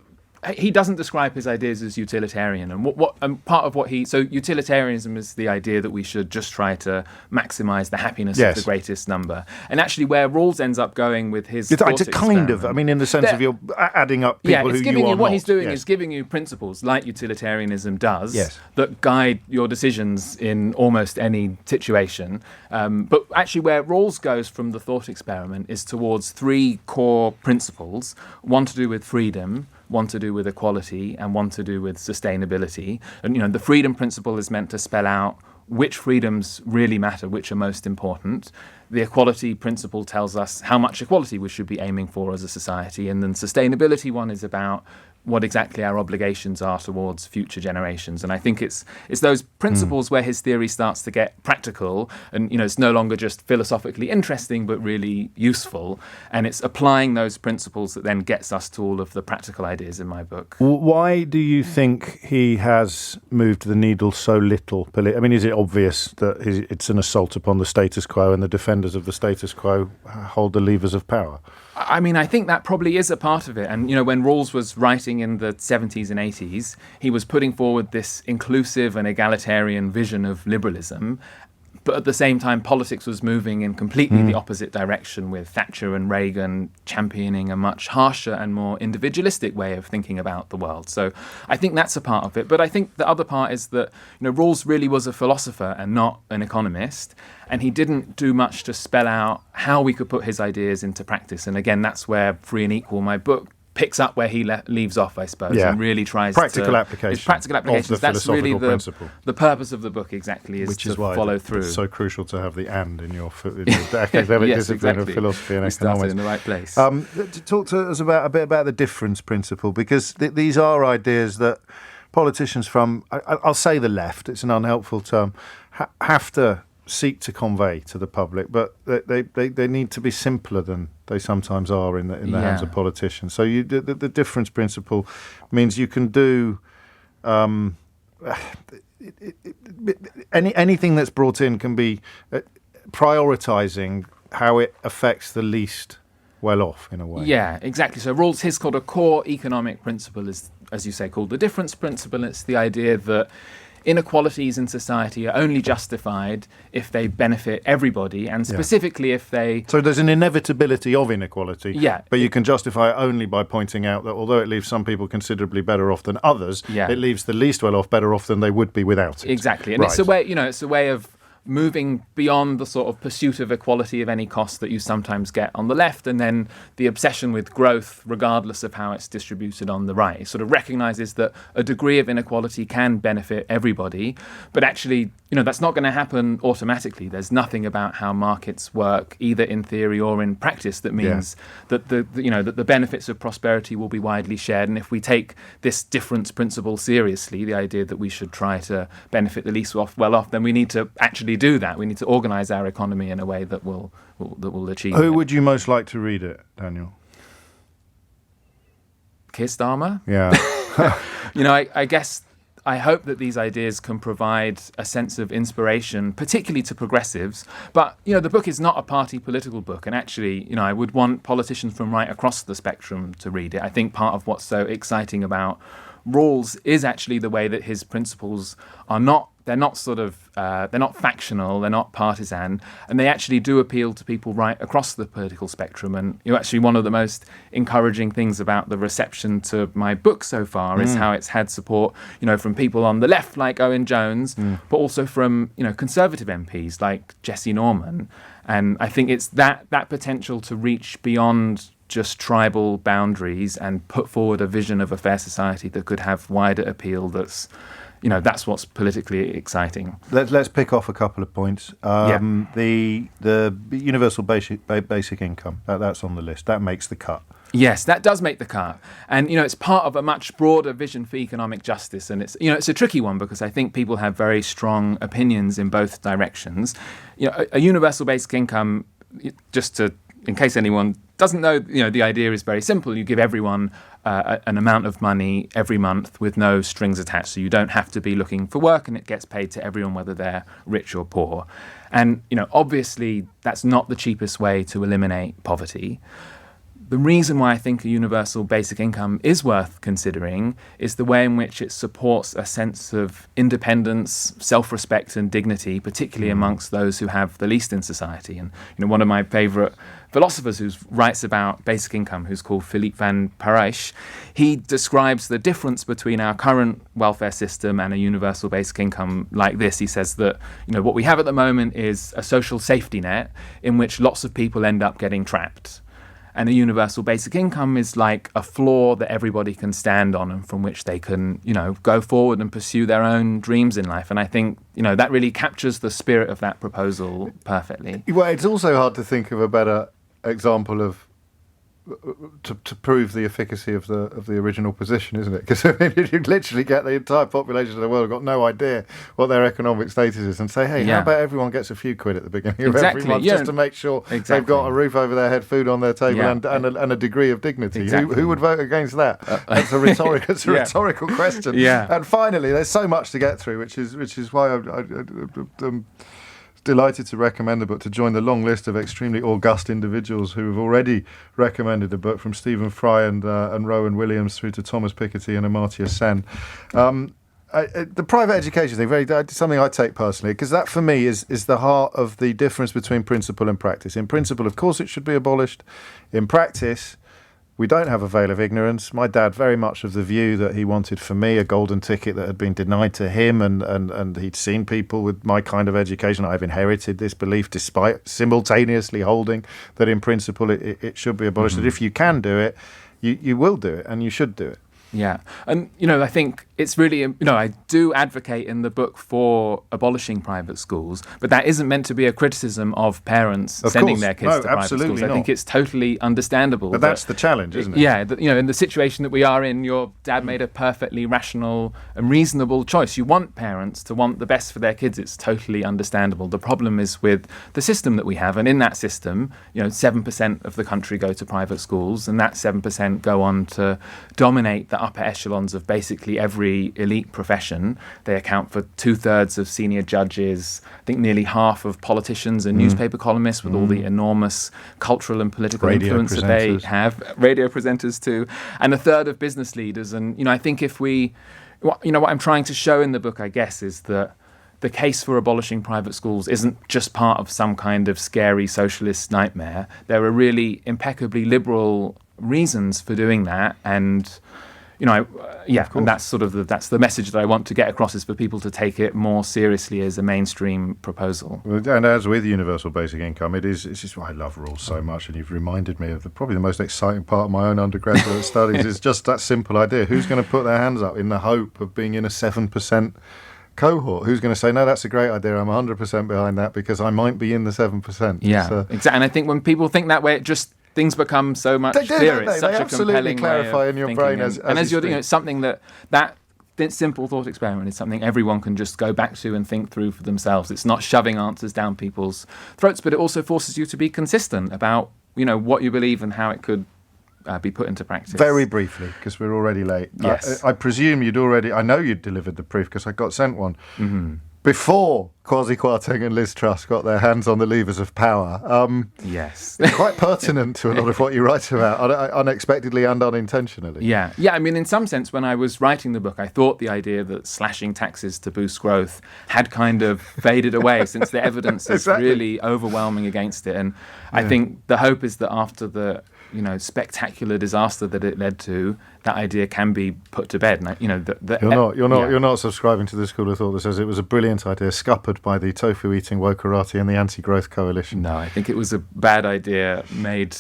he doesn't describe his ideas as utilitarian, and part of what so utilitarianism is the idea that we should just try to maximise the happiness of the greatest number. And actually, where Rawls ends up going with his it's a kind of, I mean, in the sense of you're adding up people who you are what he's doing is giving you principles like utilitarianism does that guide your decisions in almost any situation. But actually, where Rawls goes from the thought experiment is towards three core principles: one to do with freedom, one to do with equality, and one to do with sustainability. And, the freedom principle is meant to spell out which freedoms really matter, which are most important. The equality principle tells us how much equality we should be aiming for as a society. And then sustainability one is about what exactly our obligations are towards future generations. And I think it's those principles where his theory starts to get practical, and it's no longer just philosophically interesting but really useful, and it's applying those principles that then gets us to all of the practical ideas in my book. Why do you think he has moved the needle so little? I mean, is it obvious that it's an assault upon the status quo and the defenders of the status quo hold the levers of power? I mean, I think that probably is a part of it. And, when Rawls was writing in the 70s and 80s, he was putting forward this inclusive and egalitarian vision of liberalism. But at the same time, politics was moving in completely the opposite direction, with Thatcher and Reagan championing a much harsher and more individualistic way of thinking about the world. So I think that's a part of it. But I think the other part is that Rawls really was a philosopher and not an economist. And he didn't do much to spell out how we could put his ideas into practice. And again, that's where Free and Equal, my book, picks up where he leaves off, I suppose, and really tries practical applications. That's really the purpose of the book, exactly, is which to is why follow through. It's so crucial to have the "and" in your academic discipline of philosophy and economics. In the right place. Talk to us a bit about the difference principle, because these are ideas that politicians from, I'll say the left, it's an unhelpful term, have to seek to convey to the public, but they need to be simpler than they sometimes are in the hands of politicians. So the difference principle means you can do anything that's brought in can be prioritising how it affects the least well off, in a way. Yeah, exactly. So Rawls, his called a core economic principle is, as you say, called the difference principle. It's the idea that inequalities in society are only justified if they benefit everybody, and specifically if they... So there's an inevitability of inequality, but you can justify it only by pointing out that although it leaves some people considerably better off than others, it leaves the least well off better off than they would be without it. Exactly. And it's a way, it's a way of moving beyond the sort of pursuit of equality of any cost that you sometimes get on the left, and then the obsession with growth, regardless of how it's distributed, on the right. It sort of recognises that a degree of inequality can benefit everybody, but actually, that's not going to happen automatically. There's nothing about how markets work, either in theory or in practice, that means that that the benefits of prosperity will be widely shared. And if we take this difference principle seriously, the idea that we should try to benefit the least well off, then we need to actually do that. We need to organise our economy in a way that will achieve. Who would you most like to read it, Daniel? Keir Starmer. Yeah. I guess I hope that these ideas can provide a sense of inspiration, particularly to progressives. But, the book is not a party political book. And actually, I would want politicians from right across the spectrum to read it. I think part of what's so exciting about Rawls is actually the way that his principles are they're not factional, they're not partisan, and they actually do appeal to people right across the political spectrum. And actually one of the most encouraging things about the reception to my book so far is how it's had support, from people on the left like Owen Jones, but also from, Conservative MPs like Jesse Norman. And I think it's that potential to reach beyond just tribal boundaries and put forward a vision of a fair society that could have wider appeal. That's what's politically exciting. Let's pick off a couple of points. The universal basic income, that's on the list. That makes the cut. Yes, that does make the cut. And, it's part of a much broader vision for economic justice. And it's, it's a tricky one because I think people have very strong opinions in both directions. A universal basic income, in case anyone doesn't know, the idea is very simple. You give everyone an amount of money every month with no strings attached. So you don't have to be looking for work, and it gets paid to everyone, whether they're rich or poor. And, obviously that's not the cheapest way to eliminate poverty. The reason why I think a universal basic income is worth considering is the way in which it supports a sense of independence, self-respect and dignity, particularly amongst those who have the least in society. And one of my favourite philosophers who writes about basic income, who's called Philippe van Parijs, he describes the difference between our current welfare system and a universal basic income like this. He says that what we have at the moment is a social safety net in which lots of people end up getting trapped. And a universal basic income is like a floor that everybody can stand on and from which they can, go forward and pursue their own dreams in life. And I think, that really captures the spirit of that proposal perfectly. Well, it's also hard to think of a better example of to prove the efficacy of the original position, isn't it? Because you literally get the entire population of the world got no idea what their economic status is, and say, hey, how about everyone gets a few quid at the beginning of every month just to make sure they've got a roof over their head, food on their table, and a degree of dignity. Who would vote against that? That's a rhetorical question. And finally, there's so much to get through, which is why I'm delighted to recommend the book, to join the long list of extremely august individuals who have already recommended the book, from Stephen Fry and Rowan Williams through to Thomas Piketty and Amartya Sen. The private education thing, something I take personally, because that for me is the heart of the difference between principle and practice. In principle, of course, it should be abolished. In practice, we don't have a veil of ignorance. My dad very much of the view that he wanted for me a golden ticket that had been denied to him, and he'd seen people with my kind of education. I've inherited this belief despite simultaneously holding that in principle it should be abolished. That if you can do it, you will do it, and you should do it. Yeah. And, I think it's really, I do advocate in the book for abolishing private schools, but that isn't meant to be a criticism of parents sending their kids to private schools. I think it's totally understandable. But that's the challenge, isn't it? Yeah. In the situation that we are in, your dad made a perfectly rational and reasonable choice. You want parents to want the best for their kids. It's totally understandable. The problem is with the system that we have. And in that system, 7% of the country go to private schools, and that 7% go on to dominate the upper echelons of basically every elite profession. They account for 2/3 of senior judges, I think nearly half of politicians and newspaper columnists, with all the enormous cultural and political influence that they have, radio presenters too, and 1/3 of business leaders. And, I think what I'm trying to show in the book, I guess, is that the case for abolishing private schools isn't just part of some kind of scary socialist nightmare. There are really impeccably liberal reasons for doing that, and and that's that's the message that I want to get across, is for people to take it more seriously as a mainstream proposal. And as with universal basic income, it's just why I love Rawls so much, and you've reminded me of probably the most exciting part of my own undergraduate studies is just that simple idea. Who's going to put their hands up in the hope of being in a 7% cohort? Who's going to say, no, that's a great idea, I'm 100% behind that because I might be in the 7%? Yeah, exactly. And I think when people think that way, things become so much clearer. It's such a compelling clarify way of in your thinking. brain as you're doing, it's something that simple thought experiment is something everyone can just go back to and think through for themselves. It's not shoving answers down people's throats, but it also forces you to be consistent about what you believe and how it could be put into practice. Very briefly, because we're already late. Yes. I presume I know you'd delivered the proof because I got sent one. Mm-hmm. Before Kwasi Kwarteng and Liz Truss got their hands on the levers of power. Yes. Quite pertinent to a lot of what you write about, unexpectedly and unintentionally. Yeah. I mean, in some sense, when I was writing the book, I thought the idea that slashing taxes to boost growth had kind of faded away since the evidence is really overwhelming against it. And I think the hope is that after the spectacular disaster that it led to, that idea can be put to bed. And, You're not subscribing to the school of thought that says it was a brilliant idea, scuppered by the tofu-eating wokerati and the anti-growth coalition. No, I think it was a bad idea made,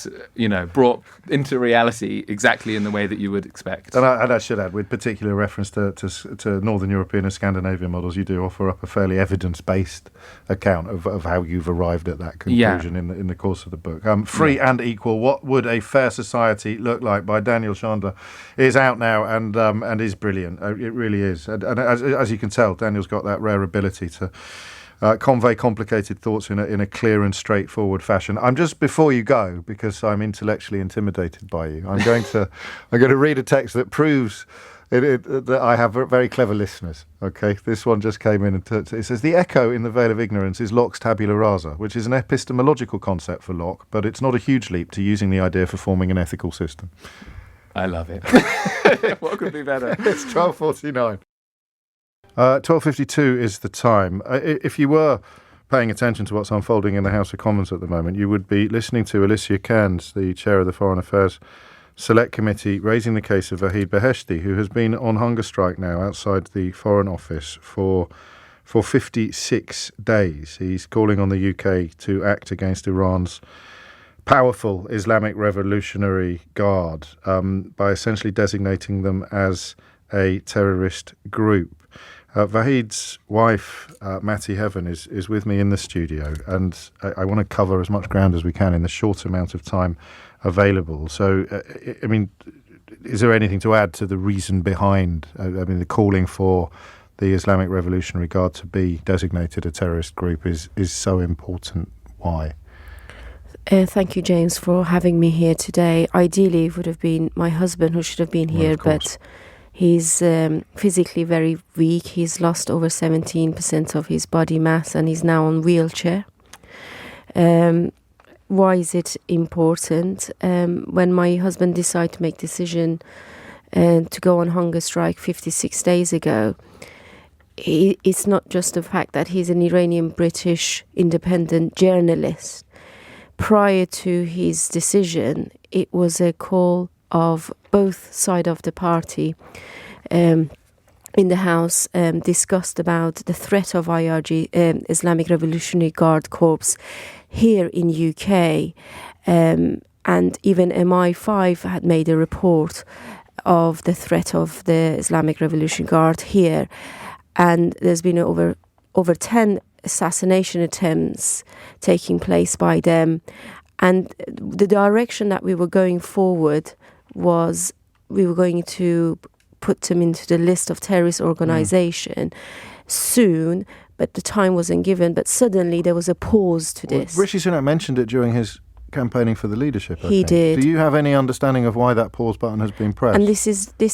brought into reality exactly in the way that you would expect. And I should add, with particular reference to Northern European and Scandinavian models, you do offer up a fairly evidence-based account of how you've arrived at that conclusion in the course of the book. Free and Equal, What Would a Fair Society Look Like by Daniel Chandler is out now and is brilliant. It really is. And as you can tell, Daniel's got that rare ability to convey complicated thoughts in a clear and straightforward fashion. I'm just, before you go, because I'm intellectually intimidated by you, I'm going to read a text that proves that I have very clever listeners. Okay, this one just came in and it says, the echo in the veil of ignorance is Locke's tabula rasa, which is an epistemological concept for Locke, but it's not a huge leap to using the idea for forming an ethical system. I love it. What could be better? It's 12:49. 12:52 is the time. If you were paying attention to what's unfolding in the House of Commons at the moment, you would be listening to Alicia Cairns, the chair of the Foreign Affairs Select Committee, raising the case of Vahid Beheshti, who has been on hunger strike now outside the Foreign Office for 56 days. He's calling on the UK to act against Iran's powerful Islamic Revolutionary Guard by essentially designating them as a terrorist group. Vahid's wife, Matty Heaven, is with me in the studio, and I want to cover as much ground as we can in the short amount of time available. So, I mean, is there anything to add to the reason behind, the calling for the Islamic Revolutionary Guard to be designated a terrorist group is so important? Why? Thank you, James, for having me here today. Ideally, it would have been my husband who should have been here, but he's physically very weak. He's lost over 17% of his body mass and he's now on wheelchair. Why is it important? When my husband decided to make decision to go on hunger strike 56 days ago, it's not just the fact that he's an Iranian-British independent journalist. Prior to his decision, it was a call of both sides of the party in the House discussed about the threat of IRG, Islamic Revolutionary Guard Corps, here in UK. And even MI5 had made a report of the threat of the Islamic Revolutionary Guard here. And there's been over 10 assassination attempts taking place by them. And the direction that we were going forward was we were going to put them into the list of terrorist organization soon, but the time wasn't given. But suddenly there was a pause to this. Rishi Sunak mentioned it during his campaigning for the leadership. He did. Do you have any understanding of why that pause button has been pressed? And this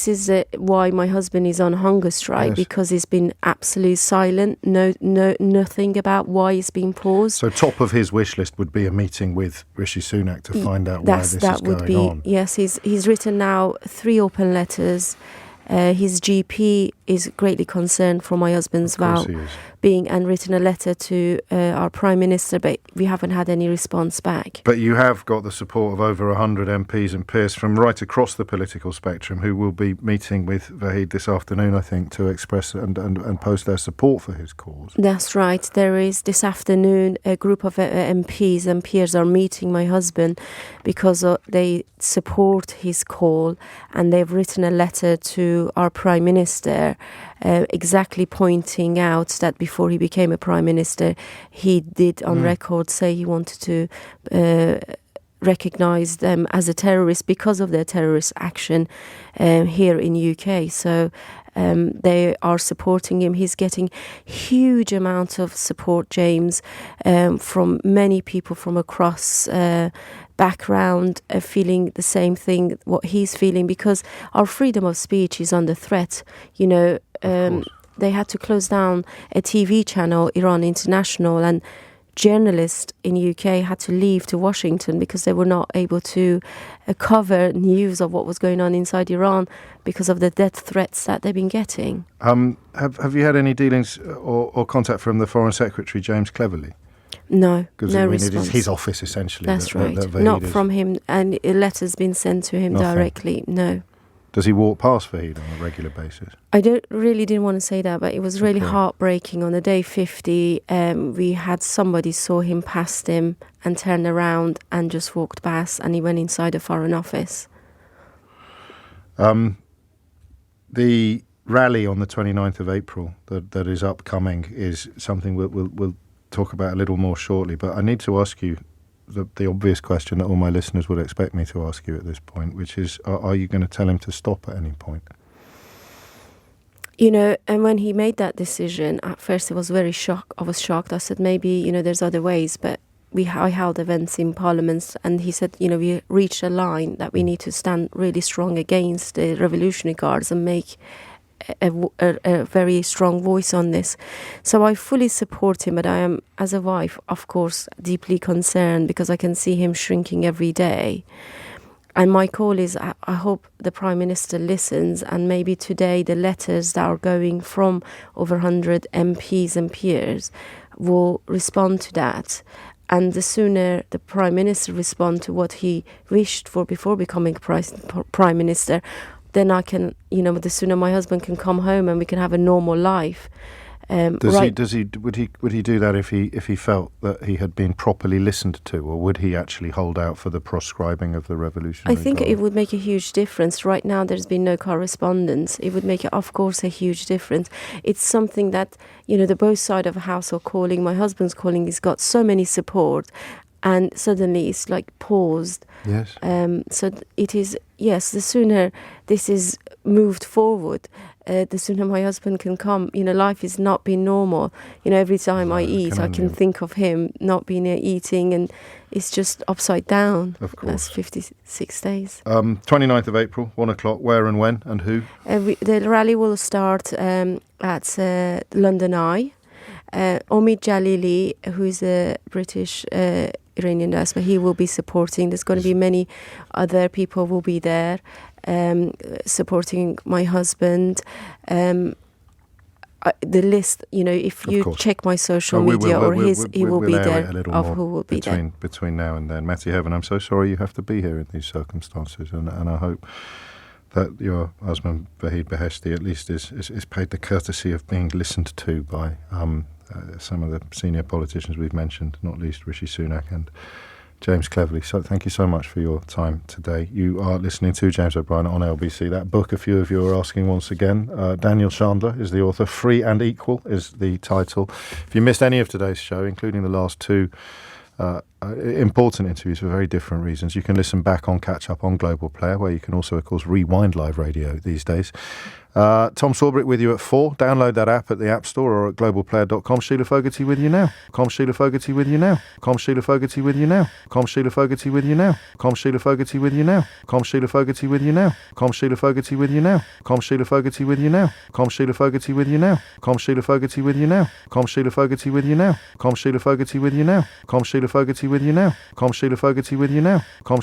is why my husband is on hunger strike, because he's been absolutely silent. Nothing about why it's been paused. So top of his wish list would be a meeting with Rishi Sunak to find out why this is going on. Yes, he's written now 3 open letters. His GP is greatly concerned for my husband's well-being and written a letter to our Prime Minister, but we haven't had any response back. But you have got the support of over 100 MPs and peers from right across the political spectrum who will be meeting with Vahid this afternoon, I think, to express and post their support for his cause. That's right. There is this afternoon a group of MPs and peers are meeting my husband because they support his call, and they've written a letter to our Prime Minister exactly pointing out that before he became a Prime Minister, he did on record say he wanted to recognize them as a terrorist because of their terrorist action here in UK. So they are supporting him. He's getting huge amounts of support, James, from many people from across background, feeling the same thing, what he's feeling, because our freedom of speech is under threat. You know, they had to close down a TV channel, Iran International, and journalists in UK had to leave to Washington because they were not able to cover news of what was going on inside Iran because of the death threats that they've been getting. Have you had any dealings or contact from the Foreign Secretary, James Cleverly? No, Because no it response. is his office, essentially. That's right. Not from him, and a letter's been sent to him directly. No. Does he walk past Vahid on a regular basis? I didn't want to say that, but it was really heartbreaking. On the day 50, we had somebody saw him past him and turned around and just walked past, and he went inside the Foreign Office. The rally on the 29th of April that is upcoming is something we'll talk about a little more shortly, but I need to ask you the obvious question that all my listeners would expect me to ask you at this point, which is, are you going to tell him to stop at any point? You know, and when he made that decision, at first I was shocked. I said, maybe, you know, there's other ways, but I held events in parliaments, and he said, you know, we reached a line that we need to stand really strong against the Revolutionary Guards and make a very strong voice on this. So I fully support him, but I am, as a wife, of course, deeply concerned because I can see him shrinking every day. And my call is, I hope the Prime Minister listens, and maybe today the letters that are going from over 100 MPs and peers will respond to that. And the sooner the Prime Minister responds to what he wished for before becoming Prime Minister, then I can, you know, the sooner my husband can come home and we can have a normal life. Would he do that if he felt that he had been properly listened to, or would he actually hold out for the proscribing of the Revolutionary Guard? I think it would make a huge difference. Right now there's been no correspondence. It would make, of course, a huge difference. It's something that, you know, the both sides of the house are calling. My husband's calling. He's got so many support, and suddenly it's like paused. Yes. So it is, yes, the sooner this is moved forward, the sooner my husband can come. You know, life is not been normal. You know, every time I eat, I can think of him not being eating, and it's just upside down. Of course. That's 56 days. 29th of April, 1 o'clock, where and when and who? The rally will start at London Eye. Omid Jalili, who is a British Iranian diaspora, he will be supporting. There's going to be many other people will be there supporting my husband. The list, you know, if you check my social media or his, he will be there of who will be there. Between now and then. Matthew Heaven, I'm so sorry you have to be here in these circumstances, and I hope that your husband, Vahid Beheshti, at least is paid the courtesy of being listened to by some of the senior politicians we've mentioned, not least Rishi Sunak and James Cleverly. So thank you so much for your time today. You are listening to James O'Brien on LBC. That book, a few of you are asking once again. Daniel Chandler is the author. Free and Equal is the title. If you missed any of today's show, including the last two important interviews for very different reasons, you can listen back on Catch Up on Global Player, where you can also, of course, rewind live radio these days. Tom Swarbrick with you at 4. Download that app at the App Store or at globalplayer.com. Sheila Fogarty with you now. Sheila Fogarty with you now. Sheila Fogarty with you now. Sheila Fogarty with you now. Sheila Fogarty with you now. Sheila Fogarty with you now. Sheila Fogarty with you now. Sheila Fogarty with you now. Sheila Fogarty with you now. Sheila Fogarty with you now. Sheila Fogarty with you now. Sheila Fogarty with you now. Sheila Fogarty with you now. Sheila Fogarty with you now.